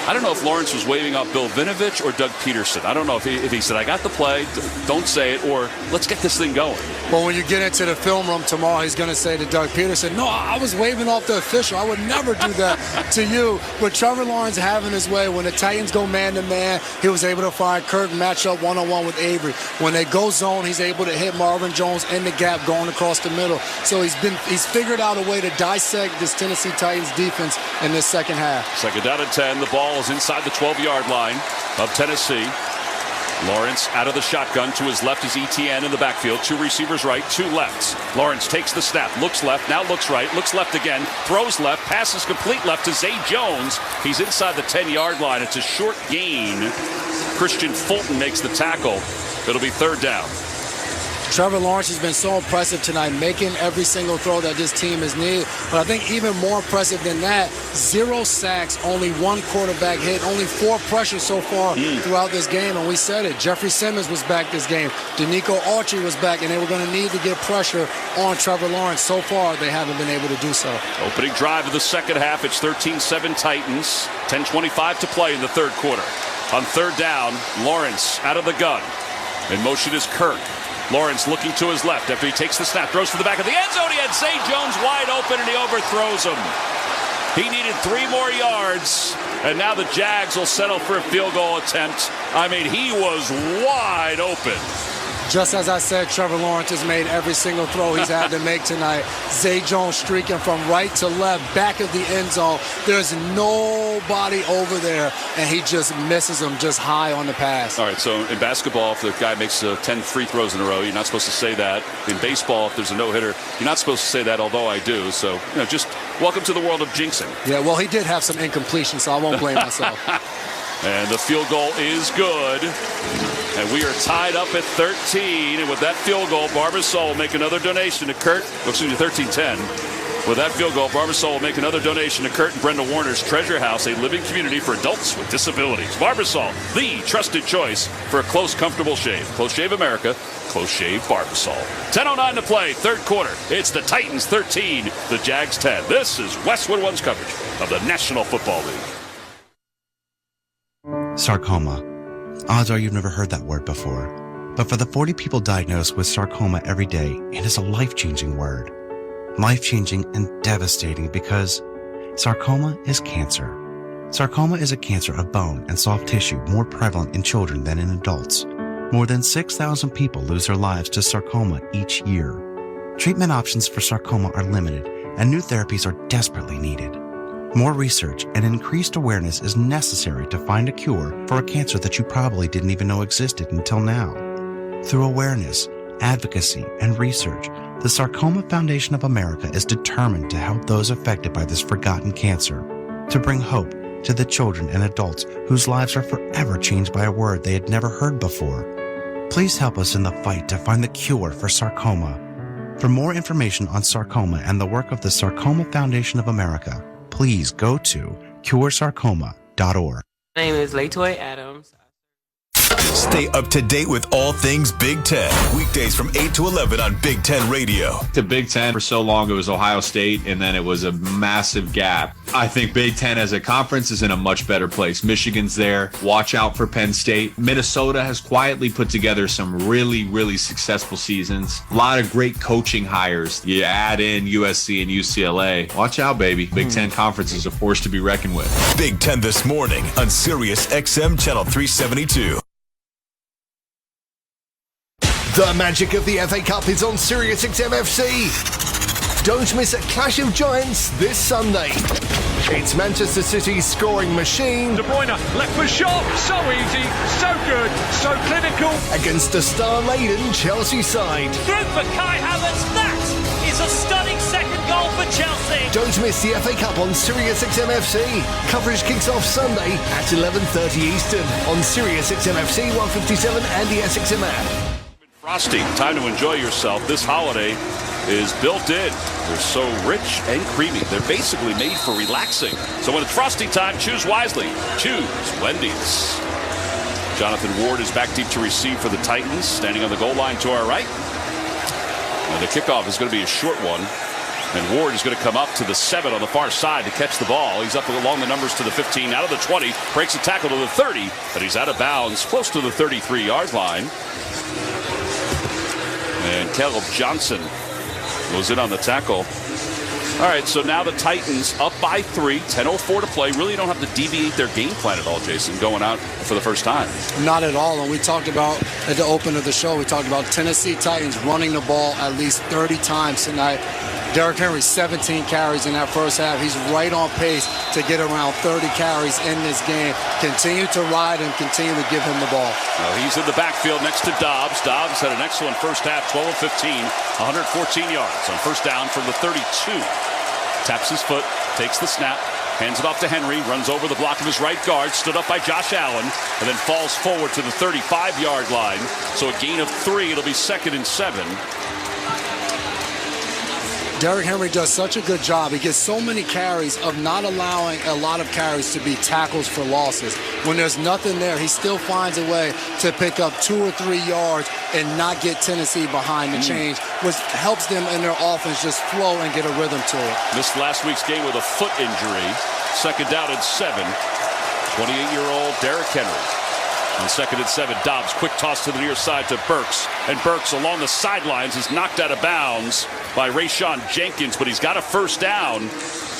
I don't know if Lawrence was waving off Bill Vinovich or Doug Peterson. I don't know if he said, I got the play, don't say it, or let's get this thing going. Well, when you get into the film room tomorrow, he's going to say to Doug Peterson, no, I was waving off the official. I would never do that to you. But Trevor Lawrence having his way. When the Titans go man-to-man, he was able to find Kirk match up one-on-one with Avery. When they go zone, he's able to hit Marvin Jones in the gap going across the middle. So he's figured out a way to dissect this Tennessee Titans defense in this second half. Second down and 10. The ball is inside the 12-yard line of Tennessee. Lawrence out of the shotgun. To his left is Etienne in the backfield. 2 receivers right, 2 left. Lawrence takes the snap, looks left, now looks right, looks left again, throws left, passes complete left to Zay Jones. He's inside the 10-yard line. It's a short gain. Christian Fulton makes the tackle. It'll be third down. Trevor Lawrence has been so impressive tonight, making every single throw that this team has needed. But I think even more impressive than that, 0 sacks, only 1 quarterback hit, only 4 pressures so far throughout this game. And we said it. Jeffrey Simmons was back this game. Danico Autry was back, and they were going to need to get pressure on Trevor Lawrence. So far, they haven't been able to do so. Opening drive of the second half, it's 13-7 Titans. 10:25 to play in the third quarter. On third down, Lawrence out of the gun. In motion is Kirk. Lawrence looking to his left after he takes the snap, throws to the back of the end zone. He had Zay Jones wide open, and he overthrows him. He needed 3 more yards, and now the Jags will settle for a field goal attempt. I mean, he was wide open. Just as I said, Trevor Lawrence has made every single throw he's had to make tonight. Zay Jones streaking from right to left, back of the end zone. There's nobody over there, and he just misses them just high on the pass. All right, so in basketball, if the guy makes 10 free throws in a row, you're not supposed to say that. In baseball, if there's a no-hitter, you're not supposed to say that, although I do. So, just welcome to the world of jinxing. Yeah, well, he did have some incompletion, so I won't blame myself. And the field goal is good. And we are tied up at 13. And with that field goal, Barbasol will make another donation to Kurt. Excuse me, 13-10. With that field goal, Barbasol will make another donation to Kurt and Brenda Warner's Treasure House, a living community for adults with disabilities. Barbasol, the trusted choice for a close, comfortable shave. Close Shave America, Close Shave Barbasol. 10:09 to play, third quarter. It's the Titans 13, the Jags 10. This is Westwood One's coverage of the National Football League. Sarcoma. Odds are you've never heard that word before. But for the 40 people diagnosed with sarcoma every day, it is a life-changing word. Life-changing and devastating because sarcoma is cancer. Sarcoma is a cancer of bone and soft tissue more prevalent in children than in adults. More than 6,000 people lose their lives to sarcoma each year. Treatment options for sarcoma are limited, and new therapies are desperately needed. More research and increased awareness is necessary to find a cure for a cancer that you probably didn't even know existed until now. Through awareness, advocacy, and research, the Sarcoma Foundation of America is determined to help those affected by this forgotten cancer, to bring hope to the children and adults whose lives are forever changed by a word they had never heard before. Please help us in the fight to find the cure for sarcoma. For more information on sarcoma and the work of the Sarcoma Foundation of America, please go to curesarcoma.org. My name is Latoy Adams. Stay up to date with all things Big Ten. Weekdays from 8 to 11 on Big Ten Radio. The Big Ten, for so long, it was Ohio State, and then it was a massive gap. I think Big Ten as a conference is in a much better place. Michigan's there. Watch out for Penn State. Minnesota has quietly put together some really, really successful seasons. A lot of great coaching hires. You add in USC and UCLA. Watch out, baby. Big Ten conference is a force to be reckoned with. Big Ten this morning on Sirius XM Channel 372. The magic of the FA Cup is on Sirius XM FC. Don't miss a clash of giants this Sunday. It's Manchester City's scoring machine. De Bruyne, left foot shot, so easy, so good, so clinical. Against a star-laden Chelsea side. Through for Kai Havertz, that is a stunning second goal for Chelsea. Don't miss the FA Cup on Sirius XM FC. Coverage kicks off Sunday at 11:30 Eastern on Sirius XM FC 157 and the SXM app. Frosty, time to enjoy yourself. This holiday is built in. They're so rich and creamy. They're basically made for relaxing. So when it's Frosty time, choose wisely. Choose Wendy's. Jonathan Ward is back deep to receive for the Titans, standing on the goal line to our right. And the kickoff is going to be a short one. And Ward is going to come up to the 7 on the far side to catch the ball. He's up along the numbers to the 15, out of the 20, breaks a tackle to the 30, but he's out of bounds, close to the 33-yard line. And Caleb Johnson goes in on the tackle. All right, so now the Titans up by 3, 10:04 to play. Really don't have to deviate their game plan at all, Jason, going out for the first time. Not at all. And we talked about, at the open of the show, we talked about Tennessee Titans running the ball at least 30 times tonight. Derrick Henry, 17 carries in that first half. He's right on pace to get around 30 carries in this game. Continue to ride and continue to give him the ball. Well, he's in the backfield next to Dobbs. Dobbs had an excellent first half, 12 of 15, 114 yards on first down from the 32. Taps his foot, takes the snap, hands it off to Henry, runs over the block of his right guard, stood up by Josh Allen, and then falls forward to the 35-yard line. So a gain of 3. It'll be 2nd and 7. Derrick Henry does such a good job. He gets so many carries of not allowing a lot of carries to be tackles for losses. When there's nothing there, he still finds a way to pick up 2 or 3 yards and not get Tennessee behind the chains, which helps them in their offense just flow and get a rhythm to it. Missed last week's game with a foot injury. 2nd down and 7. 28-year-old Derrick Henry. On 2nd and 7, Dobbs, quick toss to the near side to Burks. And Burks along the sidelines is knocked out of bounds by Rayshawn Jenkins, but he's got a first down.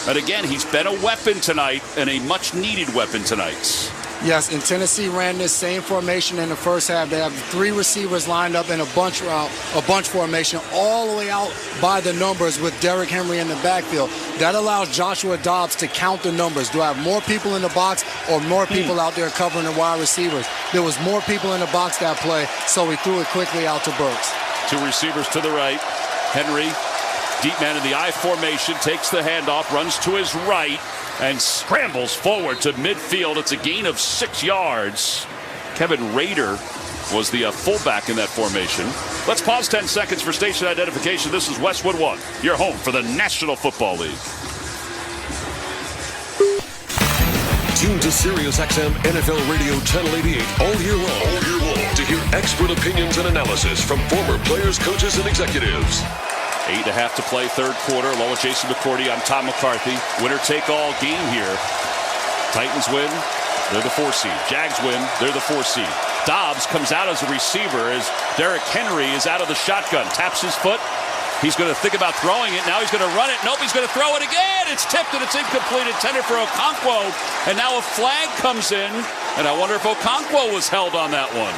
And again, he's been a weapon tonight, and a much-needed weapon tonight. Yes, and Tennessee ran this same formation in the first half. They have 3 receivers lined up in a bunch formation all the way out by the numbers with Derrick Henry in the backfield. That allows Joshua Dobbs to count the numbers. Do I have more people in the box or more people out there covering the wide receivers? There was more people in the box that play, so he threw it quickly out to Burks. 2 receivers to the right. Henry, deep man in the I formation, takes the handoff, runs to his right, and scrambles forward to midfield. It's a gain of 6 yards. Kevin Rader was the fullback in that formation. Let's pause 10 seconds for station identification. This is Westwood One, your home for the National Football League. Tune to Sirius XM NFL Radio Channel 88 all year long to hear expert opinions and analysis from former players, coaches, and executives. 8.5 to play, 3rd quarter. Along with Jason McCourty, I'm Tom McCarthy. Winner-take-all game here. Titans win, they're the 4 seed. Jags win, they're the 4 seed. Dobbs comes out as a receiver as Derrick Henry is out of the shotgun. Taps his foot, He's going to think about throwing it. Now he's going to run it. Nope, he's going to throw it again. It's tipped and it's incomplete. Intended for Okonkwo. And now a flag comes in. And I wonder if Okonkwo was held on that one.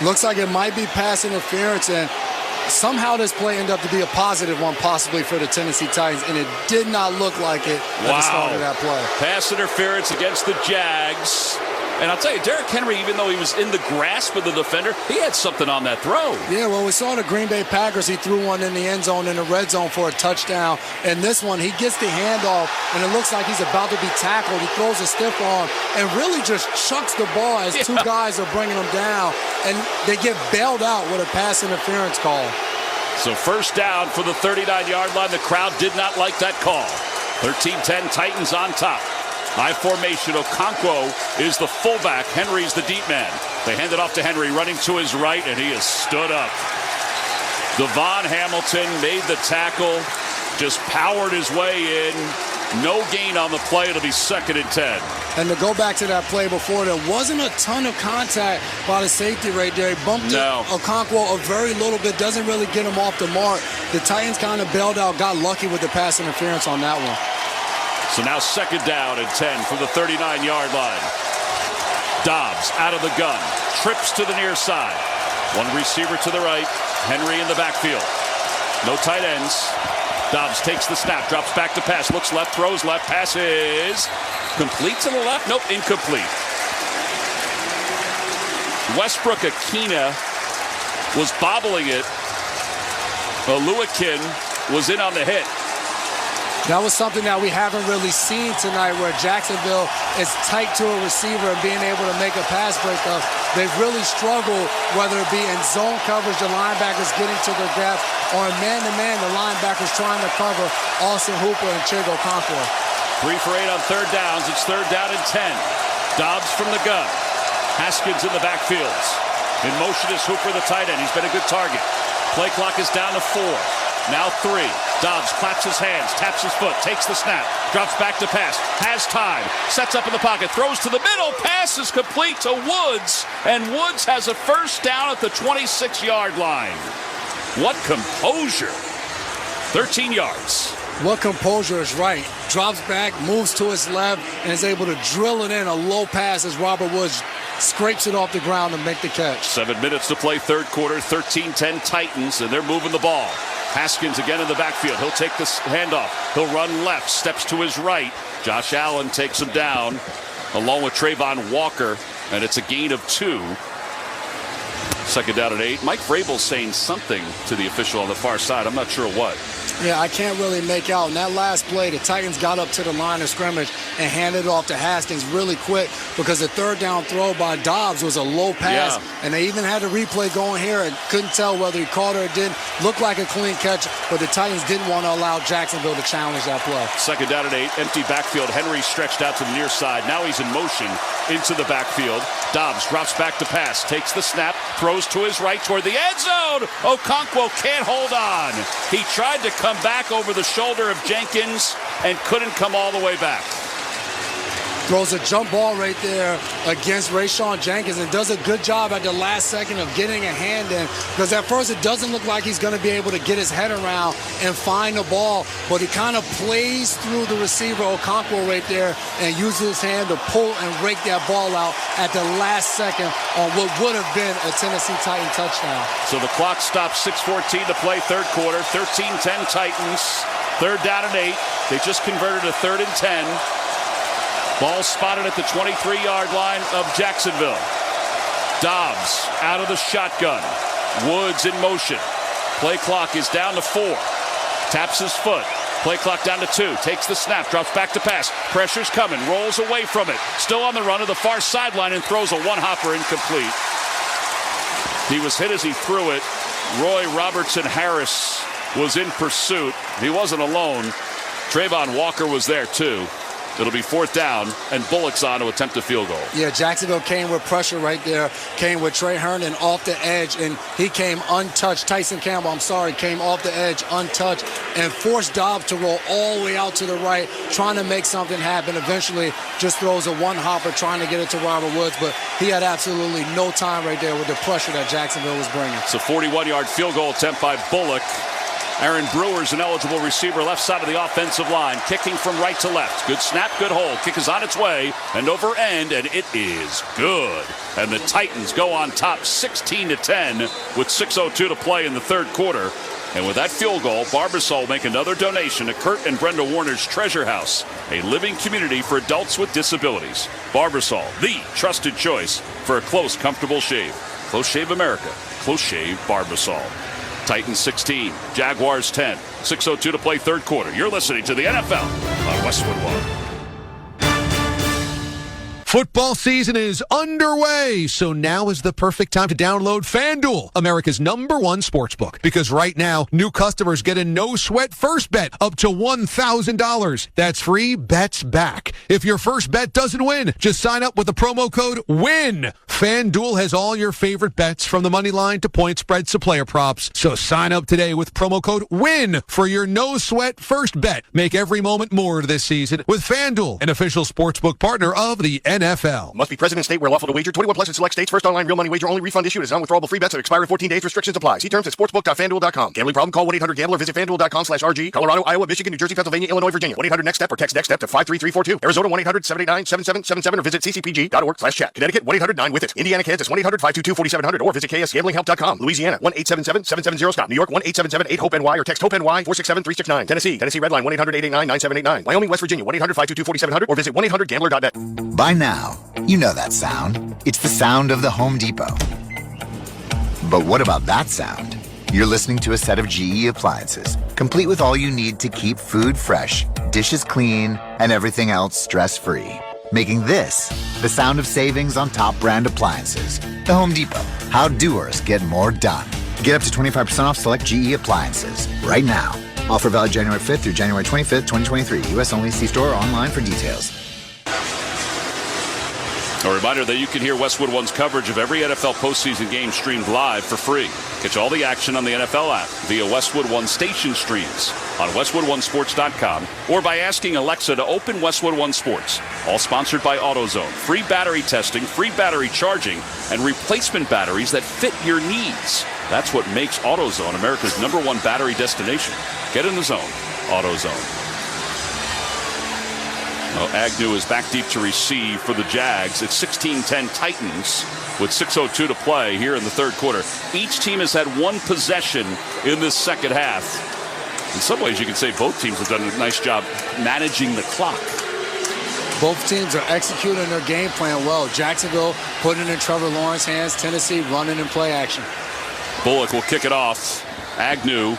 Looks like it might be pass interference. And somehow this play ended up to be a positive one possibly for the Tennessee Titans. And it did not look like it at the start of that play. Pass interference against the Jags. And I'll tell you, Derrick Henry, even though he was in the grasp of the defender, he had something on that throw. Yeah, well, we saw the Green Bay Packers. He threw one in the end zone, in the red zone for a touchdown. And this one, he gets the handoff, and it looks like he's about to be tackled. He throws a stiff arm and really just chucks the ball as two guys are bringing him down. And they get bailed out with a pass interference call. So first down for the 39-yard line. The crowd did not like that call. 13-10, Titans on top. High formation. Okonkwo is the fullback. Henry's the deep man. They hand it off to Henry, running to his right, and he has stood up. Devon Hamilton made the tackle, just powered his way in. No gain on the play. It'll be 2nd and 10. And to go back to that play before, there wasn't a ton of contact by the safety right there. He bumped Okonkwo a very little bit, doesn't really get him off the mark. The Titans kind of bailed out, got lucky with the pass interference on that one. So now 2nd down and 10 from the 39-yard line. Dobbs out of the gun, trips to the near side. One receiver to the right, Henry in the backfield. No tight ends. Dobbs takes the snap, drops back to pass, looks left, throws left, passes. Complete to the left? Nope, incomplete. Westbrook Akina was bobbling it. Oluwakin was in on the hit. That was something that we haven't really seen tonight, where Jacksonville is tight to a receiver and being able to make a pass breakup. They've really struggled, whether it be in zone coverage, the linebackers getting to their gaps, or in man-to-man, the linebackers trying to cover Austin Hooper and Chig Okonkwo. 3 for 8 on third downs. It's 3rd down and 10. Dobbs from the gun. Haskins in the backfields. In motion is Hooper, the tight end. He's been a good target. Play clock is down to 4. Now 3. Dobbs claps his hands, taps his foot, takes the snap, drops back to pass, has time, sets up in the pocket, throws to the middle, pass is complete to Woods, and Woods has a first down at the 26-yard line. What composure. 13 yards. What composure is right. Drops back, moves to his left, and is able to drill it in a low pass as Robert Woods scrapes it off the ground to make the catch. 7 minutes to play, third quarter, 13-10 Titans, and they're moving the ball. Haskins again in the backfield. He'll take the handoff. He'll run left, steps to his right. Josh Allen takes him down along with Trayvon Walker, and it's a gain of 2. 2nd down and 8. Mike Vrabel's saying something to the official on the far side. I'm not sure what. Yeah, I can't really make out. In that last play, the Titans got up to the line of scrimmage and handed it off to Haskins really quick, because the 3rd down throw by Dobbs was a low pass. Yeah. And they even had a replay going here and couldn't tell whether he caught it or didn't. Looked like a clean catch, but the Titans didn't want to allow Jacksonville to challenge that play. 2nd down and 8, empty backfield. Henry stretched out to the near side. Now he's in motion into the backfield. Dobbs drops back to pass, takes the snap, throws to his right toward the end zone. Okonkwo can't hold on. He tried to come back over the shoulder of Jenkins and couldn't come all the way back. Throws a jump ball right there against Rayshawn Jenkins and does a good job at the last second of getting a hand in, because at first it doesn't look like he's going to be able to get his head around and find the ball, but he kind of plays through the receiver Okonkwo right there and uses his hand to pull and rake that ball out at the last second on what would have been a Tennessee Titan touchdown. So the clock stops, 6:14 to play, third quarter, 13-10 Titans, 3rd down and 8. They just converted a 3rd and 10. Ball spotted at the 23-yard line of Jacksonville. Dobbs out of the shotgun. Woods in motion. Play clock is down to 4. Taps his foot. Play clock down to 2. Takes the snap. Drops back to pass. Pressure's coming. Rolls away from it. Still on the run to the far sideline and throws a one-hopper incomplete. He was hit as he threw it. Roy Robertson Harris was in pursuit. He wasn't alone. Trayvon Walker was there too. It'll be 4th down, and Bullock's on to attempt a field goal. Yeah, Jacksonville came with pressure right there. Came with Trey Herndon off the edge, and he came untouched. Tyson Campbell, came off the edge untouched and forced Dobbs to roll all the way out to the right, trying to make something happen. Eventually, just throws a one-hopper trying to get it to Robert Woods, but he had absolutely no time right there with the pressure that Jacksonville was bringing. It's a 41-yard field goal attempt by Bullock. Aaron Brewer's an eligible receiver left side of the offensive line, kicking from right to left. Good snap, good hold. Kick is on its way, and over end, and it is good. And the Titans go on top 16-10 with 6:02 to play in the third quarter. And with that field goal, Barbasol will make another donation to Kurt and Brenda Warner's Treasure House, a living community for adults with disabilities. Barbasol, the trusted choice for a close, comfortable shave. Close Shave America. Close Shave Barbasol. Titans 16, Jaguars 10. 6:02 to play third quarter. You're listening to the NFL on Westwood One. Football season is underway, so now is the perfect time to download FanDuel, America's #1 sportsbook. Because right now, new customers get a no-sweat first bet up to $1,000. That's free bets back. If your first bet doesn't win, just sign up with the promo code WIN. FanDuel has all your favorite bets from the money line to point spreads to player props. So sign up today with promo code WIN for your no-sweat first bet. Make every moment more this season with FanDuel, an official sportsbook partner of the NFL. Must be present in state where lawful to wager. 21 plus in select states. First online real money wager only. Refund issued as non-withdrawable free bets that expire in 14 days. Restrictions apply. See terms at sportsbook.fanduel.com. Gambling problem? Call 1-800-GAMBLER. Visit fanduel.com/RG. Colorado, Iowa, Michigan, New Jersey, Pennsylvania, Illinois, Virginia. 1-800-NEXT-STEP or text NEXT-STEP to 53342. Arizona 1-800-789-7777 or visit ccpg.org/chat. Connecticut 1-800-9-WITH-IT. Indiana, Kansas 1-800-522-4700 or visit ksgamblinghelp.com. Louisiana 1-877-770-STOP. New York 1-877-8-HOPE-NY or text HOPE-NY 467-369. Tennessee Redline 1-800-889-9789. Wyoming, West Virginia 1-800-522-4700 or visit 1-800-GAMBLER.net. By now, you know that sound. It's the sound of the Home Depot. But what about that sound? You're listening to a set of GE appliances, complete with all you need to keep food fresh, dishes clean, and everything else stress-free. Making this the sound of savings on top brand appliances. The Home Depot. How doers get more done. Get up to 25% off select GE appliances right now. Offer valid January 5th through January 25th, 2023. U.S. only. See store or online for details. A reminder that you can hear Westwood One's coverage of every NFL postseason game streamed live for free. Catch all the action on the NFL app via Westwood One station streams on westwoodonesports.com or by asking Alexa to open Westwood One Sports. All sponsored by AutoZone. Free battery testing, free battery charging, and replacement batteries that fit your needs. That's what makes AutoZone America's #1 battery destination. Get in the zone. AutoZone. Well, Agnew is back deep to receive for the Jags. It's 16-10 Titans with 6:02 to play here in the third quarter. Each team has had one possession in this second half. In some ways, you could say both teams have done a nice job managing the clock. Both teams are executing their game plan well. Jacksonville putting it in Trevor Lawrence's hands. Tennessee running in play action. Bullock will kick it off. Agnew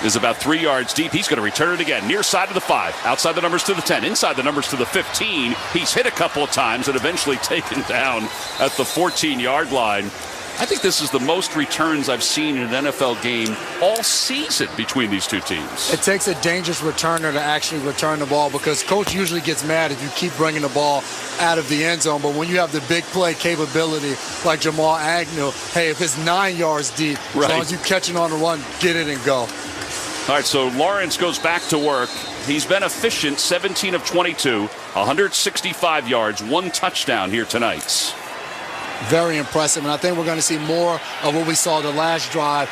is about 3 yards deep. He's going to return it again. Near side of the 5. Outside the numbers to the 10. Inside the numbers to the 15. He's hit a couple of times and eventually taken down at the 14-yard line. I think this is the most returns I've seen in an NFL game all season between these two teams. It takes a dangerous returner to actually return the ball because coach usually gets mad if you keep bringing the ball out of the end zone. But when you have the big play capability like Jamal Agnew, hey, if it's 9 yards deep, as long as you're catching on the run, get it and go. All right, so Lawrence goes back to work. He's been efficient, 17 of 22, 165 yards, 1 touchdown here tonight. Very impressive, and I think we're going to see more of what we saw the last drive,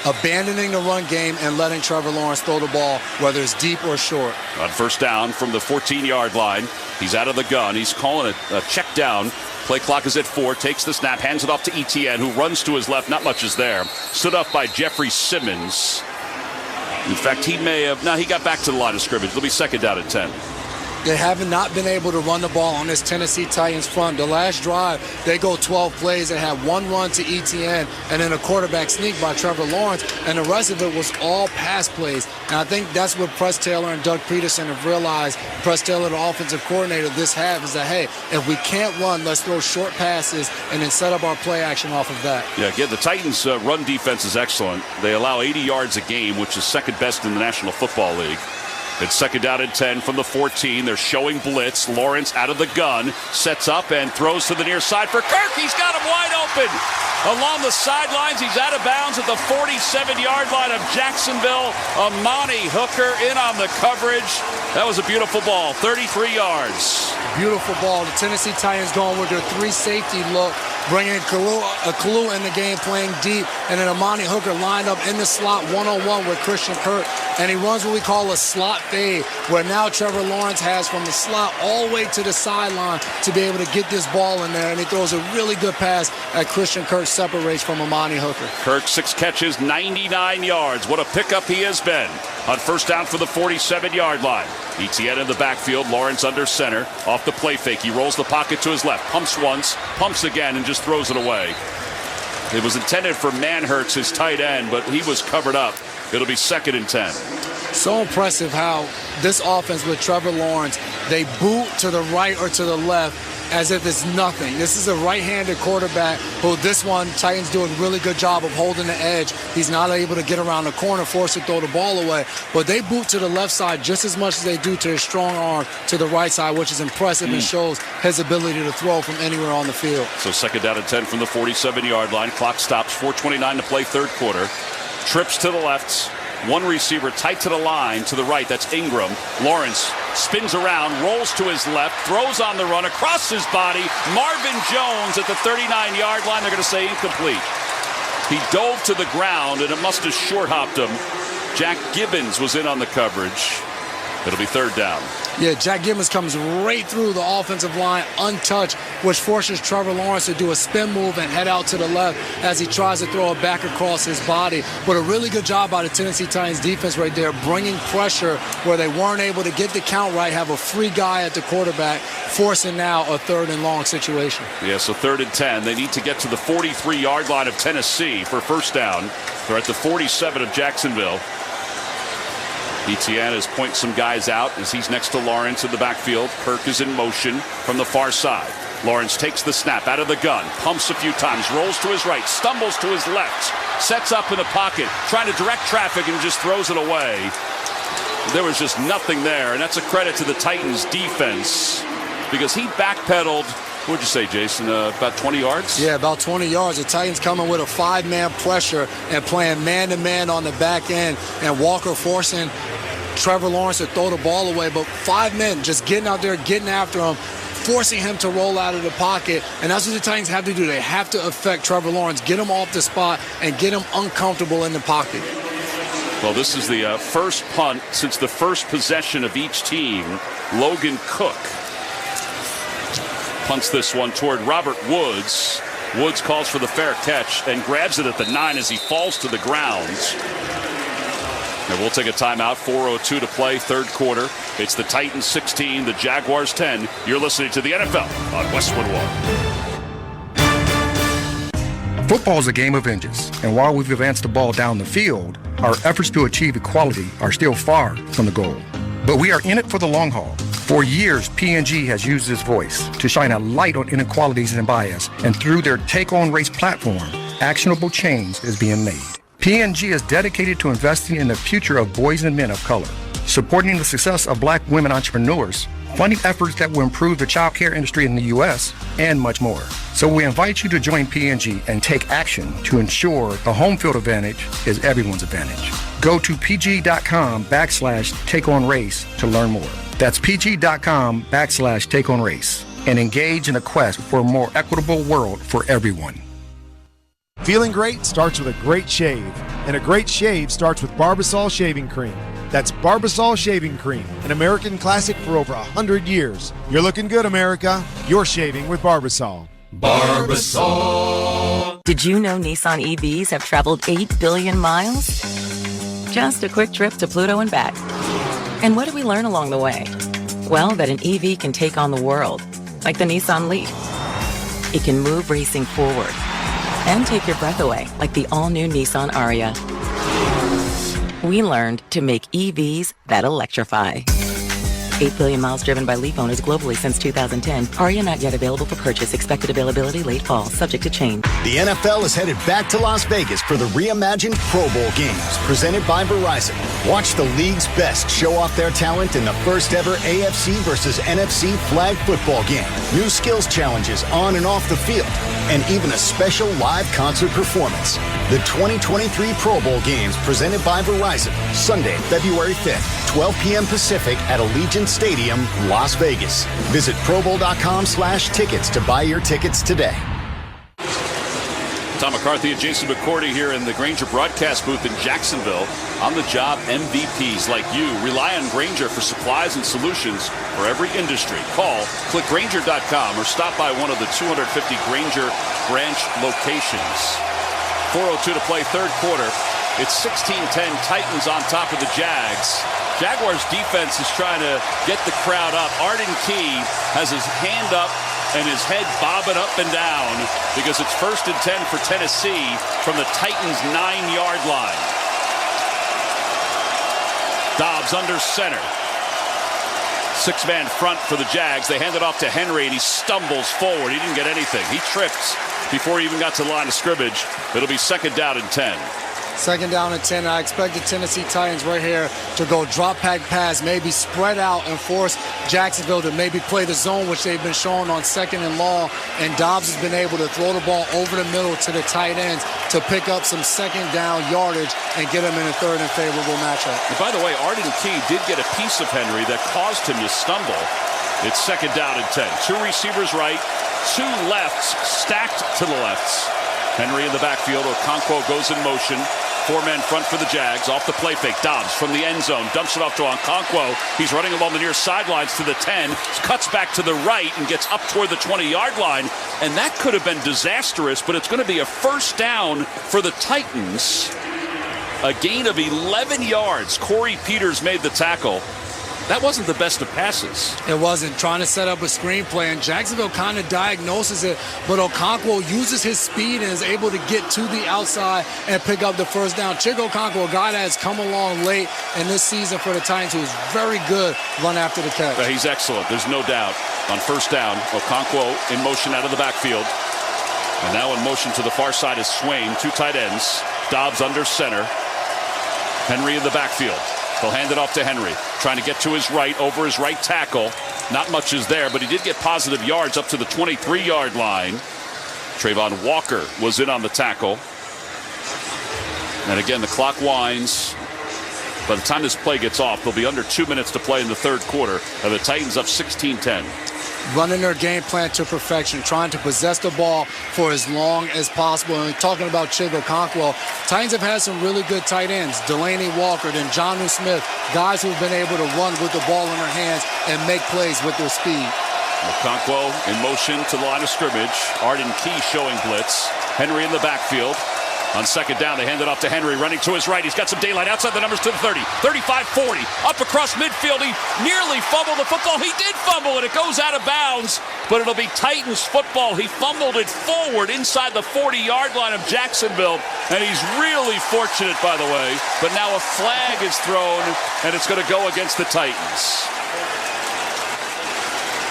abandoning the run game and letting Trevor Lawrence throw the ball, whether it's deep or short. On first down from the 14-yard line, he's out of the gun. He's calling a check down. Play clock is at 4, takes the snap, hands it off to Etienne, who runs to his left. Not much is there. Stood up by Jeffrey Simmons. In fact, he may have... No, he got back to the line of scrimmage. It'll be second down at 10. They have not been able to run the ball on this Tennessee Titans front. The last drive, they go 12 plays and had 1 run to Etienne and then a quarterback sneak by Trevor Lawrence, and the rest of it was all pass plays. And I think that's what Press Taylor and Doug Peterson have realized. Press Taylor, the offensive coordinator this half, is that, hey, if we can't run, let's throw short passes and then set up our play action off of that. Yeah, again, the Titans' run defense is excellent. They allow 80 yards a game, which is second best in the National Football League. It's second down and 10 from the 14. They're showing blitz. Lawrence out of the gun, sets up and throws to the near side for Kirk. He's got him wide open. Along the sidelines, he's out of bounds at the 47-yard line of Jacksonville. Amani Hooker in on the coverage. That was a beautiful ball, 33 yards. Beautiful ball. The Tennessee Titans going with their 3 safety look. bringing Kalu in the game, playing deep, and then Amani Hooker lined up in the slot one-on-one with Christian Kirk, and he runs what we call a slot fade, where now Trevor Lawrence has from the slot all the way to the sideline to be able to get this ball in there, and he throws a really good pass at Christian Kirk, separates from Amani Hooker. Kirk, 6 catches, 99 yards. What a pickup he has been on first down for the 47-yard line. Etienne in the backfield, Lawrence under center, off the play fake. He rolls the pocket to his left, pumps once, pumps again, and just throws it away. It was intended for Manhertz, his tight end, but he was covered up. It'll be 2nd and 10. So impressive how this offense with Trevor Lawrence, they boot to the right or to the left as if it's nothing. This is a right-handed quarterback who this one, Titans do a really good job of holding the edge. He's not able to get around the corner, forced to throw the ball away. But they boot to the left side just as much as they do to his strong arm to the right side, which is impressive and shows his ability to throw from anywhere on the field. So 2nd down and 10 from the 47-yard line. Clock stops, 4:29 to play, 3rd quarter. Trips to the left. One receiver tight to the line to the right. That's Ingram. Lawrence spins around, rolls to his left, throws on the run across his body. Marvin Jones at the 39-yard line. They're going to say incomplete. He dove to the ground, and it must have short-hopped him. Jack Gibbons was in on the coverage. It'll be 3rd down. Yeah, Jack Gibbons comes right through the offensive line untouched, which forces Trevor Lawrence to do a spin move and head out to the left as he tries to throw it back across his body. But a really good job by the Tennessee Titans defense right there, bringing pressure where they weren't able to get the count right, have a free guy at the quarterback, forcing now a 3rd and long situation. Yeah, so 3rd and 10. They need to get to the 43-yard line of Tennessee for first down. They're at the 47 of Jacksonville. Etienne is pointing some guys out as he's next to Lawrence in the backfield. Kirk is in motion from the far side. Lawrence takes the snap out of the gun, pumps a few times, rolls to his right, stumbles to his left, sets up in the pocket, trying to direct traffic and just throws it away. There was just nothing there, and that's a credit to the Titans defense because he backpedaled. What'd you say, Jason? About 20 yards? Yeah, about 20 yards. The Titans coming with a 5-man pressure and playing man-to-man on the back end, and Walker forcing Trevor Lawrence to throw the ball away. But 5 men just getting out there, getting after him, forcing him to roll out of the pocket. And that's what the Titans have to do. They have to affect Trevor Lawrence, get him off the spot, and get him uncomfortable in the pocket. Well, this is the first punt since the first possession of each team. Logan Cook punts this one toward Robert Woods. Woods calls for the fair catch and grabs it at the 9 as he falls to the ground. And we'll take a timeout. 4:02 to play, 3rd quarter. It's the Titans 16, the Jaguars 10. You're listening to the NFL on Westwood One. Football is a game of inches, and while we've advanced the ball down the field, our efforts to achieve equality are still far from the goal. But we are in it for the long haul. For years, P&G has used its voice to shine a light on inequalities and bias, and through their Take On Race platform, actionable change is being made. P&G is dedicated to investing in the future of boys and men of color, supporting the success of black women entrepreneurs, funding efforts that will improve the child care industry in the U.S., and much more. So we invite you to join P&G and take action to ensure the home field advantage is everyone's advantage. Go to pg.com/takeonrace to learn more. That's pg.com/takeonrace and engage in a quest for a more equitable world for everyone. Feeling great starts with a great shave, and a great shave starts with Barbasol Shaving Cream. That's Barbasol Shaving Cream, an American classic for over 100 years. You're looking good, America. You're shaving with Barbasol. Barbasol. Did you know Nissan EVs have traveled 8 billion miles? Just a quick trip to Pluto and back. And what did we learn along the way? Well, that an EV can take on the world, like the Nissan Leaf. It can move racing forward and take your breath away, like the all-new Nissan Ariya. We learned to make EVs that electrify. 8 billion miles driven by Leaf owners globally since 2010. Ariya not yet available for purchase. Expected availability late fall, subject to change. The NFL is headed back to Las Vegas for the reimagined Pro Bowl games presented by Verizon. Watch the league's best show off their talent in the first ever AFC versus NFC flag football game. New skills challenges on and off the field, and even a special live concert performance. The 2023 Pro Bowl games presented by Verizon, Sunday, February 5th, 12 p.m. Pacific at Allegiant Stadium, Las Vegas. Visit ProBowl.com/tickets to buy your tickets today. Tom McCarthy and Jason McCourty here in the Grainger broadcast booth in Jacksonville. On the job MVPs like you rely on Grainger for supplies and solutions for every industry. Call, click Grainger.com or stop by one of the 250 Grainger branch locations. 4:02 to play third quarter. It's 16-10 Titans on top of the Jags. Jaguars defense is trying to get the crowd up. Arden Key has his hand up and his head bobbing up and down because it's 1st and 10 for Tennessee from the Titans' 9-yard line. Dobbs under center. 6-man front for the Jags. They hand it off to Henry, and he stumbles forward. He didn't get anything. He tripped before he even got to the line of scrimmage. It'll be 2nd down and 10. 2nd down and 10. I expect the Tennessee Titans right here to go drop back pass, maybe spread out and force Jacksonville to maybe play the zone, which they've been showing on 2nd and long. And Dobbs has been able to throw the ball over the middle to the tight ends to pick up some 2nd down yardage and get him in a 3rd and favorable matchup. And by the way, Arden Key did get a piece of Henry that caused him to stumble. It's 2nd down and 10. 2 receivers right, 2 lefts stacked to the lefts. Henry in the backfield. Okonkwo goes in motion. 4-man front for the Jags. Off the play fake. Dobbs from the end zone. Dumps it off to Okonkwo. He's running along the near sidelines to the 10. Cuts back to the right and gets up toward the 20-yard line. And that could have been disastrous, but it's going to be a 1st down for the Titans. A gain of 11 yards. Corey Peters made the tackle. That wasn't the best of passes. It wasn't. Trying to set up a screenplay, and Jacksonville kind of diagnoses it, but Okonkwo uses his speed and is able to get to the outside and pick up the 1st down. Chig Okonkwo, a guy that has come along late in this season for the Titans, who is very good run after the catch. He's excellent. There's no doubt. On 1st down, Okonkwo in motion out of the backfield. And now in motion to the far side is Swain. 2 tight ends. Dobbs under center. Henry in the backfield. They'll hand it off to Henry, trying to get to his right, over his right tackle. Not much is there, but he did get positive yards up to the 23-yard line. Trayvon Walker was in on the tackle. And again, the clock winds. By the time this play gets off, there'll be under 2 minutes to play in the third quarter, and the Titans up 16-10. Running their game plan to perfection, trying to possess the ball for as long as possible. And talking about Chig Okonkwo, Titans have had some really good tight ends. Delaney Walker and Jonnu Smith, guys who've been able to run with the ball in their hands and make plays with their speed. Okonkwo in motion to the line of scrimmage. Arden Key showing blitz. Henry in the backfield. On 2nd down, they hand it off to Henry, running to his right. He's got some daylight outside the numbers to the 30, 35, 40. Up across midfield, he nearly fumbled the football. He did fumble, and it goes out of bounds, but it'll be Titans football. He fumbled it forward inside the 40-yard line of Jacksonville, and he's really fortunate, by the way. But now a flag is thrown, and it's going to go against the Titans.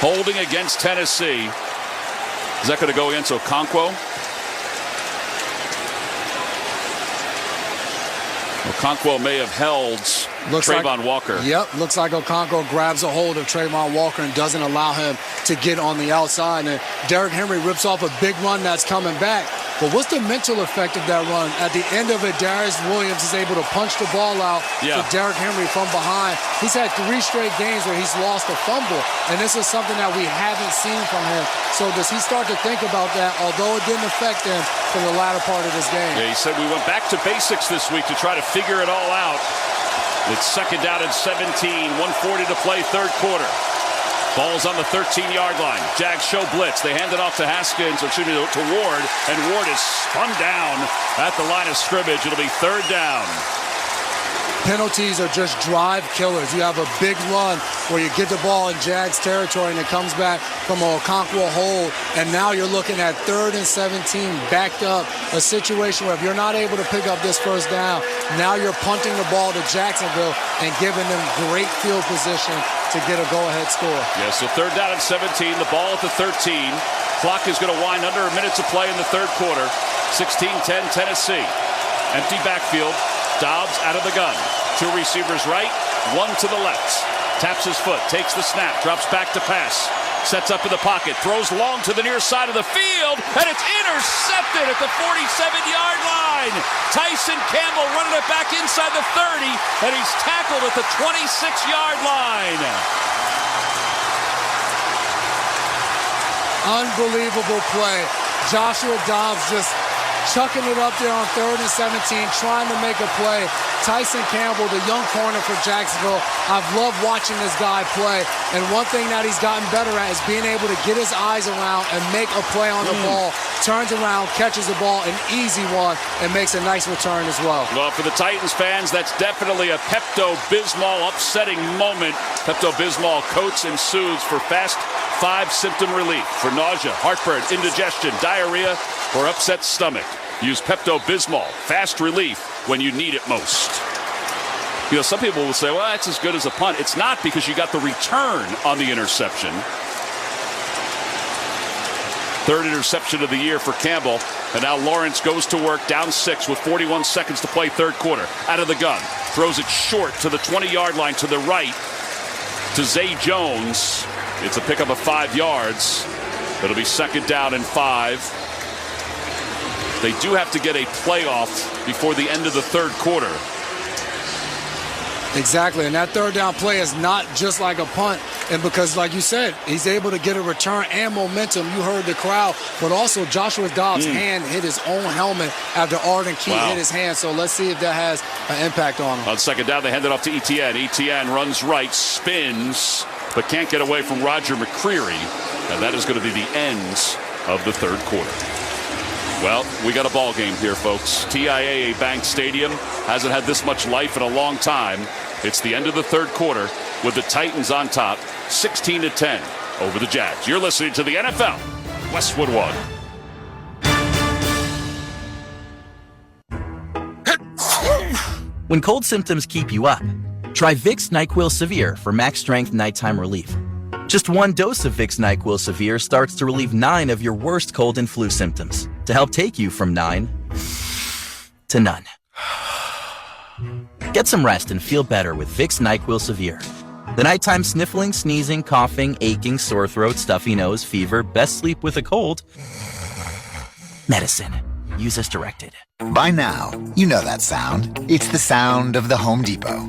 Holding against Tennessee. Is that going to go against Okonkwo? Okonkwo may have held Trayvon Walker. Yep, looks like Okonkwo grabs a hold of Trayvon Walker and doesn't allow him to get on the outside. And Derrick Henry rips off a big run that's coming back. But what's the mental effect of that run? At the end of it, Darius Williams is able to punch the ball out to Derrick Henry from behind. He's had 3 straight games where he's lost a fumble, and this is something that we haven't seen from him. So does he start to think about that, although it didn't affect him for the latter part of this game? Yeah, he said we went back to basics this week to try to figure it all out. It's 2nd down and 17, 1:40 to play third quarter. Ball's on the 13-yard line. Jags show blitz. They hand it off to to Ward, and Ward is spun down at the line of scrimmage. It'll be 3rd down. Penalties are just drive killers. You have a big run where you get the ball in Jags territory and it comes back from a Okonkwo hold, and now you're looking at 3rd and 17 backed up. A situation where if you're not able to pick up this 1st down, now you're punting the ball to Jacksonville and giving them great field position to get a go-ahead score. Yeah, so 3rd down and 17, the ball at the 13. Clock is going to wind under a minute to play in the third quarter. 16-10 Tennessee. Empty backfield. Dobbs out of the gun. 2 receivers right, 1 to the left. Taps his foot, takes the snap, drops back to pass. Sets up in the pocket, throws long to the near side of the field, and it's intercepted at the 47-yard line. Tyson Campbell running it back inside the 30, and he's tackled at the 26-yard line. Unbelievable play. Joshua Dobbs just chucking it up there on 3rd and 17, trying to make a play. Tyson Campbell, the young corner for Jacksonville, I've loved watching this guy play. And one thing that he's gotten better at is being able to get his eyes around and make a play on the ball. Turns around, catches the ball, an easy one, and makes a nice return as well. Well, for the Titans fans, that's definitely a Pepto-Bismol upsetting moment. Pepto-Bismol coats and soothes for fast 5-symptom relief for nausea, heartburn, indigestion, diarrhea, or upset stomach. Use Pepto-Bismol, fast relief, when you need it most. You know, some people will say, well, that's as good as a punt. It's not, because you got the return on the interception. 3rd interception of the year for Campbell. And now Lawrence goes to work, down 6 with 41 seconds to play 3rd quarter. Out of the gun. Throws it short to the 20-yard line to the right to Zay Jones. It's a pickup of 5 yards. It'll be 2nd down and 5. They do have to get a playoff before the end of the 3rd quarter. Exactly, and that 3rd down play is not just like a punt, and because, like you said, he's able to get a return and momentum. You heard the crowd, but also Joshua Dobbs' hand hit his own helmet after Arden Key hit his hand, so let's see if that has an impact on him. On 2nd down, they hand it off to Etienne. Etienne runs right, spins, but can't get away from Roger McCreary, and that is going to be the end of the 3rd quarter. Well, we got a ball game here, folks. TIAA Bank Stadium hasn't had this much life in a long time. It's the end of the 3rd quarter with the Titans on top, 16-10 over the Jags. You're listening to the NFL Westwood One. When cold symptoms keep you up, try Vicks NyQuil Severe for max strength nighttime relief. Just 1 dose of Vicks NyQuil Severe starts to relieve 9 of your worst cold and flu symptoms to help take you from 9 to none. Get some rest and feel better with Vicks NyQuil Severe. The nighttime sniffling, sneezing, coughing, aching, sore throat, stuffy nose, fever, best sleep with a cold. Medicine. Use as directed. By now, you know that sound. It's the sound of the Home Depot.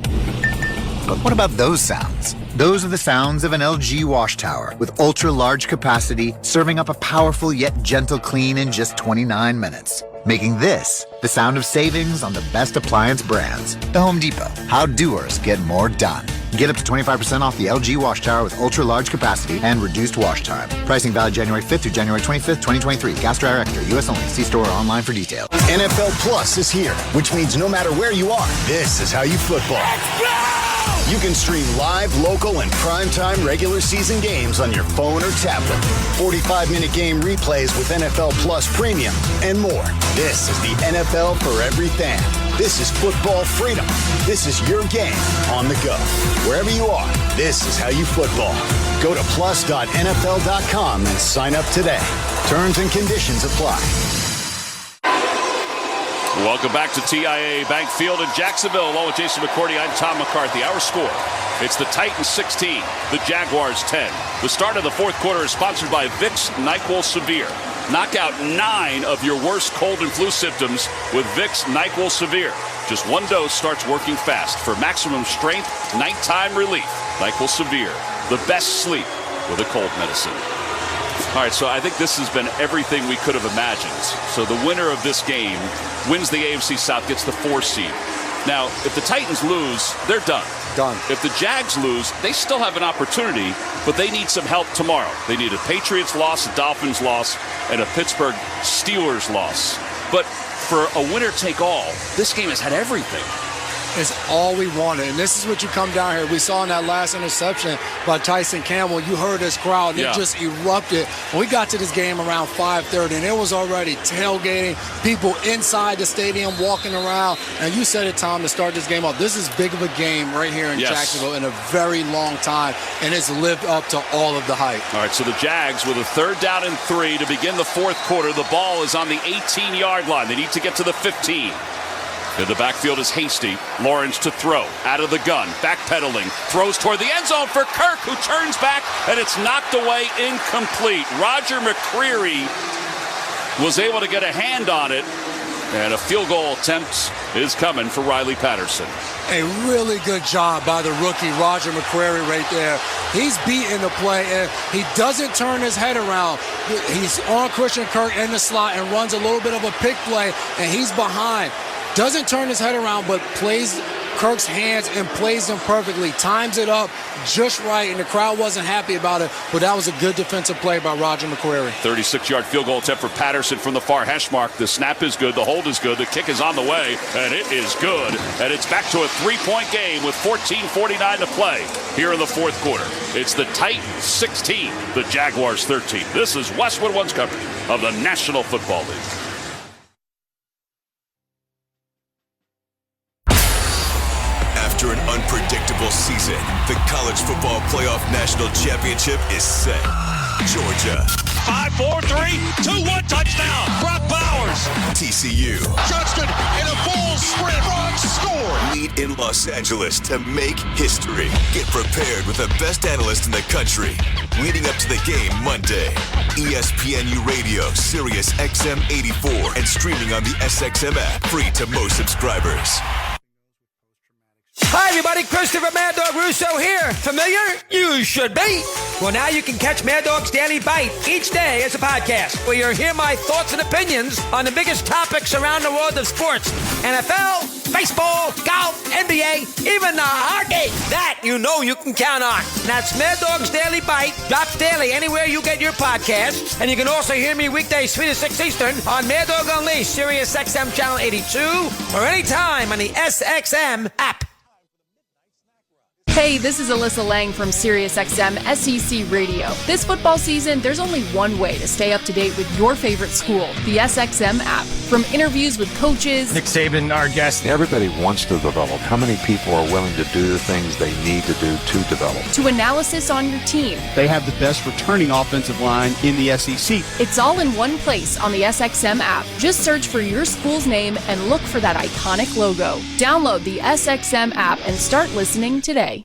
But what about those sounds? Those are the sounds of an LG wash tower with ultra-large capacity, serving up a powerful yet gentle clean in just 29 minutes. Making this the sound of savings on the best appliance brands. The Home Depot. How doers get more done. Get up to 25% off the LG wash tower with ultra-large capacity and reduced wash time. Pricing valid January 5th through January 25th, 2023. Gas Dryer Extra. U.S. only. See store or online for details. NFL Plus is here, which means no matter where you are, this is how you football. You can stream live, local, and primetime regular season games on your phone or tablet. 45-minute game replays with NFL Plus Premium and more. This is the NFL for every fan. This is football freedom. This is your game on the go. Wherever you are, this is how you football. Go to plus.nfl.com and sign up today. Terms and conditions apply. Welcome back to TIAA Bank Field in Jacksonville. Along with Jason McCourty, I'm Tom McCarthy. Our score, it's the Titans 16, the Jaguars 10. The start of the 4th quarter is sponsored by Vicks NyQuil Severe. Knock out 9 of your worst cold and flu symptoms with Vicks NyQuil Severe. Just 1 dose starts working fast for maximum strength, nighttime relief. NyQuil Severe, the best sleep with a cold medicine. All right, so I think this has been everything we could have imagined. So the winner of this game wins the AFC South, gets the 4 seed. Now, if the Titans lose, they're done. Done. If the Jags lose, they still have an opportunity, but they need some help tomorrow. They need a Patriots loss, a Dolphins loss, and a Pittsburgh Steelers loss. But for a winner-take-all, this game has had everything. Is all we wanted. And this is what you come down here. We saw in that last interception by Tyson Campbell, you heard this crowd, it just erupted. We got to this game around 5:30, and it was already tailgating, people inside the stadium walking around. And you said it, Tom, to start this game off. This is big of a game right here in Jacksonville in a very long time, and it's lived up to all of the hype. All right, so the Jags with a 3rd down and 3 to begin the 4th quarter. The ball is on the 18-yard line. They need to get to the 15. In the backfield is Hasty. Lawrence to throw. Out of the gun. Backpedaling. Throws toward the end zone for Kirk, who turns back, and it's knocked away incomplete. Roger McCreary was able to get a hand on it, And a field goal attempt is coming for Riley Patterson. A really good job by the rookie, Roger McCreary, right there. He's beating the play, and he doesn't turn his head around. He's on Christian Kirk in the slot and runs a little bit of a pick play, and he's behind. Doesn't turn his head around, but plays Kirk's hands and plays them perfectly. Times it up just right, and the crowd wasn't happy about it, but that was a good defensive play by Roger McCreary. 36-yard field goal attempt for Patterson from the far hash mark. The snap is good, the hold is good, the kick is on the way, and it is good. And it's back to a 3-point game with 14:49 to play here in the fourth quarter. It's the Titans 16, the Jaguars 13. This is Westwood One's coverage of the National Football League. After an unpredictable season, the College Football Playoff National Championship is set. Georgia. 5-4-3, 2-1 touchdown. Brock Bowers. TCU. Justin in a full sprint. Brock scored. Lead in Los Angeles to make history. Get prepared with the best analyst in the country. Leading up to the game Monday. ESPNU Radio, Sirius XM 84, and streaming on the SXM app. Free to most subscribers. Hi, everybody. Christopher Mad Dog Russo here. Familiar? You should be. Well, now you can catch Mad Dog's Daily Bite each day as a podcast, where you'll hear my thoughts and opinions on the biggest topics around the world of sports. NFL, baseball, golf, NBA, even the hockey. That you know you can count on. That's Mad Dog's Daily Bite. Drops daily anywhere you get your podcasts. And you can also hear me weekdays 3 to 6 Eastern on Mad Dog Unleashed, Sirius XM Channel 82, or anytime on the SXM app. Hey, this is Alyssa Lang from SiriusXM SEC Radio. This football season, there's only one way to stay up to date with your favorite school, the SXM app. From interviews with coaches, Nick Saban, our guest. Everybody wants to develop. How many people are willing to do the things they need to do to develop? to analysis on your team. They have the best returning offensive line in the SEC. It's all in one place on the SXM app. Just search for your school's name and look for that iconic logo. Download the SXM app and start listening today.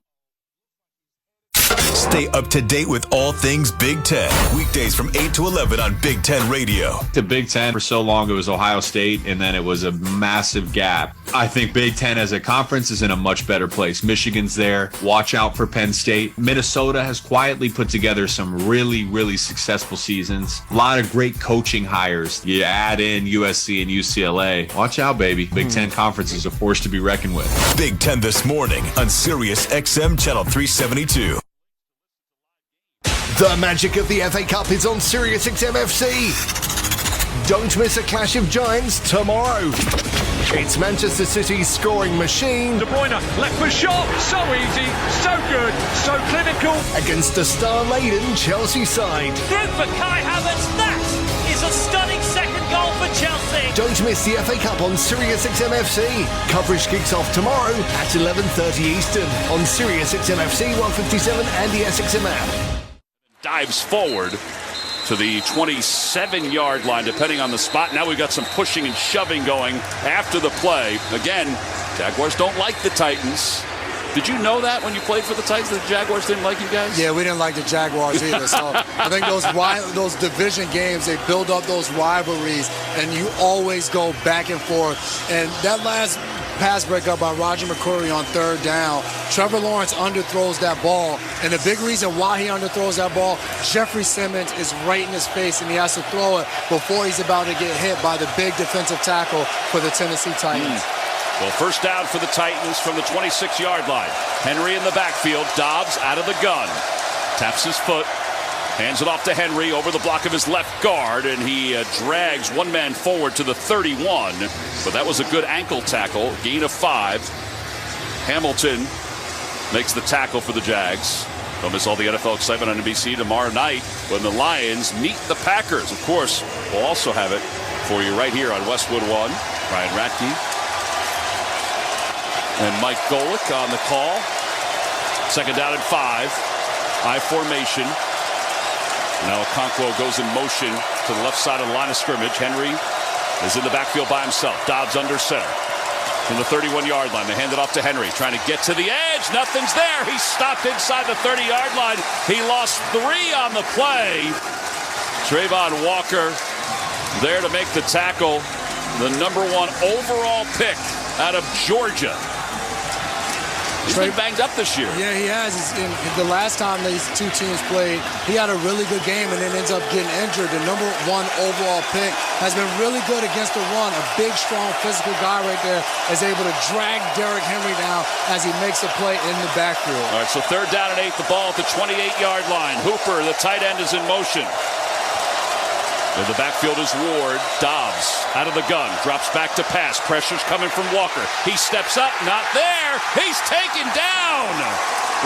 Stay up to date with all things Big Ten. Weekdays from 8 to 11 on Big Ten Radio. The Big Ten, for so long, it was Ohio State, and then it was a massive gap. I think Big Ten as a conference is in a much better place. Michigan's there. Watch out for Penn State. Minnesota has quietly put together some really, really successful seasons. A lot of great coaching hires. You add in USC and UCLA. Watch out, baby. Big Ten conference is a force to be reckoned with. Big Ten this morning on Sirius XM Channel 372. The magic of the FA Cup is on Sirius XM FC. Don't miss a clash of giants tomorrow. It's Manchester City's scoring machine. De Bruyne, left foot shot. So easy, so good, so clinical. Against a star-laden Chelsea side. Through for Kai Havertz. That is a stunning second goal for Chelsea. Don't miss the FA Cup on Sirius XM FC. Coverage kicks off tomorrow at 11:30 Eastern on Sirius XM FC 157 and the SXM app. Dives forward to the 27-yard line, depending on the spot. Now we've got some pushing and shoving going after the play. Again, Jaguars don't like the Titans. Did you know that when you played for the Titans, the Jaguars didn't like you guys? Yeah, we didn't like the Jaguars either. So I think those division games, they build up those rivalries, and you always go back and forth. And that last pass breakup by Roger McCreary on third down, Trevor Lawrence underthrows that ball. And the big reason why he underthrows that ball, Jeffrey Simmons is right in his face, and he has to throw it before he's about to get hit by the big defensive tackle for the Tennessee Titans. Well, first down for the Titans from the 26-yard line. Henry in the backfield. Dobbs out of the gun. Taps his foot. Hands it off to Henry over the block of his left guard, and he drags one man forward to the 31. But that was a good ankle tackle. Gain of 5. Hamilton makes the tackle for the Jags. Don't miss all the NFL excitement on NBC tomorrow night when the Lions meet the Packers. Of course, we'll also have it for you right here on Westwood One. Ryan Ratke and Mike Golick on the call. Second down and 5. I formation. Now Okonkwo goes in motion to the left side of the line of scrimmage. Henry is in the backfield by himself. Dobbs under center. From the 31-yard line, they hand it off to Henry, trying to get to the edge. Nothing's there. He's stopped inside the 30-yard line. He lost 3 on the play. Trayvon Walker there to make the tackle. the number 1 overall pick out of Georgia. He's been banged up this year. Yeah, he has. The last time these two teams played, he had a really good game and then ends up getting injured. The number 1 overall pick has been really good against the run. A big, strong, physical guy right there is able to drag Derrick Henry down as he makes a play in the backfield. All right, so 3rd down and 8, the ball at the 28-yard line. Hooper, the tight end, is in motion. In the backfield is Ward. Dobbs out of the gun. Drops back to pass. Pressure's coming from Walker. He steps up. Not there. He's taken down.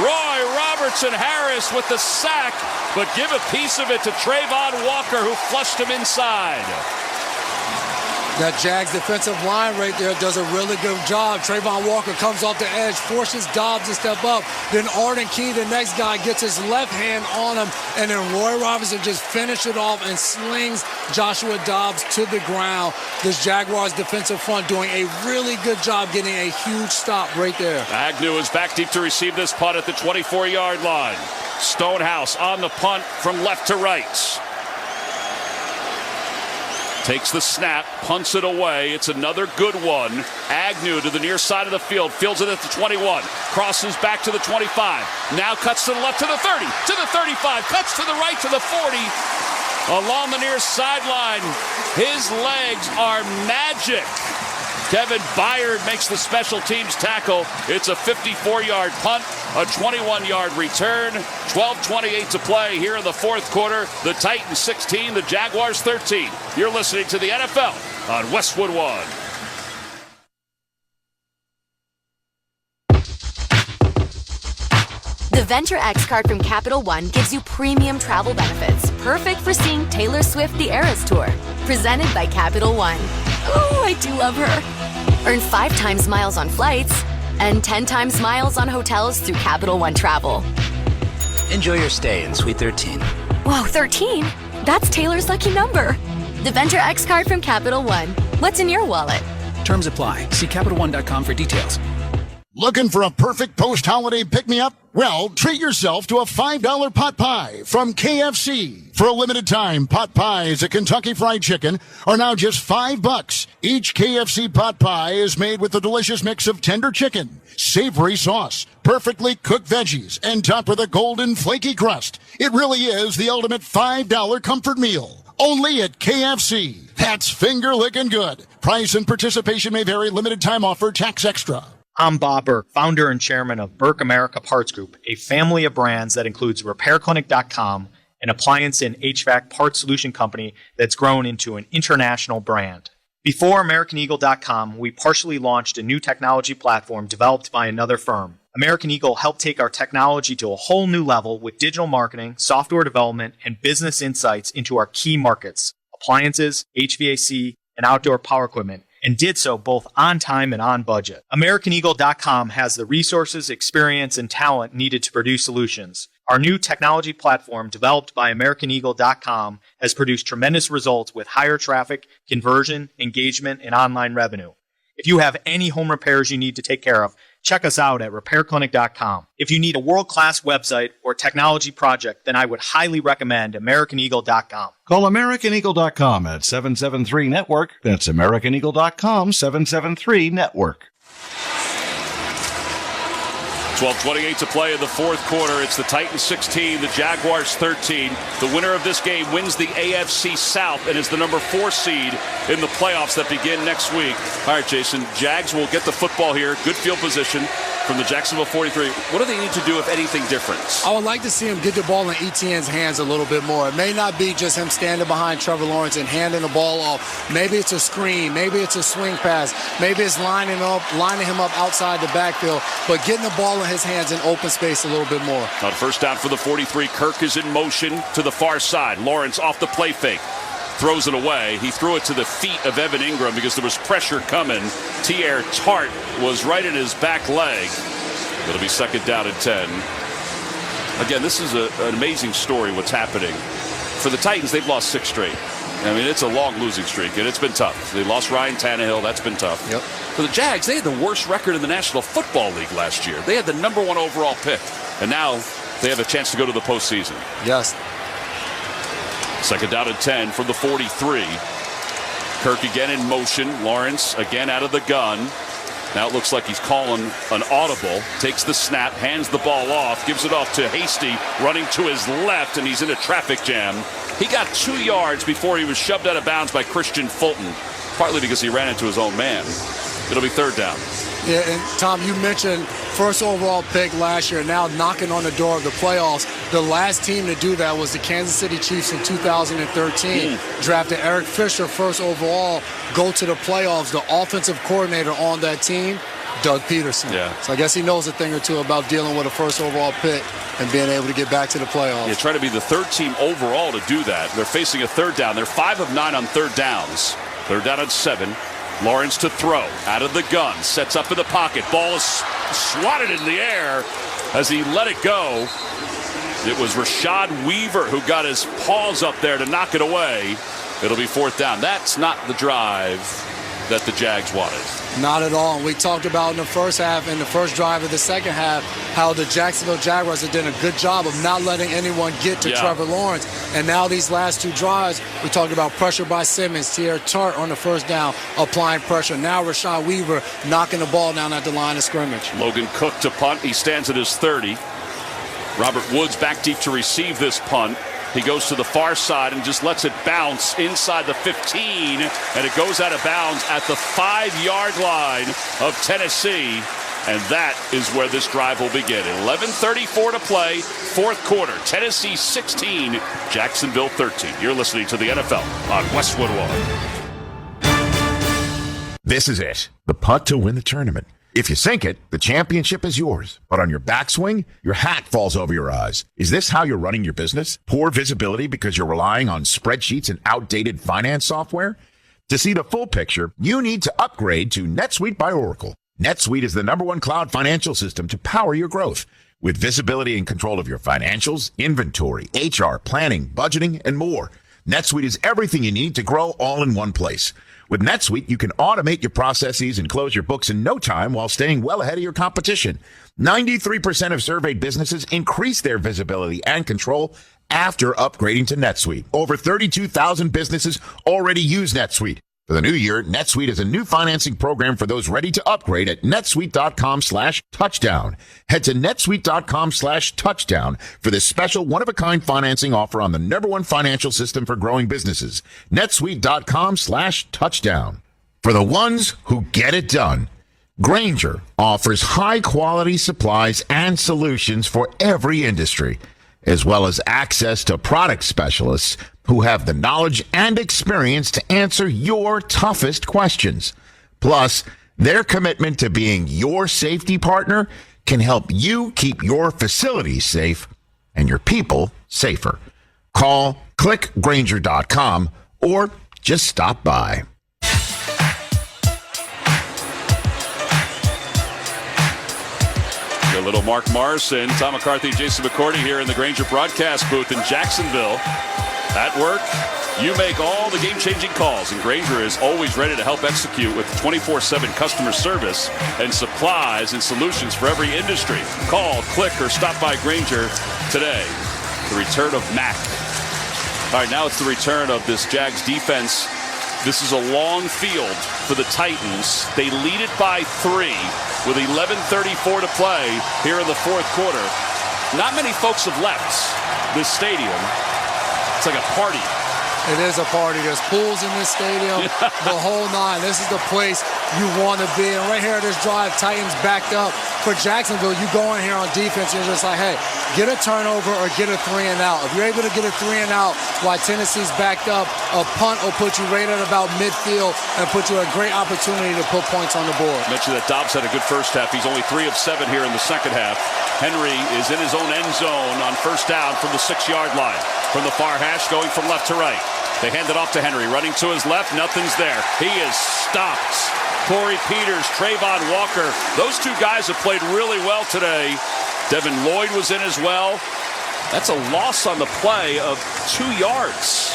Roy Robertson Harris with the sack, but give a piece of it to Trayvon Walker, who flushed him inside. That Jags defensive line right there does a really good job. Trayvon Walker comes off the edge, forces Dobbs to step up. Then Arden Key, the next guy, gets his left hand on him. And then Roy Robinson just finishes it off and slings Joshua Dobbs to the ground. This Jaguars defensive front doing a really good job getting a huge stop right there. Agnew is back deep to receive this punt at the 24-yard line. Stonehouse on the punt from left to right. Takes the snap, punts it away. It's another good one. Agnew to the near side of the field, fields it at the 21, crosses back to the 25, now cuts to the left to the 30, to the 35, cuts to the right to the 40, along the near sideline. His legs are magic. Kevin Byard makes the special teams tackle. It's a 54-yard punt, a 21-yard return, 12:28 to play here in the 4th quarter. The Titans 16, the Jaguars 13. You're listening to the NFL on Westwood One. The Venture X card from Capital One gives you premium travel benefits, perfect for seeing Taylor Swift The Eras Tour. Presented by Capital One. Oh, I do love her. Earn 5 times miles on flights and 10 times miles on hotels through Capital One Travel. Enjoy your stay in Suite 13. Whoa, 13? That's Taylor's lucky number. The Venture X card from Capital One. What's in your wallet? Terms apply. See CapitalOne.com for details. Looking for a perfect post-holiday pick-me-up? Well, treat yourself to a $5 pot pie from KFC. For a limited time, pot pies at Kentucky Fried Chicken are now just $5. Each KFC pot pie is made with a delicious mix of tender chicken, savory sauce, perfectly cooked veggies, and topped with a golden flaky crust. It really is the ultimate $5 comfort meal. Only at KFC. That's finger-licking good. Price and participation may vary. Limited time offer. Tax extra. I'm Bob Burke, founder and chairman of Burke America Parts Group, a family of brands that includes RepairClinic.com, an appliance and HVAC parts solution company that's grown into an international brand. Before AmericanEagle.com, we partially launched a new technology platform developed by another firm. American Eagle helped take our technology to a whole new level with digital marketing, software development, and business insights into our key markets, appliances, HVAC, and outdoor power equipment, and did so both on time and on budget. AmericanEagle.com has the resources, experience, and talent needed to produce solutions. Our new technology platform, developed by AmericanEagle.com, has produced tremendous results with higher traffic, conversion, engagement, and online revenue. If you have any home repairs you need to take care of, check us out at RepairClinic.com. If you need a world-class website or technology project, then I would highly recommend AmericanEagle.com. Call AmericanEagle.com at 773-NETWORK. That's AmericanEagle.com, 773-NETWORK. 12:28 to play in the 4th quarter. It's the Titans 16, the Jaguars 13. The winner of this game wins the AFC South and is the number 4 seed in the playoffs that begin next week. All right, Jason, Jags will get the football here. Good field position from the Jacksonville 43. What do they need to do, if anything, different? I would like to see him get the ball in ETN's hands a little bit more. It may not be just him standing behind Trevor Lawrence and handing the ball off. Maybe it's a screen. Maybe it's a swing pass. Maybe it's lining him up outside the backfield, but getting the ball in his hands in open space a little bit more. On first down for the 43, Kirk is in motion to the far side. Lawrence off the play fake. Throws it away. He threw it to the feet of Evan Ingram because there was pressure coming. T.R. Tart was right in his back leg. It'll be 2nd down and 10. Again, this is an amazing story what's happening. For the Titans, they've lost 6 straight. I mean, it's a long losing streak, and it's been tough. They lost Ryan Tannehill. That's been tough. Yep. For the Jags, they had the worst record in the National Football League last year. They had the number 1 overall pick, and now they have a chance to go to the postseason. Yes. 2nd down and 10 from the 43. Kirk again in motion. Lawrence again out of the gun. Now it looks like he's calling an audible. Takes the snap, hands the ball off, gives it off to Hasty, running to his left, and he's in a traffic jam. He got 2 yards before he was shoved out of bounds by Christian Fulton, partly because he ran into his own man. It'll be 3rd down. Yeah, and Tom, you mentioned first overall pick last year, now knocking on the door of the playoffs. The last team to do that was the Kansas City Chiefs in 2013. Drafted Eric Fisher first overall, go to the playoffs. The offensive coordinator on that team, Doug Peterson. Yeah. So I guess he knows a thing or two about dealing with a first overall pick and being able to get back to the playoffs. Yeah, try to be the 3rd team overall to do that. They're facing a 3rd down. They're 5 of 9 on 3rd downs. 3rd down and 7. Lawrence to throw, out of the gun, sets up in the pocket. Ball is swatted in the air as he let it go. It was Rashad Weaver who got his paws up there to knock it away. It'll be 4th down. That's not the drive that the Jags wanted. Not at all. And we talked about in the first half, in the first drive of the second half, how the Jacksonville Jaguars have done a good job of not letting anyone get to Trevor Lawrence. And now these last 2 drives, we talked about pressure by Simmons, Tierra Tart on the first down, applying pressure. Now Rashad Weaver knocking the ball down at the line of scrimmage. Logan Cook to punt. He stands at his 30. Robert Woods back deep to receive this punt. He goes to the far side and just lets it bounce inside the 15, and it goes out of bounds at the 5-yard line of Tennessee, and that is where this drive will begin. 11:34 to play, 4th quarter. Tennessee 16, Jacksonville 13. You're listening to the NFL on Westwood One. This is it, the putt to win the tournament. If you sink it, the championship is yours. But on your backswing, your hat falls over your eyes. Is this how you're running your business? Poor visibility because you're relying on spreadsheets and outdated finance software? To see the full picture, you need to upgrade to NetSuite by Oracle. NetSuite is the #1 cloud financial system to power your growth. With visibility and control of your financials, inventory, HR, planning, budgeting, and more. NetSuite is everything you need to grow all in one place. With NetSuite, you can automate your processes and close your books in no time while staying well ahead of your competition. 93% of surveyed businesses increase their visibility and control after upgrading to NetSuite. Over 32,000 businesses already use NetSuite. For the new year, NetSuite is a new financing program for those ready to upgrade at netsuite.com/touchdown. Head to netsuite.com/touchdown for this special one-of-a-kind financing offer on the #1 financial system for growing businesses. netsuite.com/touchdown. For the ones who get it done, Grainger offers high-quality supplies and solutions for every industry, as well as access to product specialists who have the knowledge and experience to answer your toughest questions. Plus, their commitment to being your safety partner can help you keep your facilities safe and your people safer. Call, click Grainger.com, or just stop by. A little Mark Morrison, Tom McCarthy, Jason McCourty here in the Grainger broadcast booth in Jacksonville. At work, you make all the game-changing calls, and Grainger is always ready to help execute with 24/7 customer service and supplies and solutions for every industry. Call, click, or stop by Grainger today. The return of Mack. All right, now it's the return of this Jags defense. This is a long field for the Titans. They lead it by 3 with 11:34 to play here in the 4th quarter. Not many folks have left this stadium. It's like a party. It is a party. There's pools in this stadium, the whole nine. This is the place you want to be. And right here at this drive, Titans backed up. For Jacksonville, you go in here on defense, you're just like, hey, get a turnover or get a 3 and out. If you're able to get a 3 and out while Tennessee's backed up, a punt will put you right at about midfield and put you a great opportunity to put points on the board. Mentioned that Dobbs had a good first half. He's only 3 of 7 here in the second half. Henry is in his own end zone on first down from the 6-yard line. From the far hash, going from left to right. They hand it off to Henry, running to his left. Nothing's there. He is stopped. Corey Peters, Trayvon Walker. Those 2 guys have played really well today. Devin Lloyd was in as well. That's a loss on the play of 2 yards.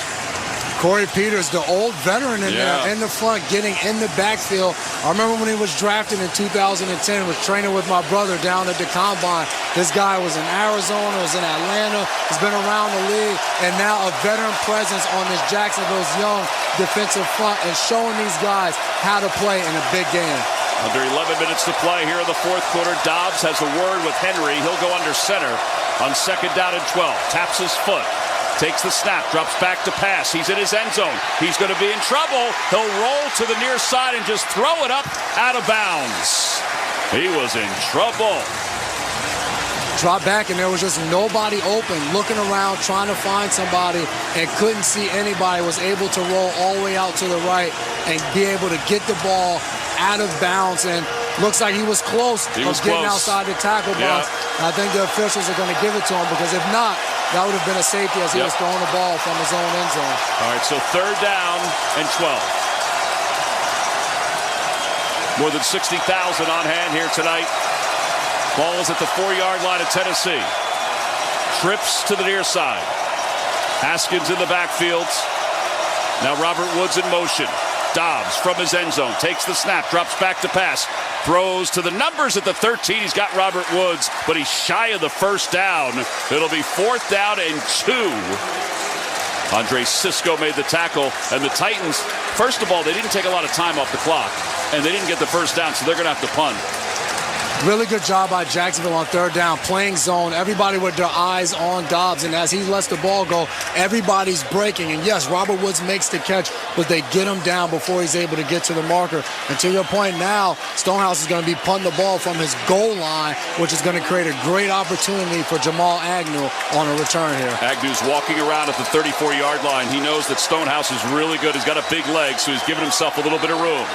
Corey Peters, the old veteran in there, in the front, getting in the backfield. I remember when he was drafted in 2010, was training with my brother down at the Combine. This guy was in Arizona, was in Atlanta, has been around the league, and now a veteran presence on this Jacksonville's young defensive front and showing these guys how to play in a big game. Under 11 minutes to play here in the fourth quarter. Dobbs has a word with Henry. He'll go under center on 2nd down and 12. Taps his foot. Takes the snap. Drops back to pass. He's in his end zone. He's going to be in trouble. He'll roll to the near side and just throw it up out of bounds. He was in trouble. Dropped back, and there was just nobody open, looking around, trying to find somebody, and couldn't see anybody. Was able to roll all the way out to the right and be able to get the ball out of bounds, and looks like he was close of getting outside the tackle box. I think the officials are going to give it to him, because if not, that would have been a safety as he was throwing the ball from his own end zone. All right, so 3rd down and 12. More than 60,000 on hand here tonight. Ball is at the 4-yard line of Tennessee. Trips to the near side. Haskins in the backfield. Now Robert Woods in motion. Dobbs from his end zone. Takes the snap. Drops back to pass. Throws to the numbers at the 13. He's got Robert Woods, but he's shy of the first down. It'll be 4th down and 2. Andre Sisco made the tackle, and the Titans, first of all, they didn't take a lot of time off the clock, and they didn't get the first down, so they're going to have to punt. Really good job by Jacksonville on 3rd down, playing zone. Everybody with their eyes on Dobbs, and as he lets the ball go, everybody's breaking. And yes, Robert Woods makes the catch, but they get him down before he's able to get to the marker. And to your point now, Stonehouse is going to be punting the ball from his goal line, which is going to create a great opportunity for Jamal Agnew on a return here. Agnew's walking around at the 34-yard line. He knows that Stonehouse is really good. He's got a big leg, so he's giving himself a little bit of room.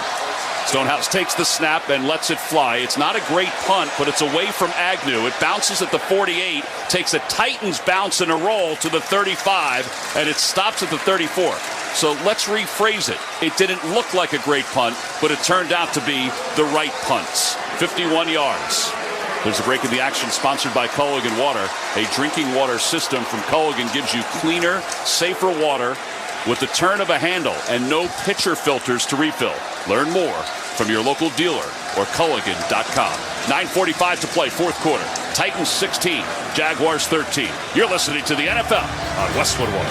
Stonehouse takes the snap and lets it fly. It's not a great punt, but it's away from Agnew. It bounces at the 48, takes a Titans bounce and a roll to the 35, and it stops at the 34. So let's rephrase it. It didn't look like a great punt, but it turned out to be the right punts. 51 yards. There's a break in the action sponsored by Culligan Water. A drinking water system from Culligan gives you cleaner, safer water with the turn of a handle and no pitcher filters to refill. Learn more from your local dealer or Culligan.com. 9:45 to play, fourth quarter. Titans 16, Jaguars 13. You're listening to the NFL on Westwood One.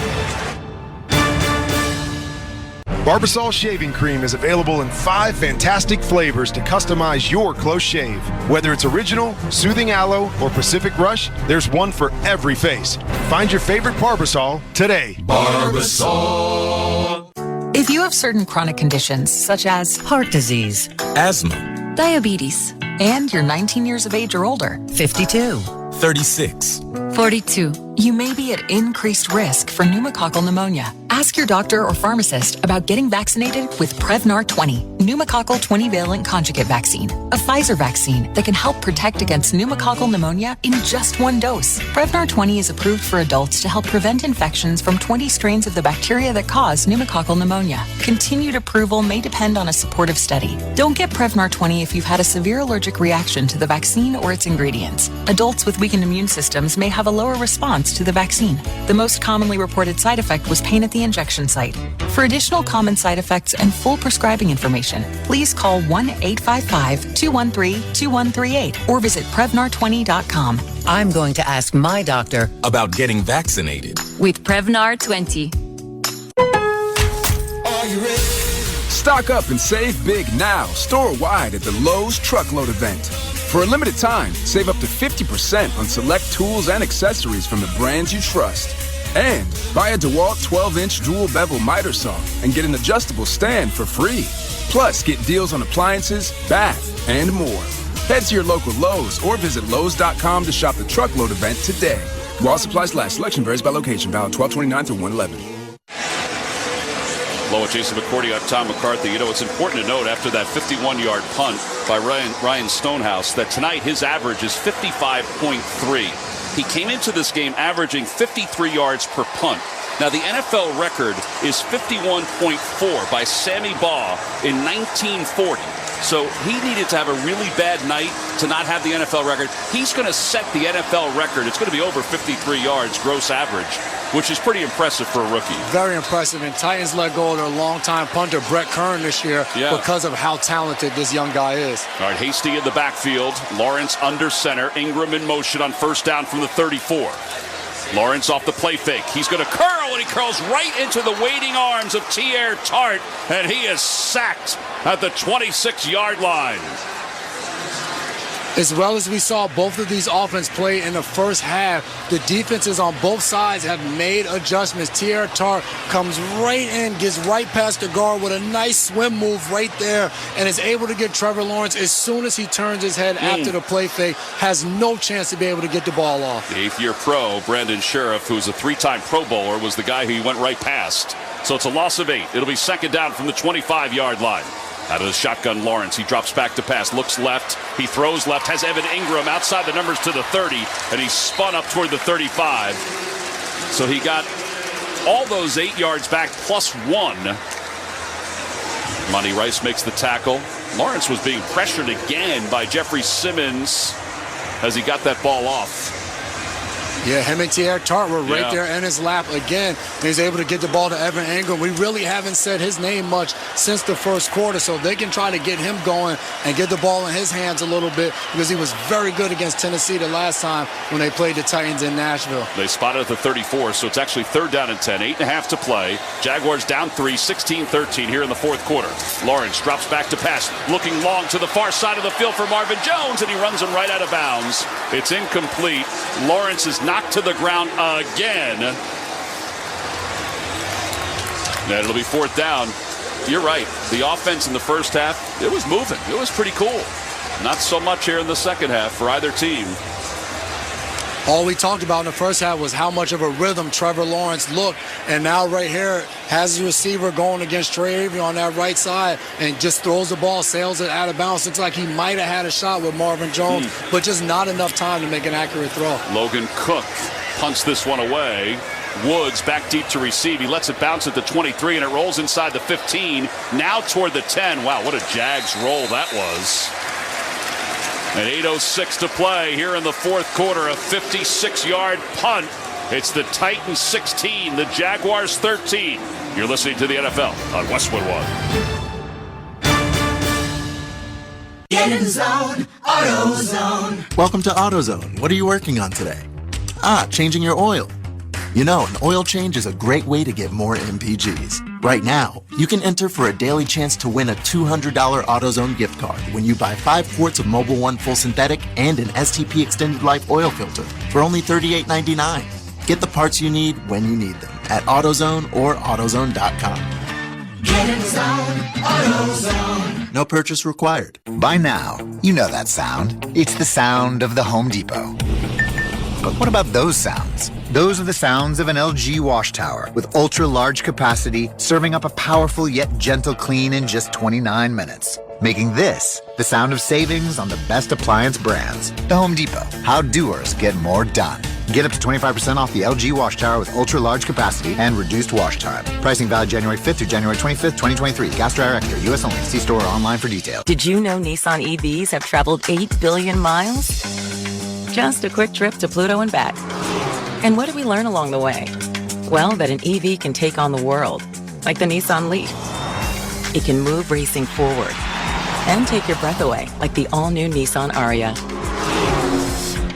Barbasol Shaving Cream is available in 5 fantastic flavors to customize your close shave. Whether it's original, soothing aloe, or Pacific Rush, there's one for every face. Find your favorite Barbasol today. Barbasol. If you have certain chronic conditions such as heart disease, asthma, diabetes, and you're 19 years of age or older, 52, 36, 42, you may be at increased risk for pneumococcal pneumonia. Ask your doctor or pharmacist about getting vaccinated with Prevnar 20, pneumococcal 20-valent conjugate vaccine, a Pfizer vaccine that can help protect against pneumococcal pneumonia in just 1 dose. Prevnar 20 is approved for adults to help prevent infections from 20 strains of the bacteria that cause pneumococcal pneumonia. Continued approval may depend on a supportive study. Don't get Prevnar 20 if you've had a severe allergic reaction to the vaccine or its ingredients. Adults with weakened immune systems may have a lower response to the vaccine. The most commonly reported side effect was pain at the injection site. For additional common side effects and full prescribing information, please call 1-855-213-2138 or visit Prevnar20.com. I'm going to ask my doctor about getting vaccinated with Prevnar 20. Are you ready? Stock up and save big now, store-wide at the Lowe's Truckload event. For a limited time, save up to 50% on select tools and accessories from the brands you trust. And buy a DeWalt 12-inch dual bevel miter saw and get an adjustable stand for free. Plus, get deals on appliances, bath, and more. Head to your local Lowe's or visit Lowe's.com to shop the Truckload event today. While supplies last, selection varies by location. Valid 12/29 through 1/11. Hello, Jason McCourty. I'm Tom McCarthy. You know, it's important to note after that 51-yard punt by Ryan Stonehouse that tonight his average is 55.3. He came into this game averaging 53 yards per punt. Now, the NFL record is 51.4 by Sammy Baugh in 1940. So he needed to have a really bad night to not have the NFL record. He's going to set the NFL record. It's going to be over 53 yards gross average, which is pretty impressive for a rookie. Very impressive. And Titans let go of their longtime punter, Brett Kern, this year because of how talented this young guy is. All right, Hasty in the backfield. Lawrence under center. Ingram in motion on first down from the 34. Lawrence off the play fake. He's going to curl, and he curls right into the waiting arms of Tier Tart, and he is sacked at the 26-yard line. As well as we saw both of these offenses play in the first half, the defenses on both sides have made adjustments. Tier Tart comes right in, gets right past the guard with a nice swim move right there, and is able to get Trevor Lawrence as soon as he turns his head after the play fake. Has no chance to be able to get the ball off. The eighth-year pro, Brandon Sheriff, who's a three-time Pro Bowler, was the guy who he went right past. So it's a loss of 8. It'll be second down from the 25-yard line. Out of the shotgun, Lawrence. He drops back to pass, looks left. He throws left, has Evan Ingram outside the numbers to the 30, and he spun up toward the 35. So he got all those 8 yards back plus 1. Monty Rice makes the tackle. Lawrence was being pressured again by Jeffrey Simmons as he got that ball off. Yeah, him and Tier Tart were right there in his lap again. And he's able to get the ball to Evan Ingram. We really haven't said his name much since the first quarter, so they can try to get him going and get the ball in his hands a little bit because he was very good against Tennessee the last time when they played the Titans in Nashville. They spotted at the 34, so it's actually third down and 10. 8.5 to play. Jaguars down 3, 16-13 here in the fourth quarter. Lawrence drops back to pass, looking long to the far side of the field for Marvin Jones, and he runs him right out of bounds. It's incomplete. Lawrence is knocked to the ground again. And it'll be fourth down. You're right. The offense in the first half, it was moving. It was pretty cool. Not so much here in the second half for either team. All we talked about in the first half was how much of a rhythm Trevor Lawrence looked. And now right here has the receiver going against Trey Avery on that right side and just throws the ball, sails it out of bounds. Looks like he might have had a shot with Marvin Jones, but just not enough time to make an accurate throw. Logan Cook punts this one away. Woods back deep to receive. He lets it bounce at the 23, and it rolls inside the 15. Now toward the 10. Wow, what a Jags roll that was. And 8:06 to play here in the fourth quarter. A 56-yard punt. It's the Titans 16, the Jaguars 13. You're listening to the NFL on Westwood One. Get in the zone, AutoZone. Welcome to AutoZone. What are you working on today? Changing your oil. You know, an oil change is a great way to get more MPGs. Right now, you can enter for a daily chance to win a $200 AutoZone gift card when you buy 5 quarts of Mobil 1 Full Synthetic and an STP Extended Life oil filter for only $38.99. Get the parts you need when you need them at AutoZone or AutoZone.com. Get in the zone, AutoZone. No purchase required. By now, you know that sound. It's the sound of the Home Depot. But what about those sounds? Those are the sounds of an LG wash tower with ultra-large capacity, serving up a powerful yet gentle clean in just 29 minutes. Making this the sound of savings on the best appliance brands. The Home Depot. How doers get more done. Get up to 25% off the LG wash tower with ultra-large capacity and reduced wash time. Pricing valid January 5th through January 25th, 2023. Gas Direct here, U.S. only. See store or online for details. Did you know Nissan EVs have traveled 8 billion miles? Just a quick trip to Pluto and back. And what did we learn along the way? Well, that an EV can take on the world, like the Nissan Leaf. It can move racing forward and take your breath away, like the all-new Nissan Ariya.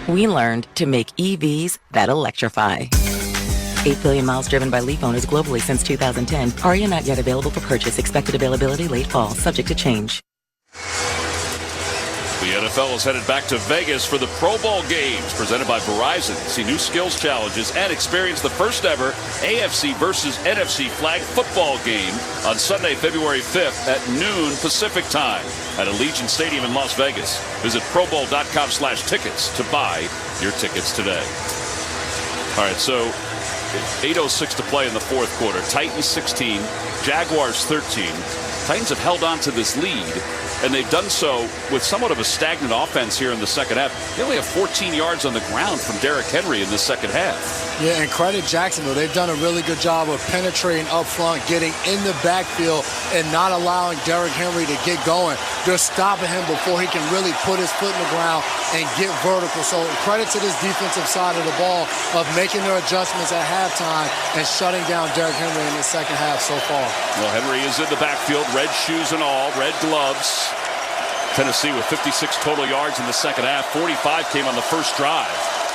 We learned to make EVs that electrify. 8 billion miles driven by Leaf owners globally since 2010. Ariya not yet available for purchase. Expected availability late fall, subject to change. The NFL is headed back to Vegas for the Pro Bowl games presented by Verizon. See new skills challenges and experience the first ever AFC versus NFC flag football game on Sunday, February 5th at noon Pacific time at Allegiant Stadium in Las Vegas. Visit probowl.com/tickets to buy your tickets today. All right, so 8:06 to play in the fourth quarter. Titans 16, Jaguars 13. Titans have held on to this lead and they've done so with somewhat of a stagnant offense here in the second half. They only have 14 yards on the ground from Derrick Henry in the second half. Yeah, and credit Jacksonville. They've done a really good job of penetrating up front, getting in the backfield, and not allowing Derrick Henry to get going. They're stopping him before he can really put his foot in the ground and get vertical. So credit to this defensive side of the ball of making their adjustments at halftime and shutting down Derrick Henry in the second half so far. Well, Henry is in the backfield, red shoes and all, red gloves. Tennessee with 56 total yards in the second half. 45 came on the first drive.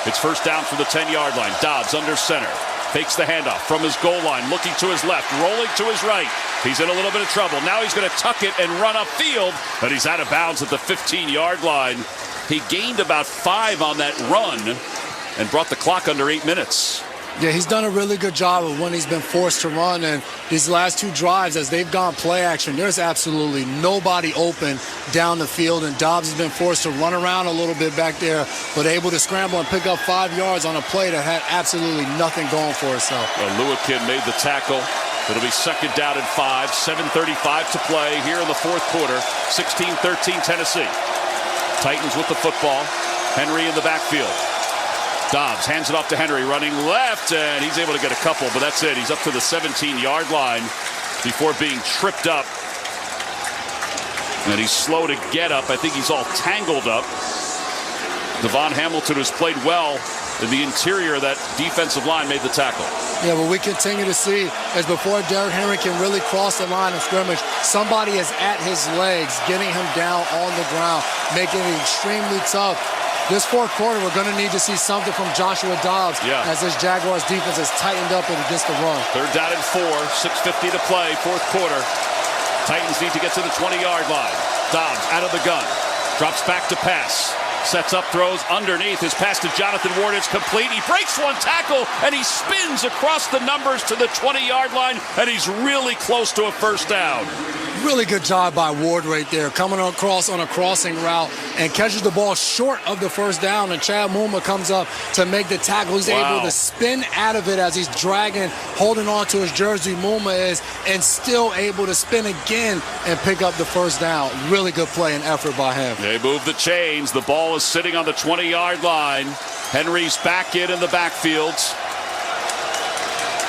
It's first down from the 10-yard line. Dobbs under center. Fakes the handoff from his goal line, looking to his left, rolling to his right. He's in a little bit of trouble. Now he's going to tuck it and run upfield, but he's out of bounds at the 15-yard line. He gained about 5 on that run and brought the clock under 8 minutes. Yeah, he's done a really good job of when he's been forced to run. And these last 2 drives, as they've gone play action, there's absolutely nobody open down the field. And Dobbs has been forced to run around a little bit back there, but able to scramble and pick up 5 yards on a play that had absolutely nothing going for itself. Well, Lewikin made the tackle. It'll be second down and 5. 7:35 to play here in the fourth quarter. 16-13 Tennessee. Titans with the football. Henry in the backfield. Dobbs hands it off to Henry, running left, and he's able to get a couple, but that's it. He's up to the 17-yard line before being tripped up. And he's slow to get up. I think he's all tangled up. Devon Hamilton has played well in the interior of that defensive line, made the tackle. Yeah, what we continue to see is before Derrick Henry can really cross the line of scrimmage, somebody is at his legs, getting him down on the ground, making it extremely tough. This fourth quarter, we're going to need to see something from Joshua Dobbs as this Jaguars defense is tightened up against the run. Third down and 4, 6:50 to play, fourth quarter. Titans need to get to the 20-yard line. Dobbs out of the gun, drops back to pass. Sets up, throws underneath. His pass to Jonathan Ward is complete. He breaks one tackle, and he spins across the numbers to the 20-yard line, and he's really close to a first down. Really good job by Ward right there, coming across on a crossing route and catches the ball short of the first down, and Chad Muma comes up to make the tackle. He's able to spin out of it as he's dragging, holding on to his jersey, Muma is, and still able to spin again and pick up the first down. Really good play and effort by him. They move the chains. The ball is sitting on the 20-yard line. Henry's back in the backfield.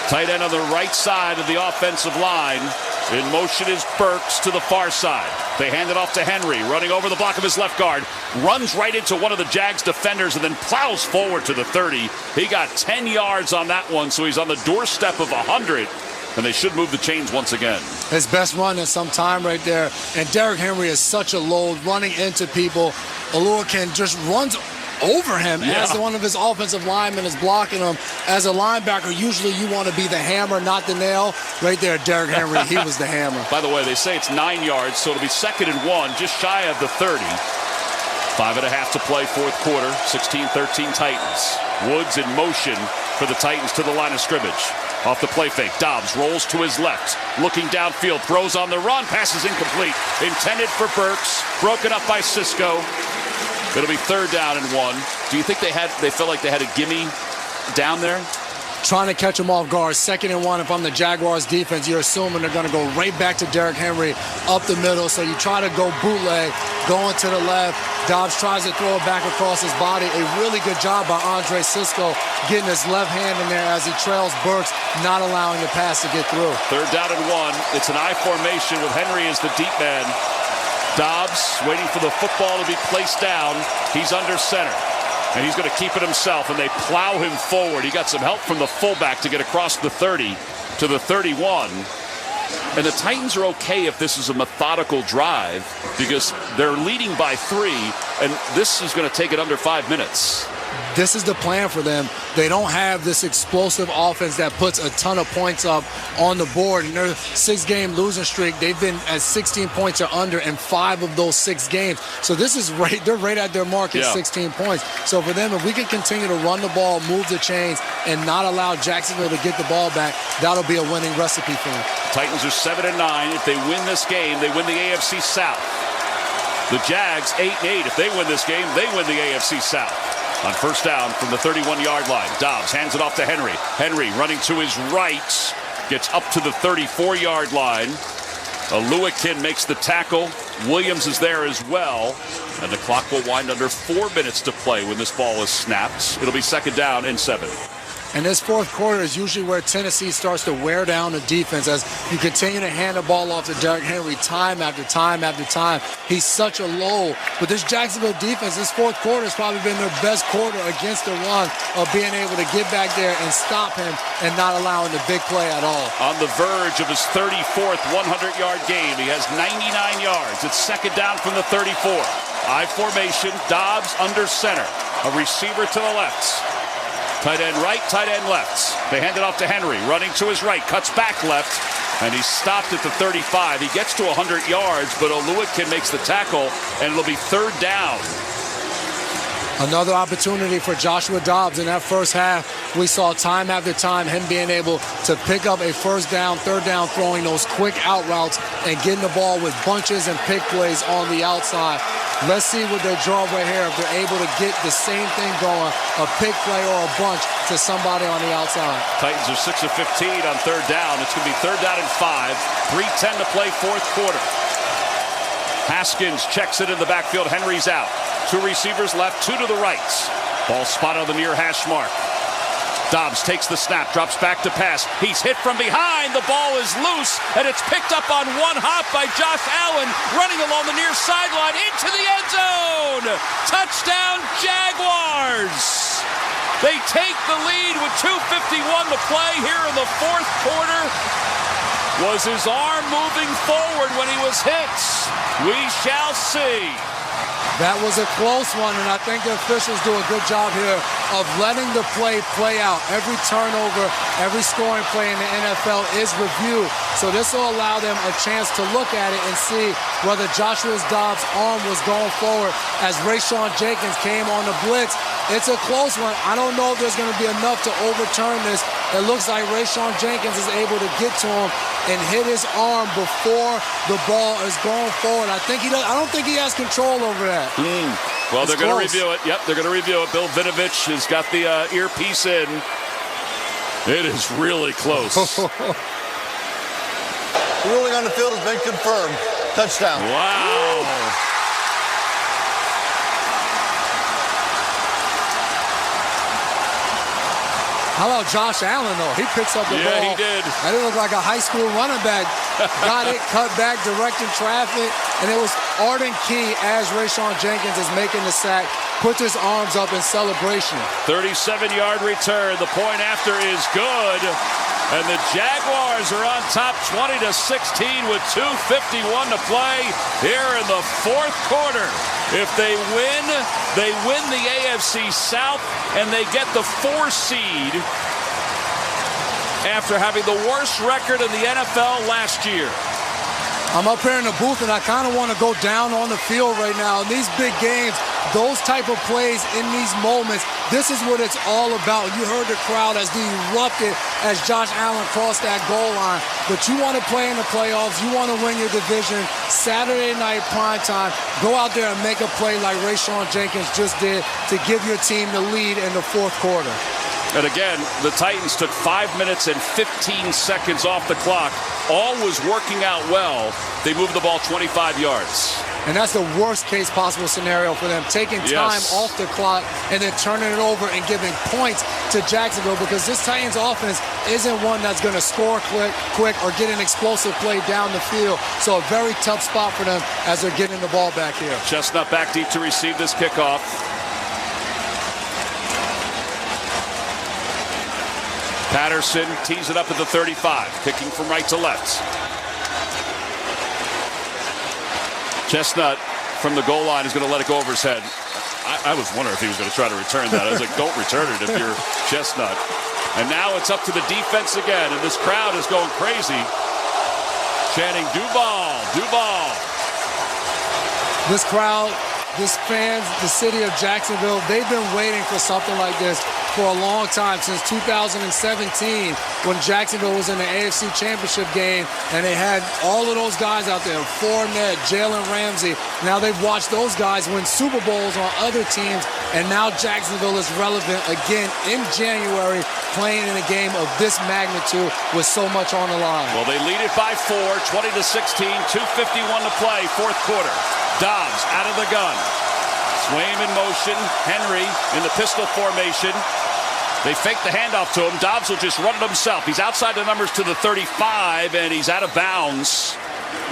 Tight end on the right side of the offensive line. In motion is Burks to the far side. They hand it off to Henry, running over the block of his left guard. Runs right into one of the Jags defenders and then plows forward to the 30. He got 10 yards on that one, so he's on the doorstep of 100. And they should move the chains once again. His best run in some time right there. And Derrick Henry is such a load, running into people. Oluwakin just runs over him as one of his offensive linemen is blocking him. As a linebacker, usually you want to be the hammer, not the nail. Right there, Derrick Henry, he was the hammer. By the way, they say it's 9 yards, so it'll be 2nd and 1, just shy of the 30. 5.5 to play, fourth quarter, 16-13 Titans. Woods in motion for the Titans to the line of scrimmage. Off the play fake, Dobbs rolls to his left, looking downfield, throws on the run, passes incomplete. Intended for Burks, broken up by Cisco. It'll be 3rd down and 1. Do you think they felt like they had a gimme down there? Trying to catch him off guard. 2nd and 1. If I'm the Jaguars defense, you're assuming they're going to go right back to Derrick Henry up the middle. So you try to go bootleg, going to the left. Dobbs tries to throw it back across his body. A really good job by Andre Cisco getting his left hand in there as he trails Burks, not allowing the pass to get through. 3rd down and 1. It's an I formation with Henry as the deep man. Dobbs waiting for the football to be placed down. He's under center, and he's going to keep it himself, and they plow him forward. He got some help from the fullback to get across the 30 to the 31. And the Titans are okay if this is a methodical drive because they're leading by 3, and this is going to take it under 5 minutes. This is the plan for them. They don't have this explosive offense that puts a ton of points up on the board. In their 6-game losing streak, they've been at 16 points or under in 5 of those 6 games. So this is they're right at their mark at 16 points. So for them, if we can continue to run the ball, move the chains, and not allow Jacksonville to get the ball back, that'll be a winning recipe for them. Titans are 7-9. If they win this game, they win the AFC South. The Jags 8-8. If they win this game, they win the AFC South. On first down from the 31-yard line, Dobbs hands it off to Henry. Henry running to his right, gets up to the 34-yard line. Oluwakin makes the tackle. Williams is there as well. And the clock will wind under 4 minutes to play when this ball is snapped. It'll be 2nd down and 7. And this fourth quarter is usually where Tennessee starts to wear down the defense as you continue to hand the ball off to Derrick Henry time after time after time. He's such a load. But this Jacksonville defense, this fourth quarter has probably been their best quarter against the run of being able to get back there and stop him and not allowing the big play at all. On the verge of his 34th 100-yard game, he has 99 yards. It's 2nd down from the 34. I formation, Dobbs under center. A receiver to the left. Tight end right, tight end left. They hand it off to Henry, running to his right, cuts back left, and he's stopped at the 35. He gets to 100 yards, but Oluwakin makes the tackle, and it'll be 3rd down. Another opportunity for Joshua Dobbs in that first half. We saw time after time him being able to pick up a 1st down, 3rd down, throwing those quick out routes and getting the ball with bunches and pick plays on the outside. Let's see what they draw right here, if they're able to get the same thing going, a pick play or a bunch to somebody on the outside. Titans are 6 of 15 on 3rd down. It's going to be 3rd down and 5. 3:10 to play, 4th quarter. Haskins checks it in the backfield. Henry's out. 2 receivers left, 2 to the right. Ball spot on the near hash mark. Dobbs takes the snap, drops back to pass. He's hit from behind. The ball is loose, and it's picked up on one hop by Josh Allen, running along the near sideline into the end zone. Touchdown, Jaguars. They take the lead with 2:51 to play here in the 4th quarter. Was his arm moving forward when he was hit? We shall see. That was a close one, and I think the officials do a good job here of letting the play out. Every turnover, every scoring play in the NFL is reviewed. So this will allow them a chance to look at it and see whether Joshua Dobbs' arm was going forward as Rayshawn Jenkins came on the blitz. It's a close one. I don't know if there's going to be enough to overturn this. It looks like Rayshawn Jenkins is able to get to him and hit his arm before the ball is going forward. I don't think he has control over that. Well, they're going to review it. Yep, they're going to review it. Bill Vinovich has got the earpiece in. It is really close. Ruling on the field has been confirmed. Touchdown. Wow. How about Josh Allen, though? He picks up the ball. Yeah, he did. That didn't look like a high school running back. Got it, cut back, directing traffic, and it was Arden Key as Rayshawn Jenkins is making the sack, puts his arms up in celebration. 37-yard return. The point after is good. And the Jaguars are on top 20-16 with 2:51 to play here in the 4th quarter. If they win the AFC South and they get the 4 seed after having the worst record in the NFL last year. I'm up here in the booth, and I kind of want to go down on the field right now. In these big games, those type of plays in these moments, this is what it's all about. You heard the crowd as they erupted as Josh Allen crossed that goal line. But you want to play in the playoffs. You want to win your division. Saturday night primetime, go out there and make a play like Rayshawn Jenkins just did to give your team the lead in the 4th quarter. And again, the Titans took 5 minutes and 15 seconds off the clock. All was working out well. They moved the ball 25 yards. And that's the worst case possible scenario for them, taking time off the clock and then turning it over and giving points to Jacksonville, because this Titans offense isn't one that's going to score quick or get an explosive play down the field. So a very tough spot for them as they're getting the ball back here. Chestnut back deep to receive this kickoff. Patterson tees it up at the 35, kicking from right to left. Chestnut from the goal line is going to let it go over his head. I was wondering if he was going to try to return that. I was like, don't return it if you're Chestnut. And now it's up to the defense again, and this crowd is going crazy, chanting, "Duval, Duval." This crowd This fans, the city of Jacksonville, they've been waiting for something like this for a long time, since 2017 when Jacksonville was in the AFC Championship game and they had all of those guys out there, Fournette, Jalen Ramsey. Now they've watched those guys win Super Bowls on other teams, and now Jacksonville is relevant again in January, playing in a game of this magnitude with so much on the line. Well, they lead it by 4, 20-16, 2:51 to play, fourth quarter. Dobbs out of the gun. Swaim in motion. Henry in the pistol formation. They fake the handoff to him. Dobbs will just run it himself. He's outside the numbers to the 35, and he's out of bounds.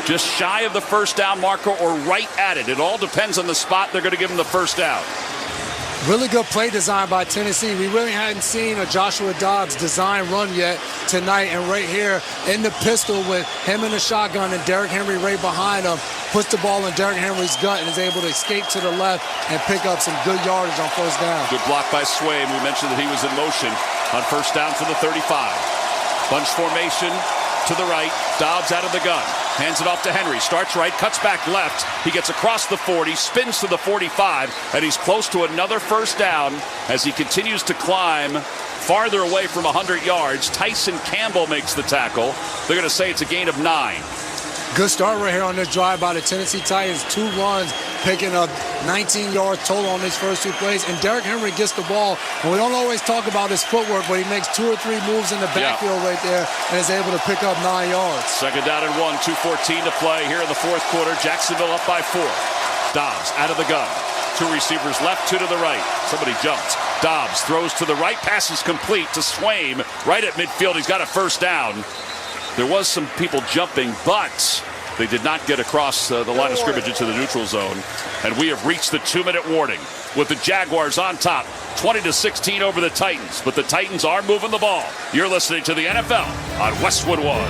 Just shy of the first down marker or right at it. It all depends on the spot they're going to give him the first down. Really good play design by Tennessee. We really hadn't seen a Joshua Dobbs design run yet tonight. And right here in the pistol with him in the shotgun and Derrick Henry right behind him, puts the ball in Derrick Henry's gut and is able to escape to the left and pick up some good yardage on first down. Good block by Swaim. We mentioned that he was in motion on first down for the 35. Bunch formation to the right. Dobbs out of the gun. Hands it off to Henry. Starts right, cuts back left. He gets across the 40, spins to the 45, and he's close to another first down as he continues to climb farther away from 100 yards. Tyson Campbell makes the tackle. They're going to say it's a gain of 9. Good start right here on this drive by the Tennessee Titans. 2 runs, picking up 19 yards total on these first 2 plays. And Derrick Henry gets the ball. And we don't always talk about his footwork, but he makes 2 or 3 moves in the backfield right there and is able to pick up 9 yards. Second down and 1, 2:14 to play here in the fourth quarter. Jacksonville up by 4. Dobbs out of the gun. 2 receivers left, 2 to the right. Somebody jumped. Dobbs throws to the right. Pass is complete to Swaim right at midfield. He's got a first down. There was some people jumping, but they did not get across the line of scrimmage into the neutral zone. And we have reached the 2-minute warning with the Jaguars on top, 20-16 over the Titans. But the Titans are moving the ball. You're listening to the NFL on Westwood One.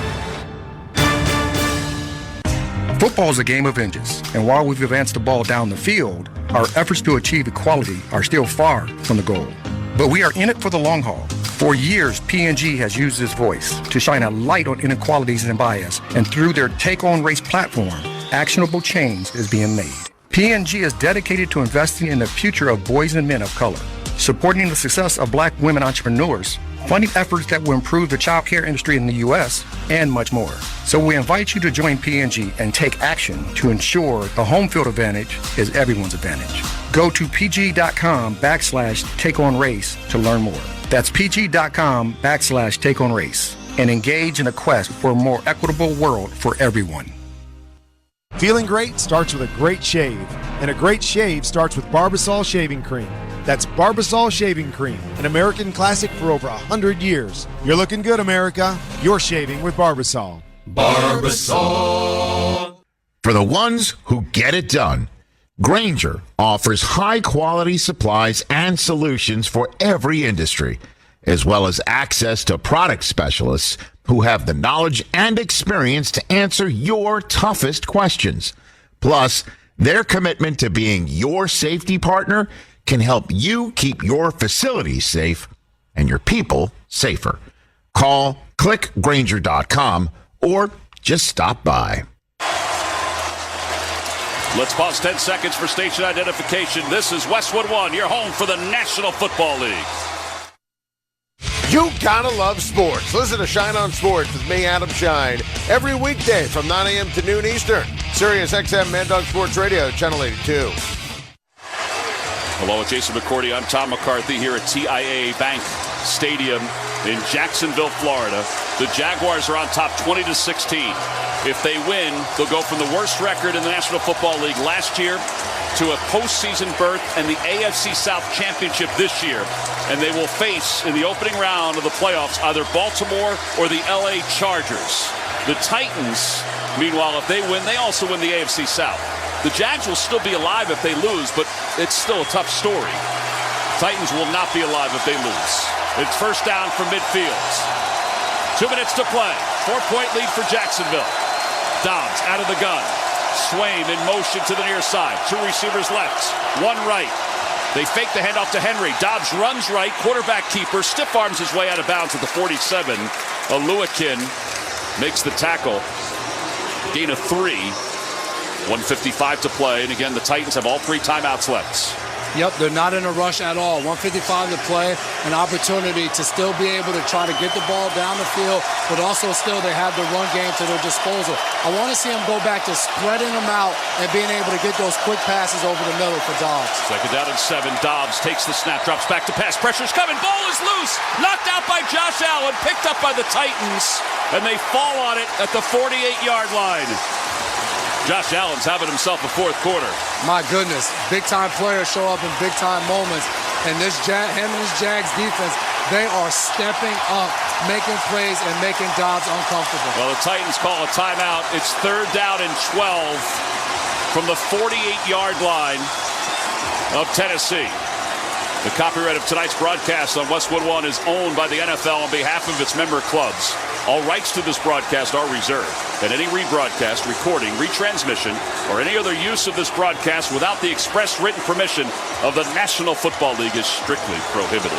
Football is a game of inches, and while we've advanced the ball down the field, our efforts to achieve equality are still far from the goal. But we are in it for the long haul. For years, P&G has used its voice to shine a light on inequalities and bias, and through their Take On Race platform, actionable change is being made. P&G is dedicated to investing in the future of boys and men of color, supporting the success of black women entrepreneurs, funding efforts that will improve the child care industry in the U.S., and much more. So we invite you to join P&G and take action to ensure the home field advantage is everyone's advantage. Go to pg.com/takeonrace to learn more. That's pg.com/takeonrace and engage in a quest for a more equitable world for everyone. Feeling great starts with a great shave, and a great shave starts with Barbasol Shaving Cream. That's Barbasol Shaving Cream, an American classic for over 100 years. You're looking good, America. You're shaving with Barbasol. Barbasol. For the ones who get it done, Grainger offers high-quality supplies and solutions for every industry, as well as access to product specialists who have the knowledge and experience to answer your toughest questions. Plus, their commitment to being your safety partner can help you keep your facilities safe and your people safer. Call, click Grainger.com, or just stop by. Let's pause 10 seconds for station identification. This is Westwood One, your home for the National Football League. You gotta love sports. Listen to Shine on Sports with me, Adam Shine, every weekday from 9 a.m. to noon Eastern. Sirius XM Mad Dog Sports Radio, Channel 82. Hello, it's Jason McCourty. I'm Tom McCarthy here at TIAA Bank Stadium in Jacksonville, Florida. The Jaguars are on top 20-16. If they win, they'll go from the worst record in the National Football League last year to a postseason berth and the AFC South Championship this year. And they will face, in the opening round of the playoffs, either Baltimore or the LA Chargers. The Titans, meanwhile, if they win, they also win the AFC South. The Jags will still be alive if they lose, but it's still a tough story. Titans will not be alive if they lose. It's first down from midfield. 2 minutes to play. 4-point lead for Jacksonville. Dobbs out of the gun. Swaim in motion to the near side. 2 receivers left, 1 right. They fake the handoff to Henry. Dobbs runs right. Quarterback keeper stiff arms his way out of bounds at the 47. Aluakin makes the tackle. Gain of 3. 1:55 to play, and again, the Titans have all 3 timeouts left. Yep, they're not in a rush at all. 1:55 to play, an opportunity to still be able to try to get the ball down the field, but also still they have the run game to their disposal. I want to see them go back to spreading them out and being able to get those quick passes over the middle for Dobbs. Second down and 7. Dobbs takes the snap, drops back to pass. Pressure's coming. Ball is loose. Knocked out by Josh Allen, picked up by the Titans, and they fall on it at the 48-yard line. Josh Allen's having himself a fourth quarter. My goodness, big-time players show up in big-time moments, and him and his Jags defense, they are stepping up, making plays, and making Dobbs uncomfortable. Well, the Titans call a timeout. It's 3rd down and 12 from the 48-yard line of Tennessee. The copyright of tonight's broadcast on Westwood One is owned by the NFL on behalf of its member clubs. All rights to this broadcast are reserved, and any rebroadcast, recording, retransmission, or any other use of this broadcast without the express written permission of the National Football League is strictly prohibited.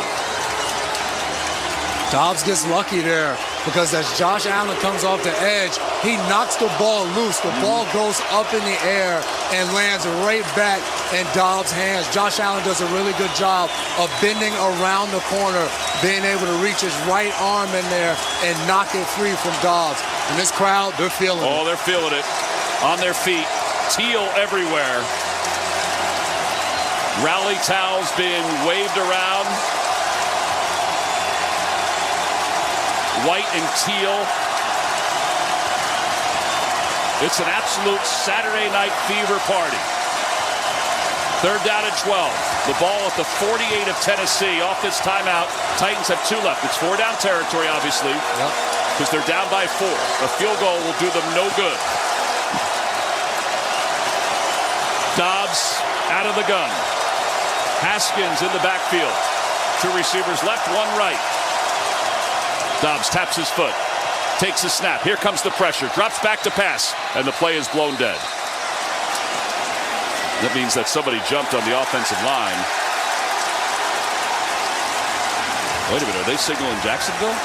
Dobbs gets lucky there because as Josh Allen comes off the edge, he knocks the ball loose. The ball goes up in the air and lands right back in Dobbs' hands. Josh Allen does a really good job of bending around the corner, being able to reach his right arm in there and knock it free from Dobbs. And this crowd, they're feeling it. Oh, they're feeling it. On their feet. Teal everywhere. Rally towels being waved around. White and teal. It's an absolute Saturday night fever party. 3rd down and 12. The ball at the 48 of Tennessee. Off this timeout, Titans have 2 left. It's 4 down territory, obviously, because they're down by 4. A field goal will do them no good. Dobbs out of the gun. Haskins in the backfield. 2 receivers left, 1 right. Dobbs taps his foot, takes the snap. Here comes the pressure, drops back to pass, and the play is blown dead. That means that somebody jumped on the offensive line. Wait a minute, are they signaling Jacksonville?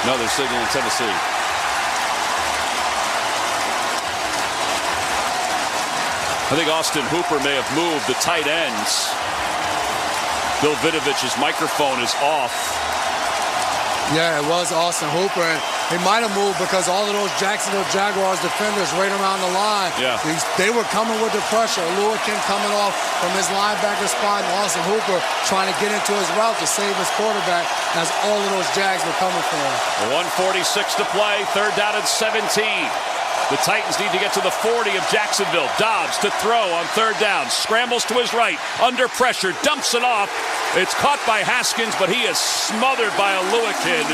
No, they're signaling Tennessee. I think Austin Hooper may have moved the tight ends. Bill Vinovich's microphone is off. Yeah, it was Austin Hooper, and he might have moved because all of those Jacksonville Jaguars defenders right around the line, they were coming with the pressure. Lewican coming off from his linebacker spot, and Austin Hooper trying to get into his route to save his quarterback as all of those Jags were coming for him. 1:46 to play, 3rd down and 17. The Titans need to get to the 40 of Jacksonville. Dobbs to throw on 3rd down. Scrambles to his right. Under pressure. Dumps it off. It's caught by Haskins, but he is smothered by a Lewican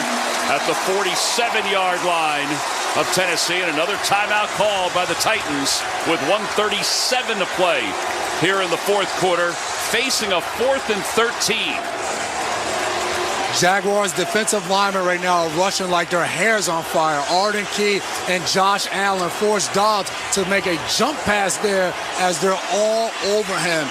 at the 47-yard line of Tennessee. And another timeout called by the Titans with 1:37 to play here in the 4th quarter, facing a 4th and 13. Jaguars defensive linemen right now are rushing like their hair's on fire. Arden Key and Josh Allen forced Dobbs to make a jump pass there as they're all over him.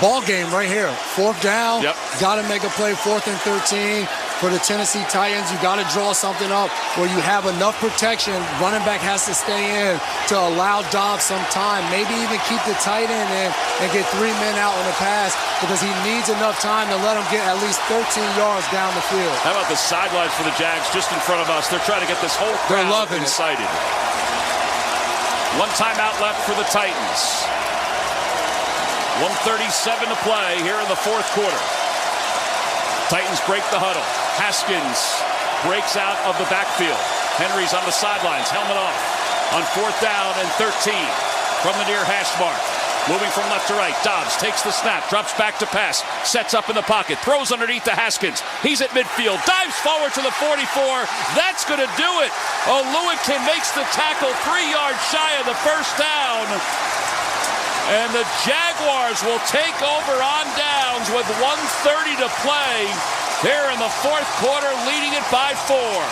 Ball game right here. 4th down. Got to make a play. 4th and 13 for the Tennessee Titans. You got to draw something up where you have enough protection. Running back has to stay in to allow Dobbs some time. Maybe even keep the tight end in and get 3 men out on the pass because he needs enough time to let him get at least 13 yards down the field. How about the sidelines for the Jags just in front of us? They're trying to get this whole crowd excited. 1 timeout left for the Titans. 1:37 to play here in the 4th quarter. Titans break the huddle. Haskins breaks out of the backfield. Henry's on the sidelines, helmet off. On 4th down and 13 from the near hash mark. Moving from left to right. Dobbs takes the snap, drops back to pass, sets up in the pocket, throws underneath to Haskins. He's at midfield, dives forward to the 44. That's going to do it. Lewican makes the tackle 3 yards shy of the 1st down. And the Jaguars will take over on downs with 1:30 to play here in the 4th quarter, leading it by 4.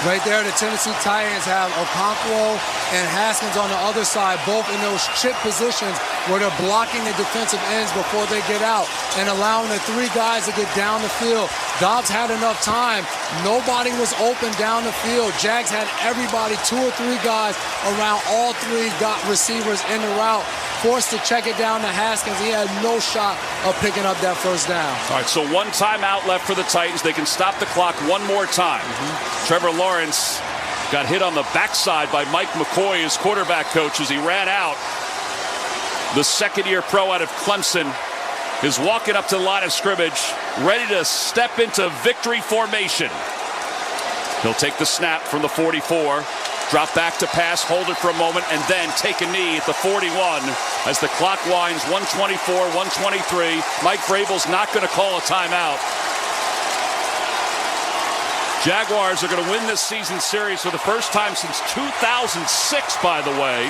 Right there, the Tennessee Titans have Okonkwo and Haskins on the other side, both in those chip positions where they're blocking the defensive ends before they get out and allowing the three guys to get down the field. Dobbs had enough time. Nobody was open down the field. Jags had everybody, 2 or 3 guys around all 3 got receivers in the route. Forced to check it down to Haskins. He had no shot of picking up that first down. All right, so 1 timeout left for the Titans. They can stop the clock one more time. Trevor Lawrence got hit on the backside by Mike McCoy, his quarterback coach, as he ran out. The second-year pro out of Clemson is walking up to the line of scrimmage, ready to step into victory formation. He'll take the snap from the 44. Drop back to pass, hold it for a moment, and then take a knee at the 41 as the clock winds. 124, 123. Mike Vrabel's not going to call a timeout. Jaguars are going to win this season series for the first time since 2006, by the way.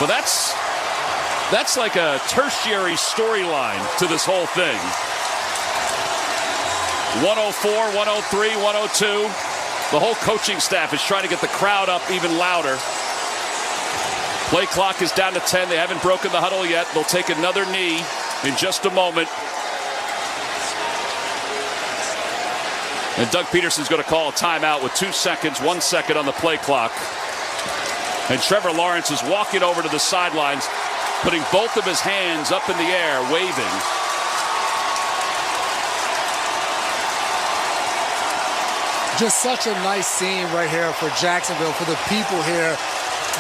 But that's like a tertiary storyline to this whole thing. 104, 103, 102. The whole coaching staff is trying to get the crowd up even louder. Play clock is down to 10. They haven't broken the huddle yet. They'll take another knee in just a moment. And Doug Peterson's going to call a timeout with 2 seconds, 1 second on the play clock. And Trevor Lawrence is walking over to the sidelines, putting both of his hands up in the air, waving. Just such a nice scene right here for Jacksonville, for the people here.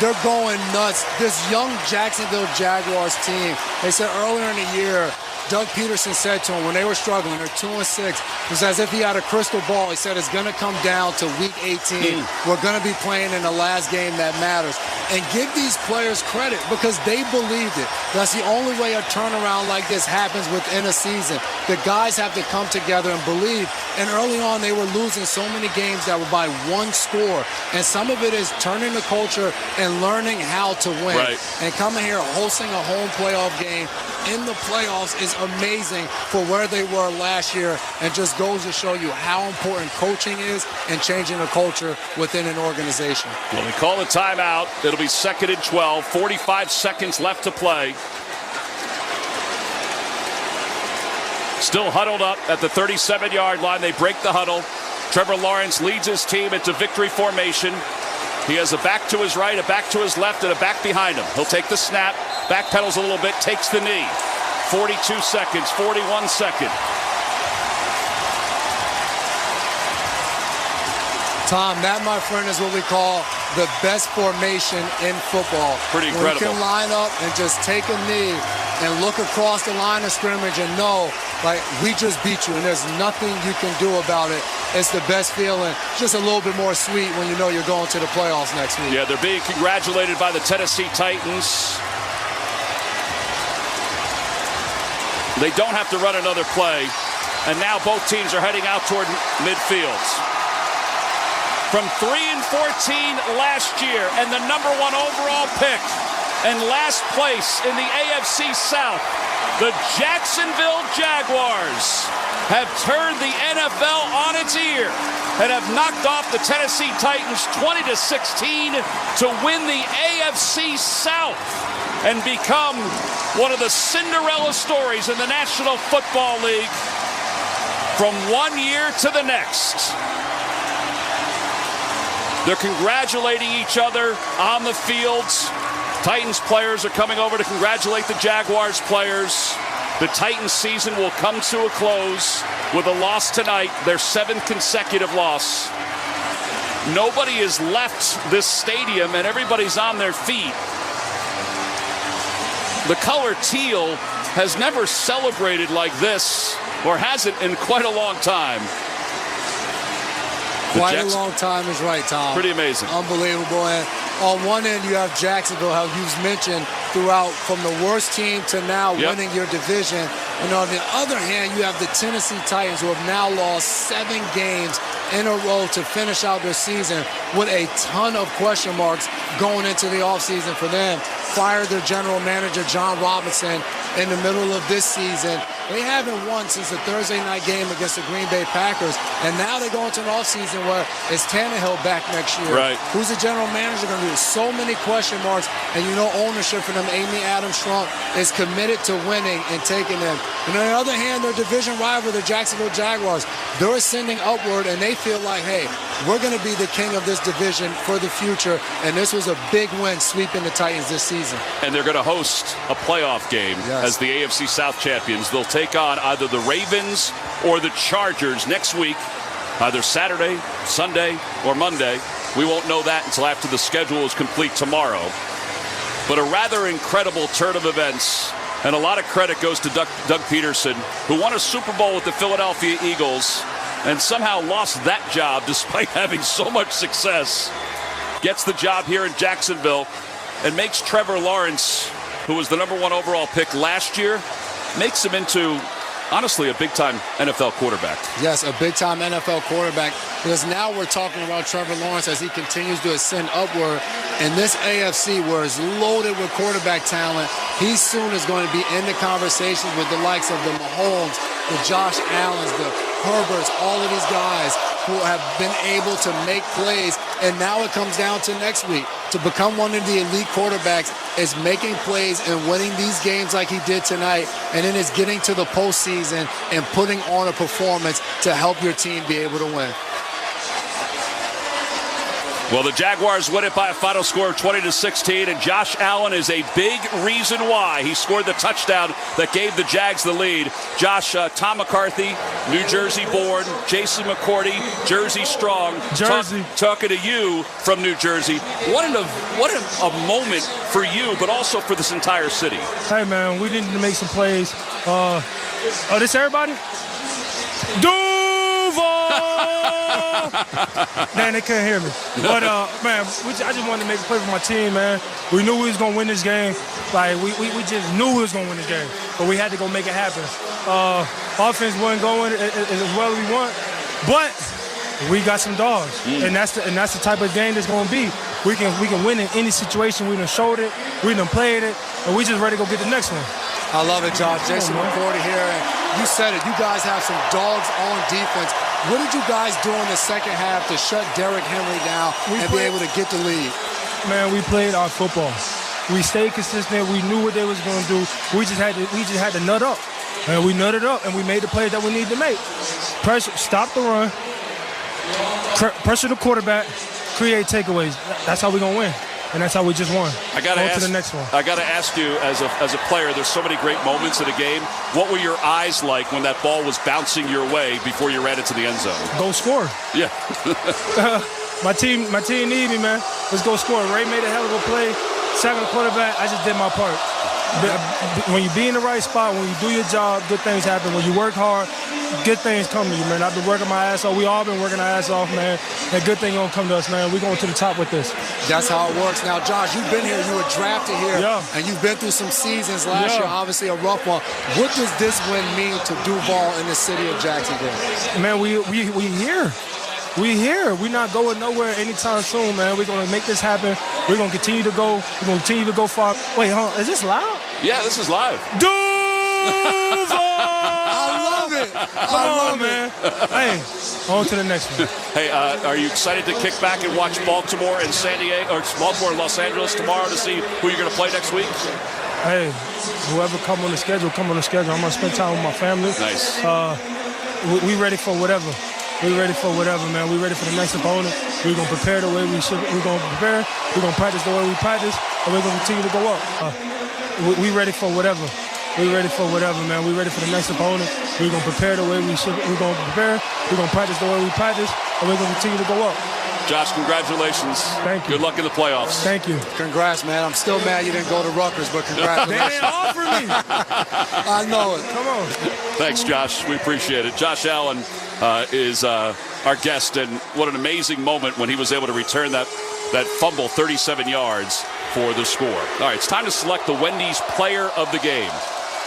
They're going nuts. This young Jacksonville Jaguars team, they said earlier in the year, Doug Peterson said to them when they were struggling, they're 2-6, it was as if he had a crystal ball. He said it's going to come down to week 18. We're going to be playing in the last game that matters. And give these players credit because they believed it. That's the only way a turnaround like this happens within a season. The guys have to come together and believe. And early on, they were losing so many games that were by 1 score. And some of it is turning the culture and learning how to win. Right. And coming here, hosting a home playoff game in the playoffs is amazing for where they were last year, and just goes to show you how important coaching is and changing the culture within an organization. When we call the timeout, it'll be 2nd and 12, 45 seconds left to play. Still huddled up at the 37-yard line. They break the huddle. Trevor Lawrence leads his team into victory formation. He has a back to his right, a back to his left, and a back behind him. He'll take the snap, backpedals a little bit, takes the knee. 42 seconds, 41 seconds. Tom, that, my friend, is what we call the best formation in football. Pretty incredible. When you can line up and just take a knee and look across the line of scrimmage and know, like, we just beat you and there's nothing you can do about it. It's the best feeling. Just a little bit more sweet when you know you're going to the playoffs next week. Yeah, they're being congratulated by the Tennessee Titans. They don't have to run another play. And now both teams are heading out toward midfield. From 3-14 last year and the number 1 overall pick and last place in the AFC South, the Jacksonville Jaguars have turned the NFL on its ear and have knocked off the Tennessee Titans 20-16 to win the AFC South and become one of the Cinderella stories in the National Football League from one year to the next. They're congratulating each other on the fields. Titans players are coming over to congratulate the Jaguars players. The Titans season will come to a close with a loss tonight, their 7th consecutive loss. Nobody has left this stadium and everybody's on their feet. The color teal has never celebrated like this, or hasn't in quite a long time. Quite a long time is right, Tom. Pretty amazing. Unbelievable. And on one end, you have Jacksonville, how you've mentioned throughout, from the worst team to now winning your division. And on the other hand, you have the Tennessee Titans, who have now lost 7 games in a row to finish out their season with a ton of question marks going into the offseason for them. Fired their general manager, John Robinson, in the middle of this season. They haven't won since the Thursday night game against the Green Bay Packers. And now they go into an offseason where is Tannehill back next year? Right. Who's the general manager going to do? So many question marks. And you know ownership for them, Amy Adams Strunk, is committed to winning and taking them. And on the other hand, their division rival, the Jacksonville Jaguars, they're ascending upward, and they feel like, hey, we're going to be the king of this division for the future. And this was a big win sweeping the Titans this season. And they're going to host a playoff game as the AFC South champions. They'll take on either the Ravens or the Chargers next week, either Saturday, Sunday, or Monday. We won't know that until after the schedule is complete tomorrow. But a rather incredible turn of events, and a lot of credit goes to Doug Peterson, who won a Super Bowl with the Philadelphia Eagles and somehow lost that job despite having so much success. Gets the job here in Jacksonville and makes Trevor Lawrence, who was the #1 overall pick last year, makes him into, honestly, a big-time NFL quarterback. Yes, a big-time NFL quarterback, because now we're talking about Trevor Lawrence as he continues to ascend upward. And this AFC, where it's loaded with quarterback talent, he soon is going to be in the conversations with the likes of the Mahomes, the Josh Allens, the Herberts, all of these guys who have been able to make plays. And now it comes down to next week. To become one of the elite quarterbacks is making plays and winning these games like he did tonight. And then it's getting to the postseason and putting on a performance to help your team be able to win. Well, the Jaguars win it by a final score of 20-16, and Josh Allen is a big reason why he scored the touchdown that gave the Jags the lead. Josh, Tom McCarthy, New Jersey born, Jason McCourty, Jersey strong. Jersey. Talking to you from New Jersey. What a moment for you, but also for this entire city. Hey, man, we needed to make some plays. This everybody? Man, they couldn't hear me. But, man, I just wanted to make a play for my team, man. We knew we was going to win this game. Like, we just knew we was going to win this game. But we had to go make it happen. Offense wasn't going as well as we want. But we got some dogs. And that's the type of game that's going to be. We can win in any situation. We done showed it. We done played it. And we just ready to go get the next one. I love it, Josh. Jason McCourty here. And you said it. You guys have some dogs on defense. What did you guys do in the second half to shut Derrick Henry down be able to get the lead? Man, we played our football. We stayed consistent. We knew what they was going to do. We just had to nut up. And we nutted up, and we made the plays that we needed to make. Pressure, stop the run, pressure the quarterback, create takeaways. That's how we're going to win. And that's how we just won. I got to the next one. I got to ask you, as a player, there's so many great moments in a game. What were your eyes like when that ball was bouncing your way before you ran into the end zone? Go score. Yeah. My team need me, man. Let's go score. Ray made a hell of a play. Second quarterback, I just did my part. When you be in the right spot, when you do your job, good things happen. When you work hard, good things come to you, man. I've been working my ass off. We all been working our ass off, man. That good thing gonna come to us, man. We going to the top with this. That's how it works. Now, Josh, you've been here. You were drafted here. Yeah. And you've been through some seasons last year, obviously a rough one. What does this win mean to Duval in the city of Jacksonville? Man, we here. We here. We're not going nowhere anytime soon, man. We're going to make this happen. We're going to continue to go. We're going to continue to go far. Wait, hold on. Is this loud? Yeah, this is live. Duval! I love it. Come on, man. Hey, on to the next one. Hey, are you excited to kick back and watch Baltimore and San Diego, or Baltimore and Los Angeles tomorrow to see who you're going to play next week? Hey, whoever come on the schedule, come on the schedule. I'm going to spend time with my family. Nice. We ready for whatever. We're ready for whatever, man. We're ready for the next opponent. We're going to prepare the way we should. We're going to prepare. We're going to practice the way we practice. And we're going to continue to go up. We're ready for whatever. We're ready for whatever, man. We're ready for the next opponent. We're going to prepare the way we should. We're going to prepare. We're going to practice the way we practice. And we're going to continue to go up. Josh, congratulations. Thank you. Good luck in the playoffs. Thank you. Congrats, man. I'm still mad you didn't go to Rutgers, but congratulations. They didn't offer me. I know it. Come on. Thanks, Josh. We appreciate it. Josh Allen is our guest, and what an amazing moment when he was able to return that fumble 37 yards for the score. All right, it's time to select the Wendy's player of the game.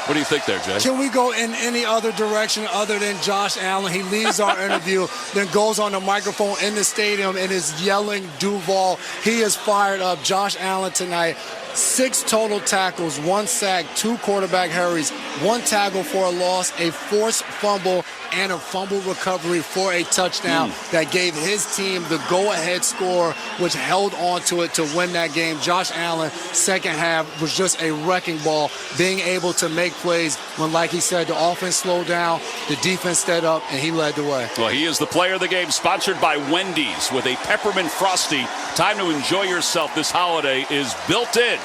What do you think there, Jay? Can we go in any other direction other than Josh Allen? He leaves our interview, then goes on the microphone in the stadium and is yelling Duval. He is fired up. Josh Allen tonight, 6 total tackles, 1 sack, 2 quarterback hurries, 1 tackle for a loss, a forced fumble, and a fumble recovery for a touchdown that gave his team the go-ahead score, which held on to it to win that game. Josh Allen, second half, was just a wrecking ball, being able to make plays when, like he said, the offense slowed down, the defense stepped up, and he led the way. Well, he is the player of the game, sponsored by Wendy's with a Peppermint Frosty. Time to enjoy yourself this holiday is built in.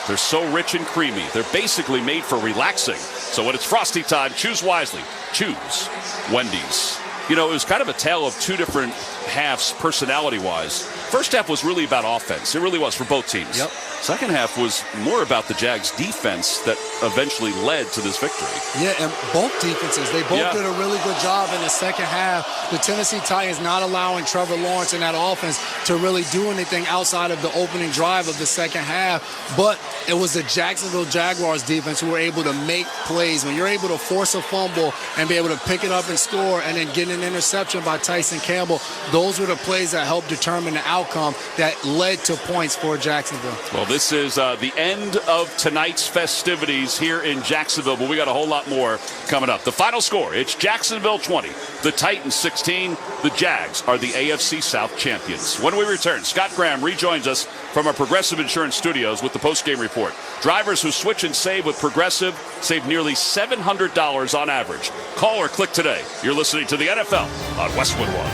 They're so rich and creamy. They're basically made for relaxing. So when it's Frosty time, choose wisely. Choose Wendy's. You know, it was kind of a tale of 2 different halves personality-wise. First half was really about offense. It really was for both teams. Yep. Second half was more about the Jags' defense that eventually led to this victory. Yeah, and both defenses, they both did a really good job in the second half. The Tennessee Titans not allowing Trevor Lawrence and that offense to really do anything outside of the opening drive of the second half. But it was the Jacksonville Jaguars defense who were able to make plays. When you're able to force a fumble and be able to pick it up and score and then get an interception by Tyson Campbell, those were the plays that helped determine the outcome that led to points for Jacksonville. Well, this is the end of tonight's festivities here in Jacksonville, but we got a whole lot more coming up. The final score, it's Jacksonville 20, the Titans 16. The Jags are the AFC South champions. When we return, Scott Graham rejoins us from our Progressive Insurance Studios with the postgame report. Drivers who switch and save with Progressive save nearly $700 on average. Call or click today. You're listening to the NFL on Westwood One.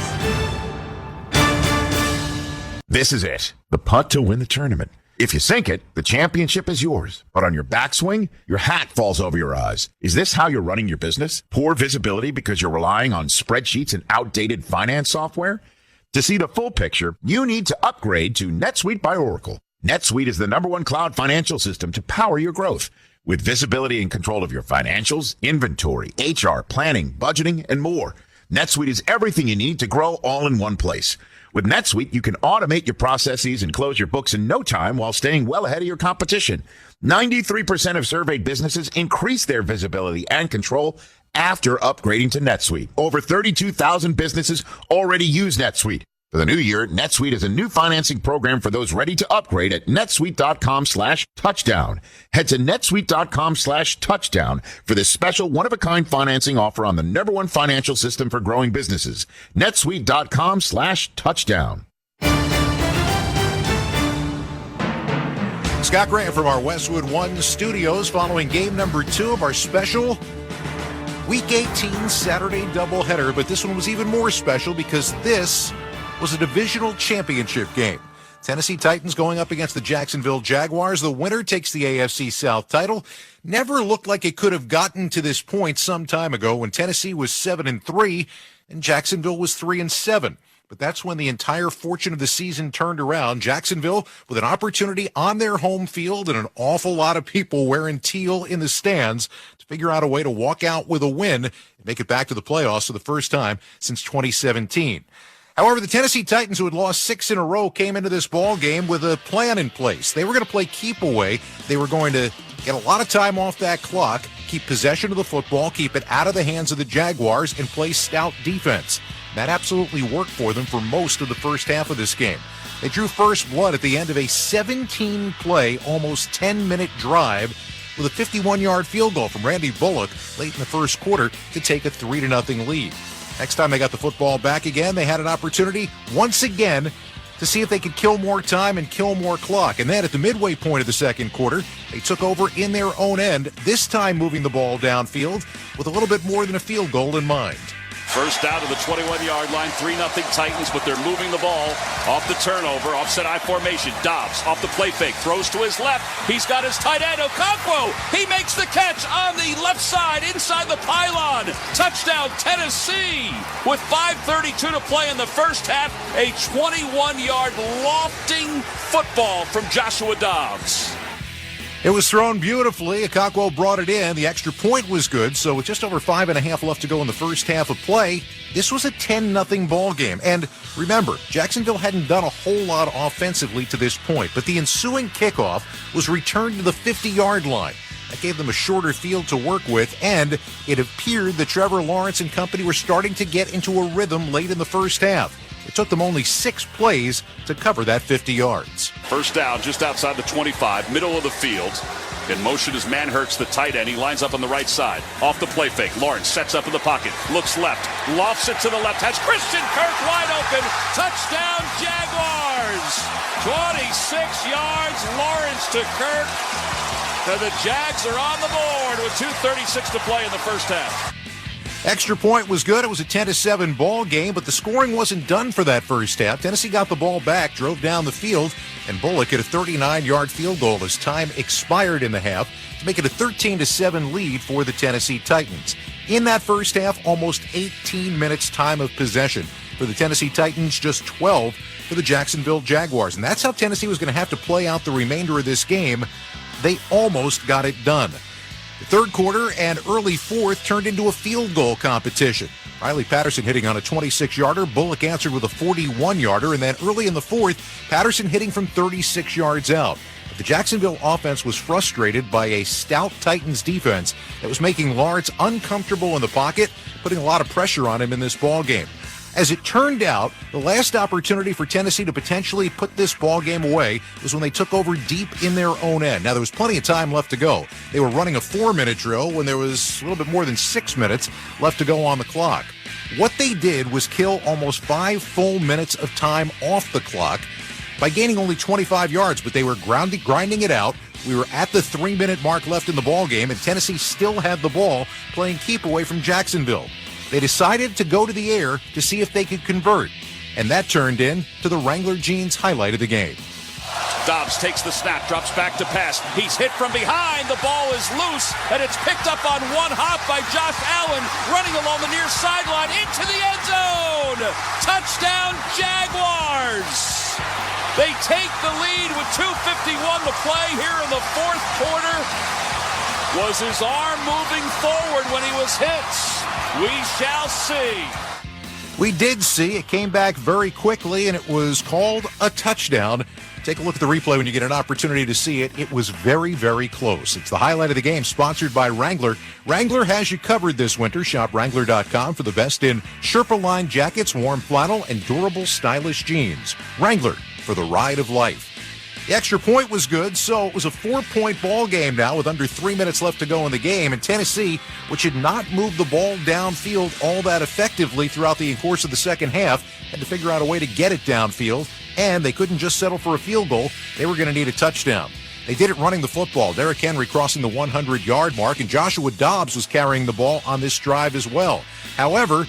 This is it. The putt to win the tournament. If you sink it, the championship is yours. But on your backswing, your hat falls over your eyes. Is this how you're running your business? Poor visibility because you're relying on spreadsheets and outdated finance software? To see the full picture, you need to upgrade to NetSuite by Oracle. NetSuite is the #1 cloud financial system to power your growth. With visibility and control of your financials, inventory, HR, planning, budgeting, and more. NetSuite is everything you need to grow all in one place. With NetSuite, you can automate your processes and close your books in no time while staying well ahead of your competition. 93% of surveyed businesses increase their visibility and control after upgrading to NetSuite. Over 32,000 businesses already use NetSuite. For the new year, NetSuite is a new financing program for those ready to upgrade at netsuite.com/touchdown. Head to netsuite.com/touchdown for this special one-of-a-kind financing offer on the #1 financial system for growing businesses. netsuite.com/touchdown. Scott Graham from our Westwood One studios following game number 2 of our special Week 18 Saturday doubleheader. But this one was even more special because this was a divisional championship game. Tennessee Titans going up against the Jacksonville Jaguars. The winner takes the AFC South title. Never looked like it could have gotten to this point some time ago when Tennessee was 7-3 and Jacksonville was 3-7. But that's when the entire fortune of the season turned around. Jacksonville with an opportunity on their home field and an awful lot of people wearing teal in the stands to figure out a way to walk out with a win and make it back to the playoffs for the first time since 2017. However, the Tennessee Titans, who had lost 6 in a row, came into this ball game with a plan in place. They were going to play keep away. They were going to get a lot of time off that clock, keep possession of the football, keep it out of the hands of the Jaguars, and play stout defense. That absolutely worked for them for most of the first half of this game. They drew first blood at the end of a 17-play, almost 10-minute drive with a 51-yard field goal from Randy Bullock late in the first quarter to take a 3-0 lead. Next time they got the football back again, they had an opportunity once again to see if they could kill more time and kill more clock. And then at the midway point of the second quarter, they took over in their own end, this time moving the ball downfield with a little bit more than a field goal in mind. First down to the 21-yard line, 3-0 Titans, but they're moving the ball off the turnover, offset I formation. Dobbs off the play fake, throws to his left. He's got his tight end, Okonkwo. He makes the catch on the left side, inside the pylon. Touchdown, Tennessee. With 5:32 to play in the first half, a 21-yard lofting football from Joshua Dobbs. It was thrown beautifully. Okonkwo brought it in. The extra point was good, so with just over 5.5 left to go in the first half of play, this was a 10-0 ball game. And remember, Jacksonville hadn't done a whole lot offensively to this point, but the ensuing kickoff was returned to the 50-yard line. That gave them a shorter field to work with, and it appeared that Trevor Lawrence and company were starting to get into a rhythm late in the first half. It took them only 6 plays to cover that 50 yards. First down just outside the 25, middle of the field. In motion is Manhertz, the tight end. He lines up on the right side. Off the play fake. Lawrence sets up in the pocket. Looks left. Lofts it to the left. Has Christian Kirk wide open. Touchdown Jaguars. 26 yards. Lawrence to Kirk. And the Jags are on the board with 2:36 to play in the first half. Extra point was good. It was a 10-7 ball game, but the scoring wasn't done for that first half. Tennessee got the ball back, drove down the field, and Bullock hit a 39-yard field goal as time expired in the half to make it a 13-7 lead for the Tennessee Titans. In that first half, almost 18 minutes time of possession for the Tennessee Titans, just 12 for the Jacksonville Jaguars. And that's how Tennessee was going to have to play out the remainder of this game. They almost got it done. The third quarter and early fourth turned into a field goal competition. Riley Patterson hitting on a 26-yarder. Bullock answered with a 41-yarder. And then early in the fourth, Patterson hitting from 36 yards out. But the Jacksonville offense was frustrated by a stout Titans defense that was making Lawrence uncomfortable in the pocket, putting a lot of pressure on him in this ball game. As it turned out, the last opportunity for Tennessee to potentially put this ball game away was when they took over deep in their own end. Now, there was plenty of time left to go. They were running a 4-minute drill when there was a little bit more than 6 minutes left to go on the clock. What they did was kill almost 5 full minutes of time off the clock by gaining only 25 yards, but they were grinding it out. We were at the 3-minute mark left in the ball game, and Tennessee still had the ball, playing keep away from Jacksonville. They decided to go to the air to see if they could convert, and that turned into the Wrangler Jeans highlight of the game. Dobbs takes the snap, drops back to pass. He's hit from behind. The ball is loose, and it's picked up on one hop by Josh Allen, running along the near sideline into the end zone. Touchdown, Jaguars. They take the lead with 2:51 to play here in the fourth quarter. Was his arm moving forward when he was hit? We shall see. We did see. It came back very quickly, and it was called a touchdown. Take a look at the replay when you get an opportunity to see it. It was very, very close. It's the highlight of the game, sponsored by Wrangler. Wrangler has you covered this winter. Shop Wrangler.com for the best in Sherpa-lined jackets, warm flannel, and durable, stylish jeans. Wrangler, for the ride of life. The extra point was good, so it was a 4-point ball game now with under 3 minutes left to go in the game. And Tennessee, which had not moved the ball downfield all that effectively throughout the course of the second half, had to figure out a way to get it downfield. And they couldn't just settle for a field goal. They were going to need a touchdown. They did it running the football. Derrick Henry crossing the 100-yard mark, and Joshua Dobbs was carrying the ball on this drive as well. However,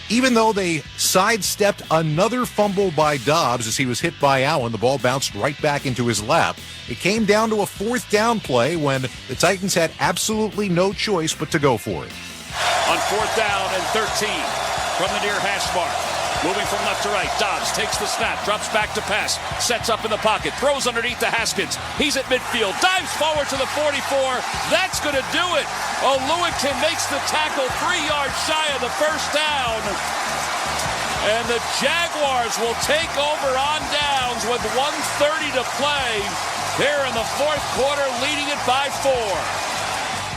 even though they sidestepped another fumble by Dobbs as he was hit by Allen, the ball bounced right back into his lap. It came down to a fourth down play when the Titans had absolutely no choice but to go for it. On fourth down and 13 from the near hash mark. Moving from left to right, Dobbs takes the snap, drops back to pass, sets up in the pocket, throws underneath to Haskins. He's at midfield, dives forward to the 44. That's going to do it. Lewington makes the tackle 3 yards shy of the first down. And the Jaguars will take over on downs with 1:30 to play here in the fourth quarter, leading it by 4.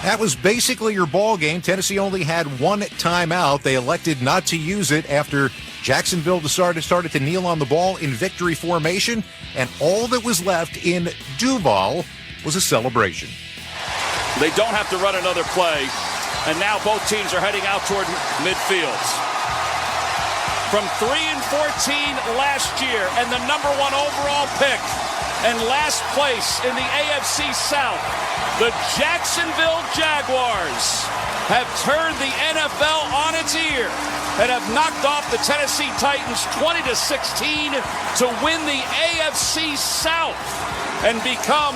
That was basically your ball game. Tennessee only had one timeout. They elected not to use it after Jacksonville started to kneel on the ball in victory formation, and all that was left in Duval was a celebration. They don't have to run another play, and now both teams are heading out toward midfield. From 3-14 last year and the number 1 overall pick and last place in the AFC South, the Jacksonville Jaguars have turned the NFL on its ear and have knocked off the Tennessee Titans 20-16 to win the AFC South and become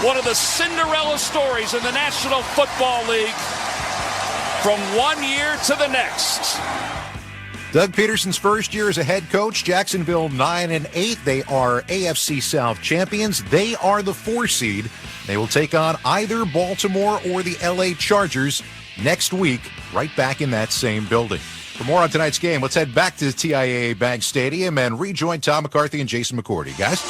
one of the Cinderella stories in the National Football League from one year to the next. Doug Peterson's first year as a head coach, Jacksonville 9-8. They are AFC South champions. They are the 4 seed. They will take on either Baltimore or the LA Chargers next week, right back in that same building. For more on tonight's game, let's head back to the TIAA Bank Stadium and rejoin Tom McCarthy and Jason McCourty. Guys?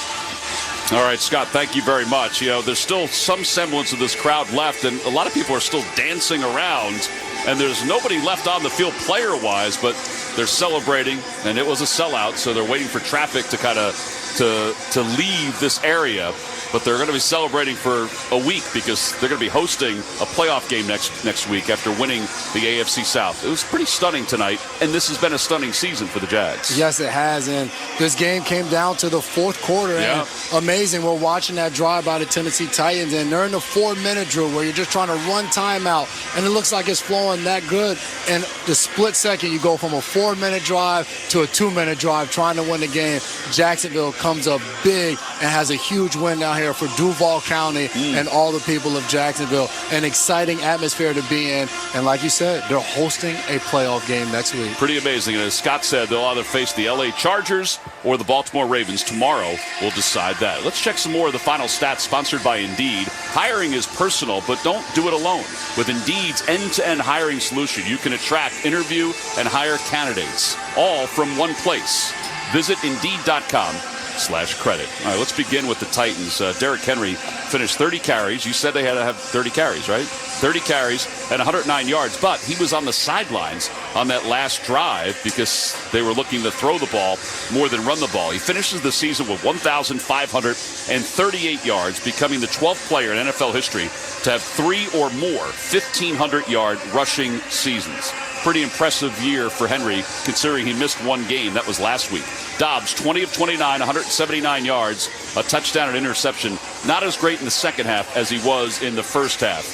All right, Scott, thank you very much. There's still some semblance of this crowd left, and a lot of people are still dancing around, and there's nobody left on the field player-wise, but they're celebrating, and it was a sellout, so they're waiting for traffic to kind of to leave this area. But they're going to be celebrating for a week because they're going to be hosting a playoff game next week after winning the AFC South. It was pretty stunning tonight, and this has been a stunning season for the Jags. Yes, it has, and this game came down to the fourth quarter. Yeah. And amazing. We're watching that drive by the Tennessee Titans, and they're in the 4-minute drill where you're just trying to run timeout, and it looks like it's flowing that good. And the split second, you go from a 4-minute drive to a 2-minute drive trying to win the game. Jacksonville comes up big and has a huge win down here for Duval County and all the people of Jacksonville. An exciting atmosphere to be in. And like you said, they're hosting a playoff game next week. Pretty amazing. And as Scott said, they'll either face the LA Chargers or the Baltimore Ravens. Tomorrow will decide that. Let's check some more of the final stats sponsored by Indeed. Hiring is personal, but don't do it alone. With Indeed's end-to-end hiring solution, you can attract, interview, and hire candidates, all from one place. Visit Indeed.com/credit. All right, let's begin with the Titans. Derrick Henry finished 30 carries. You said they had to have 30 carries, right? 30 carries and 109 yards, but he was on the sidelines on that last drive because they were looking to throw the ball more than run the ball. He finishes the season with 1,538 yards, becoming the 12th player in NFL history to have 3 or more 1,500-yard rushing seasons. Pretty impressive year for Henry, considering he missed one game. That was last week. Dobbs, 20 of 29, 179 yards, a touchdown and interception. Not as great in the second half as he was in the first half.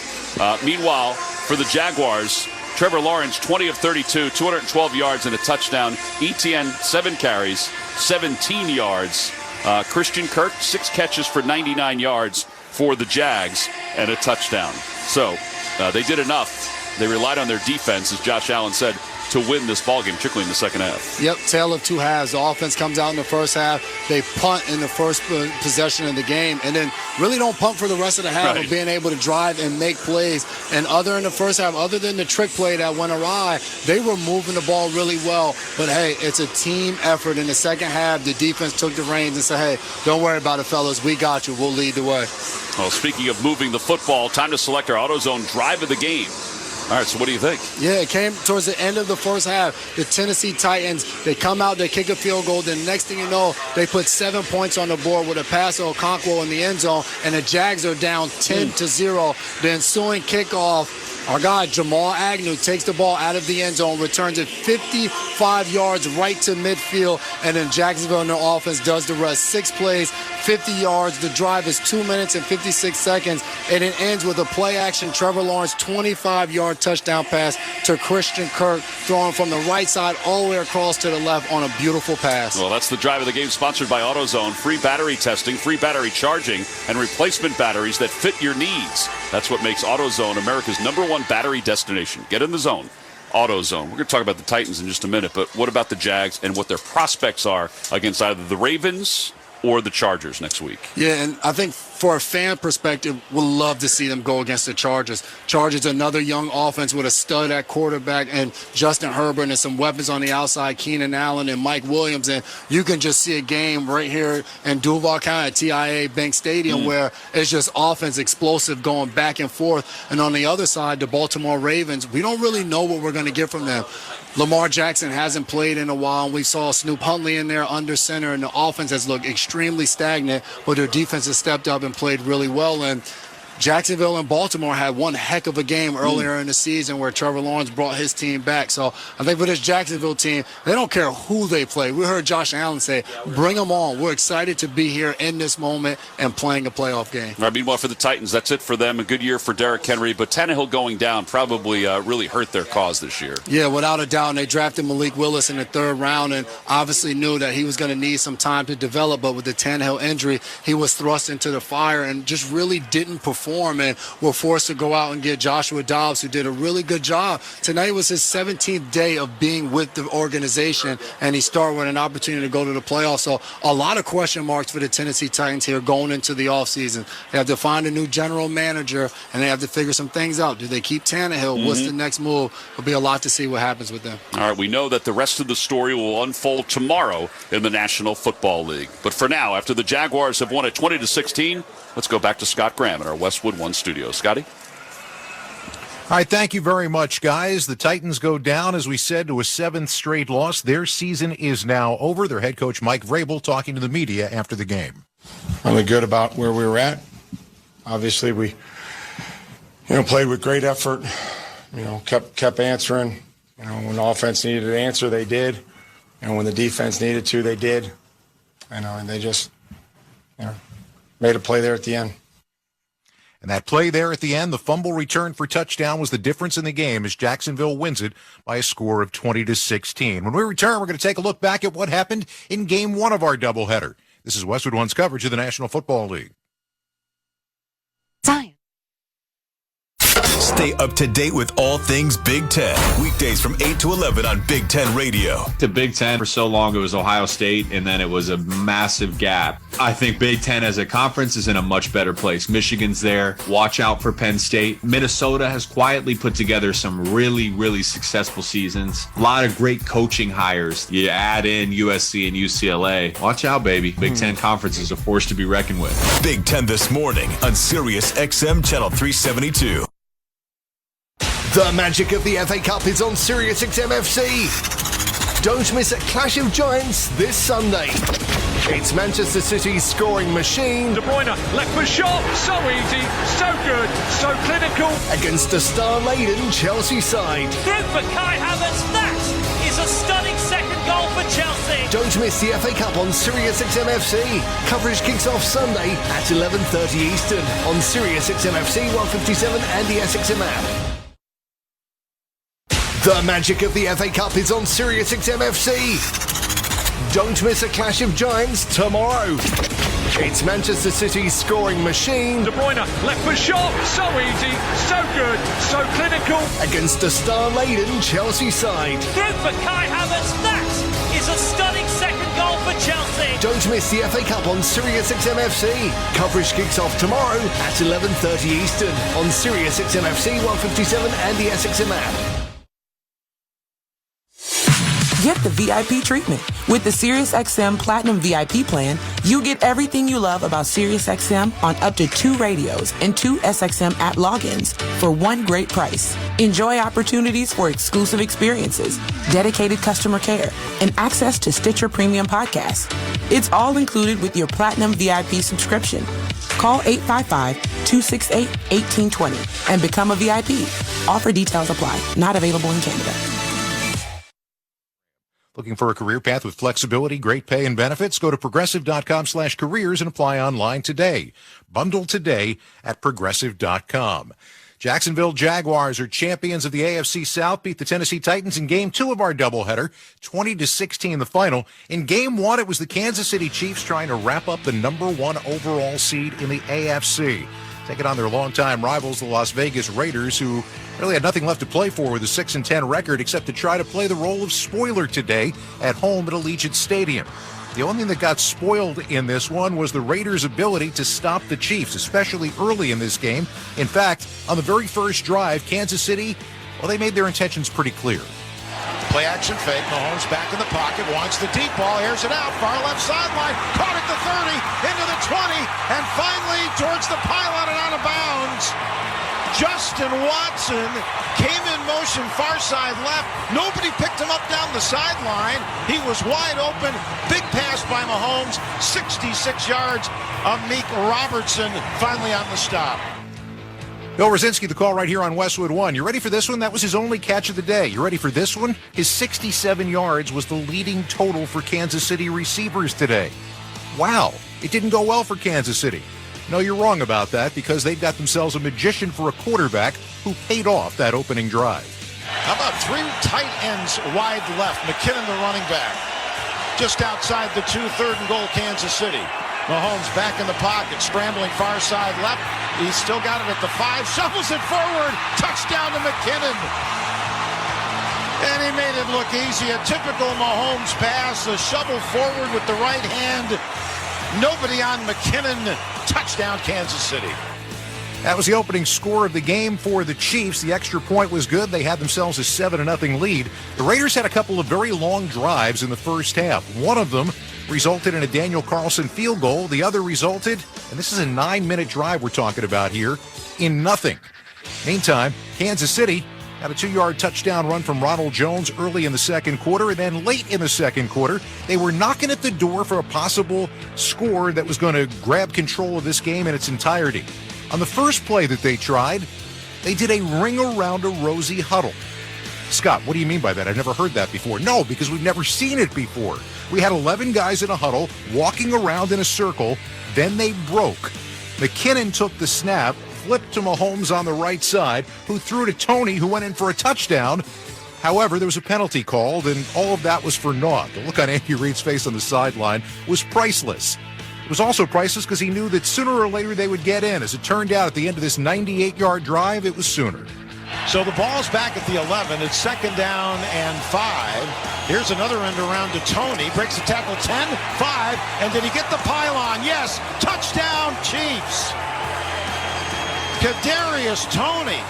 Meanwhile, for the Jaguars, Trevor Lawrence, 20 of 32, 212 yards and a touchdown. Etienne, 7 carries, 17 yards. Christian Kirk, 6 catches for 99 yards for the Jags and a touchdown. So they did enough. They relied on their defense, as Josh Allen said, to win this ballgame, particularly in the second half. Yep, tale of two halves. The offense comes out in the first half. They punt in the first possession of the game, and then really don't punt for the rest of the half of being able to drive and make plays. And in the first half, other than the trick play that went awry, they were moving the ball really well. But, hey, it's a team effort. In the second half, the defense took the reins and said, hey, don't worry about it, fellas. We got you. We'll lead the way. Well, speaking of moving the football, time to select our AutoZone drive of the game. All right, so what do you think? Yeah, it came towards the end of the first half. The Tennessee Titans, they come out, they kick a field goal. Then next thing you know, they put 7 points on the board with a pass to Okonkwo in the end zone, and the Jags are down 10-0. The ensuing kickoff, our guy Jamal Agnew takes the ball out of the end zone, returns it 55 yards right to midfield, and then Jacksonville and their offense does the rest. 6 plays, 50 yards. The drive is 2 minutes and 56 seconds, and it ends with a play-action Trevor Lawrence 25-yard touchdown pass to Christian Kirk, throwing from the right side all the way across to the left on a beautiful pass. Well, that's the drive of the game, sponsored by AutoZone. Free battery testing, free battery charging, and replacement batteries that fit your needs. That's what makes AutoZone America's #1 battery destination. Get in the zone. AutoZone. We're going to talk about the Titans in just a minute, but what about the Jags and what their prospects are against either the Ravens or the Chargers next week? Yeah, and I think for a fan perspective, we'll love to see them go against the Chargers. Chargers, another young offense with a stud at quarterback and Justin Herbert and some weapons on the outside, Keenan Allen and Mike Williams. And you can just see a game right here in Duval County at TIAA Bank Stadium where it's just offense explosive going back and forth. And on the other side, the Baltimore Ravens, we don't really know what we're going to get from them. Lamar Jackson hasn't played in a while, and we saw Snoop Huntley in there under center, and the offense has looked extremely stagnant, but their defense has stepped up and played really well. And Jacksonville and Baltimore had one heck of a game earlier in the season where Trevor Lawrence brought his team back. So I think for this Jacksonville team, they don't care who they play. We heard Josh Allen say, bring them on. We're excited to be here in this moment and playing a playoff game. All right, meanwhile, for the Titans, that's it for them. A good year for Derrick Henry, but Tannehill going down probably really hurt their cause this year. Yeah, without a doubt. And they drafted Malik Willis in the 3rd round and obviously knew that he was going to need some time to develop. But with the Tannehill injury, he was thrust into the fire and just really didn't perform perform and were forced to go out and get Joshua Dobbs, who did a really good job. Tonight was his 17th day of being with the organization, and he started with an opportunity to go to the playoffs. So a lot of question marks for the Tennessee Titans here going into the offseason. They have to find a new general manager, and they have to figure some things out. Do they keep Tannehill? What's the next move? It'll be a lot to see what happens with them. All right, we know that the rest of the story will unfold tomorrow in the National Football League. But for now, after the Jaguars have won at 20-16, let's go back to Scott Graham in our Westwood One studio. Scotty? All right, thank you very much, guys. The Titans go down, as we said, to a 7th straight loss. Their season is now over. Their head coach, Mike Vrabel, talking to the media after the game. Really good about where we were at. Obviously, we, played with great effort. Kept answering. When the offense needed to answer, they did. When the defense needed to, they did. And they just, made a play there at the end. And that play there at the end, the fumble return for touchdown, was the difference in the game as Jacksonville wins it by a score of 20-16. When we return, we're going to take a look back at what happened in Game 1 of our doubleheader. This is Westwood One's coverage of the National Football League. Stay up to date with all things Big Ten. Weekdays from 8 to 11 on Big Ten Radio. The Big Ten, for so long, it was Ohio State, and then it was a massive gap. I think Big Ten as a conference is in a much better place. Michigan's there. Watch out for Penn State. Minnesota has quietly put together some really, really successful seasons. A lot of great coaching hires. You add in USC and UCLA. Watch out, baby. Big Ten conference is a force to be reckoned with. Big Ten This Morning on Sirius XM Channel 372. The magic of the FA Cup is on Sirius XM FC. Don't miss a clash of giants this Sunday. It's Manchester City's scoring machine. De Bruyne, left foot shot, so easy, so good, so clinical. Against a star-laden Chelsea side. Through for Kai Havertz, that is a stunning second goal for Chelsea. Don't miss the FA Cup on Sirius XM FC. Coverage kicks off Sunday at 11:30 Eastern on Sirius XM FC 157 and the SXM app. The magic of the FA Cup is on Sirius XM FC. Don't miss a clash of giants tomorrow. It's Manchester City's scoring machine. De Bruyne, left foot shot, so easy, so good, so clinical. Against a star-laden Chelsea side. Through for Kai Havertz, that is a stunning second goal for Chelsea. Don't miss the FA Cup on Sirius XM FC. Coverage kicks off tomorrow at 11:30 Eastern on Sirius XM FC 157 and the SXM app. Get the VIP treatment. With the SiriusXM Platinum VIP plan, you get everything you love about SiriusXM on up to 2 radios and 2 SXM app logins for one great price. Enjoy opportunities for exclusive experiences, dedicated customer care, and access to Stitcher Premium Podcasts. It's all included with your Platinum VIP subscription. Call 855-268-1820 and become a VIP. Offer details apply. Not available in Canada. Looking for a career path with flexibility, great pay, and benefits? Go to progressive.com/careers and apply online today. Bundle today at progressive.com. Jacksonville Jaguars are champions of the AFC South, beat the Tennessee Titans in Game 2 of our doubleheader, 20-16 the final. In Game 1, it was the Kansas City Chiefs trying to wrap up the number 1 overall seed in the AFC. Taking on their longtime rivals, the Las Vegas Raiders, who really had nothing left to play for with a 6-10 record except to try to play the role of spoiler today at home at Allegiant Stadium. The only thing that got spoiled in this one was the Raiders' ability to stop the Chiefs, especially early in this game. In fact, on the very first drive, Kansas City, well, they made their intentions pretty clear. Play action fake. Mahomes back in the pocket, wants the deep ball, airs it out, far left sideline, caught at the 30, into the 20, and finally towards the pylon and out of bounds. Justin Watson came in motion far side left. Nobody picked him up down the sideline. He was wide open. Big pass by Mahomes. 66 yards. Amik Robertson finally on the stop. Bill Rosinski, the call right here on Westwood One. You ready for this one? That was his only catch of the day. You ready for this one? His 67 yards was the leading total for Kansas City receivers today. Wow. It didn't go well for Kansas City. No, you're wrong about that because they've got themselves a magician for a quarterback who paid off that opening drive. How about 3 tight ends wide left? McKinnon, the running back. Just outside the 2, 3rd and goal, Kansas City. Mahomes back in the pocket, scrambling far side left. He's still got it at the 5, shovels it forward, touchdown to McKinnon. And he made it look easy. A typical Mahomes pass, a shovel forward with the right hand. Nobody on McKinnon. Touchdown, Kansas City. That was the opening score of the game for the Chiefs. The extra point was good. They had themselves a 7-0 lead. The Raiders had a couple of very long drives in the first half. One of them resulted in a Daniel Carlson field goal. The other resulted, and this is a 9-minute drive we're talking about here, in nothing. Meantime, Kansas City had a 2-yard touchdown run from Ronald Jones early in the second quarter, and then late in the second quarter, they were knocking at the door for a possible score that was going to grab control of this game in its entirety. On the first play that they tried, they did a ring around a rosy huddle. Scott, what do you mean by that? I've never heard that before. No, because we've never seen it before. We had 11 guys in a huddle walking around in a circle. Then they broke. McKinnon took the snap, flipped to Mahomes on the right side, who threw to Tony, who went in for a touchdown. However, there was a penalty called, and all of that was for naught. The look on Andy Reid's face on the sideline was priceless. It was also priceless because he knew that sooner or later they would get in. As it turned out, at the end of this 98-yard drive, it was sooner. So the ball's back at the 11. It's 2nd down and 5. Here's another end around to Tony. Breaks the tackle 10, 5. And did he get the pylon? Yes. Touchdown, Chiefs. Kadarius Toney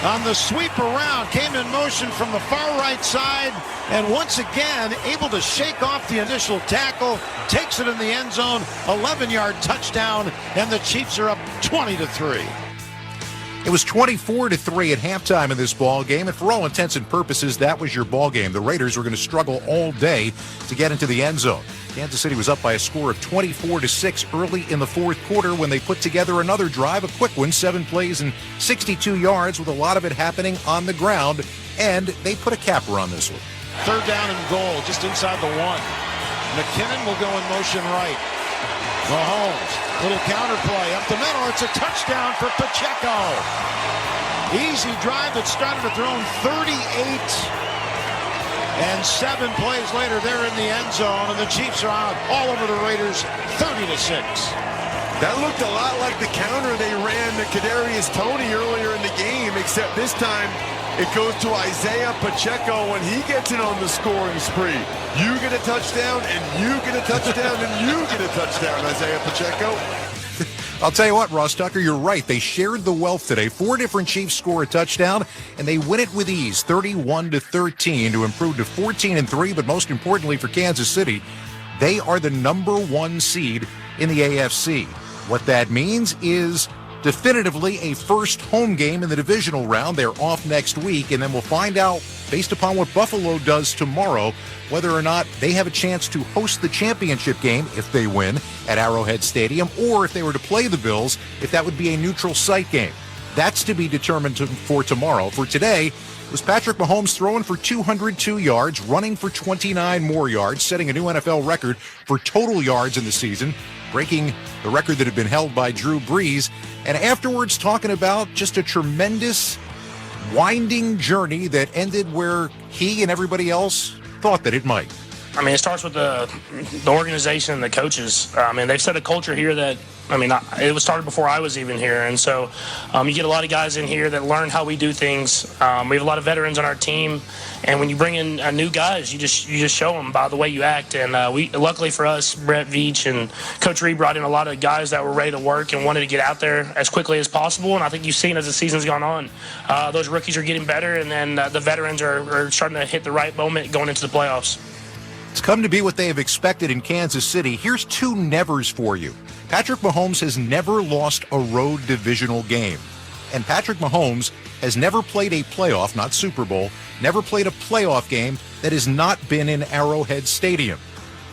on the sweep around, came in motion from the far right side, and once again able to shake off the initial tackle, takes it in the end zone, 11-yard touchdown, and the Chiefs are up 20-3. It was 24-3 at halftime in this ball game, and for all intents and purposes, that was your ball game. The Raiders were going to struggle all day to get into the end zone. Kansas City was up by a score of 24-6 early in the fourth quarter when they put together another drive, a quick one, 7 plays and 62 yards, with a lot of it happening on the ground, and they put a capper on this one. 3rd down and goal, just inside the 1. McKinnon will go in motion right. Mahomes, little counter play up the middle. It's a touchdown for Pacheco. Easy drive that started at their own 38. And 7 plays later, they're in the end zone, and the Chiefs are out all over the Raiders, 30-6. That looked a lot like the counter they ran to Kadarius Toney earlier in the game, except this time it goes to Isaiah Pacheco when he gets in on the scoring spree. You get a touchdown, and you get a touchdown, and you get a touchdown, Isaiah Pacheco. I'll tell you what, Ross Tucker, you're right. They shared the wealth today. 4 different Chiefs score a touchdown, and they win it with ease, 31-13, to improve to 14-3. But most importantly for Kansas City, they are the number 1 seed in the AFC. What that means is definitively a first home game in the divisional round. They're off next week, and then we'll find out, based upon what Buffalo does tomorrow, whether or not they have a chance to host the championship game if they win at Arrowhead Stadium, or if they were to play the Bills, if that would be a neutral site game. That's to be determined for tomorrow. For today, it was Patrick Mahomes throwing for 202 yards, running for 29 more yards, setting a new NFL record for total yards in the season, breaking the record that had been held by Drew Brees, and afterwards talking about just a tremendous winding journey that ended where he and everybody else thought that it might. I mean, it starts with the organization and the coaches. I mean, they've set a culture here that, it was started before I was even here. And so you get a lot of guys in here that learn how we do things. We have a lot of veterans on our team. And when you bring in new guys, you just show them by the way you act. And luckily for us, Brett Veach and Coach Reed brought in a lot of guys that were ready to work and wanted to get out there as quickly as possible. And I think you've seen as the season's gone on, those rookies are getting better. And then the veterans are starting to hit the right moment going into the playoffs. It's come to be what they have expected in Kansas City. Here's 2 nevers for you. Patrick Mahomes has never lost a road divisional game. And Patrick Mahomes has never played a playoff, not Super Bowl, never played a playoff game that has not been in Arrowhead Stadium.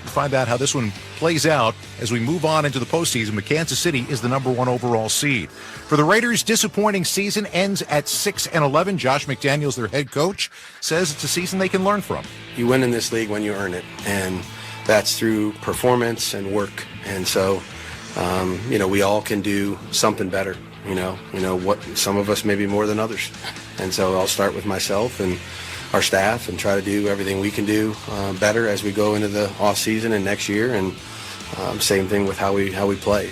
We'll find out how this one plays out as we move on into the postseason, but Kansas City is the number 1 overall seed. For the Raiders, disappointing season ends at 6-11. Josh McDaniels, their head coach, says it's a season they can learn from. You win in this league when you earn it, and that's through performance and work. And so, we all can do something better. What some of us maybe more than others. And so I'll start with myself and our staff and try to do everything we can do better as we go into the off season and next year. And Same thing with how we play.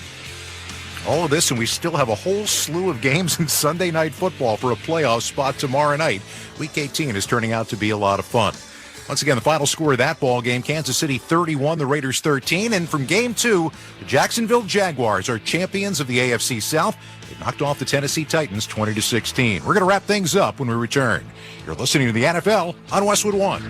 All of this, and we still have a whole slew of games in Sunday Night Football for a playoff spot tomorrow night. Week 18 is turning out to be a lot of fun. Once again, the final score of that ball game, Kansas City 31, the Raiders 13. And from Game 2, the Jacksonville Jaguars are champions of the AFC South. They knocked off the Tennessee Titans 20-16. We're going to wrap things up when we return. You're listening to the NFL on Westwood One.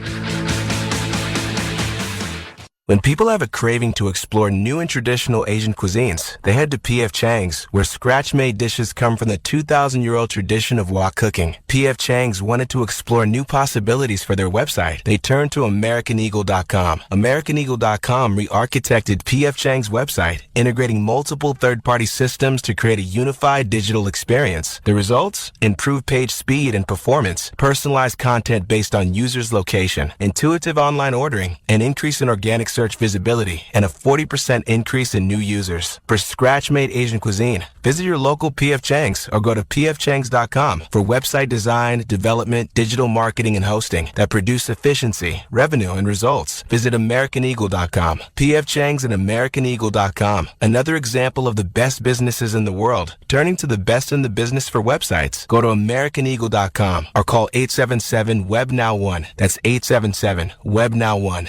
When people have a craving to explore new and traditional Asian cuisines, they head to P.F. Chang's, where scratch-made dishes come from the 2,000-year-old tradition of wok cooking. P.F. Chang's wanted to explore new possibilities for their website. They turned to AmericanEagle.com. AmericanEagle.com re-architected P.F. Chang's website, integrating multiple third-party systems to create a unified digital experience. The results? Improved page speed and performance, personalized content based on users' location, intuitive online ordering, an increase in organic search visibility, and a 40% increase in new users. For scratch-made Asian cuisine, visit your local P.F. Chang's or go to pfchangs.com for website design, development, digital marketing, and hosting that produce efficiency, revenue, and results. Visit AmericanEagle.com. P.F. Chang's and AmericanEagle.com. Another example of the best businesses in the world, turning to the best in the business for websites. Go to AmericanEagle.com or call 877-WEB-NOW1. That's 877-WEB-NOW1.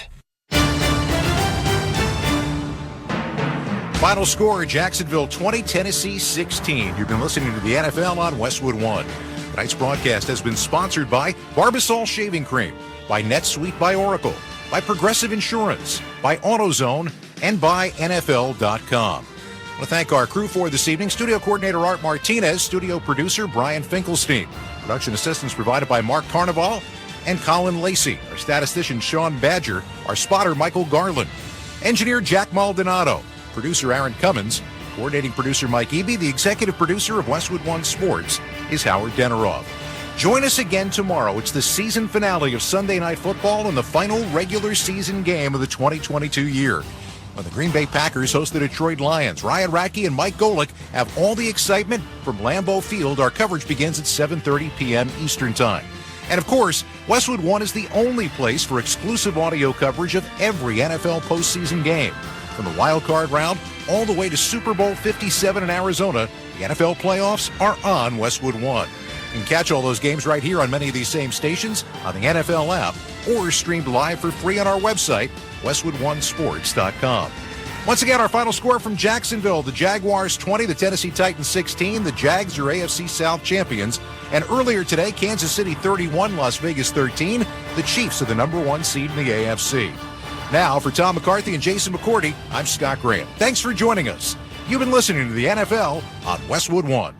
Final score, Jacksonville 20, Tennessee 16. You've been listening to the NFL on Westwood One. Tonight's broadcast has been sponsored by Barbasol Shaving Cream, by NetSuite by Oracle, by Progressive Insurance, by AutoZone, and by NFL.com. I want to thank our crew for this evening. Studio coordinator Art Martinez, studio producer Brian Finkelstein. Production assistance provided by Mark Carnival and Colin Lacey. Our statistician Sean Badger. Our spotter Michael Garland. Engineer Jack Maldonado. Producer Aaron Cummins, coordinating producer Mike Eby, the executive producer of Westwood One Sports is Howard Deneroff. Join us again tomorrow. It's the season finale of Sunday Night Football and the final regular season game of the 2022 year. When the Green Bay Packers host the Detroit Lions, Ryan Radke and Mike Golick have all the excitement from Lambeau Field. Our coverage begins at 7:30 p.m. Eastern Time. And of course, Westwood One is the only place for exclusive audio coverage of every NFL postseason game. From the wild card round all the way to Super Bowl 57 in Arizona, the NFL playoffs are on Westwood One. You can catch all those games right here on many of these same stations on the NFL app or streamed live for free on our website, westwoodonesports.com. Once again, our final score from Jacksonville, the Jaguars 20, the Tennessee Titans 16. The Jags are AFC South champions. And earlier today, Kansas City 31, Las Vegas 13. The Chiefs are the number 1 seed in the AFC. Now, for Tom McCarthy and Jason McCourty, I'm Scott Graham. Thanks for joining us. You've been listening to the NFL on Westwood One.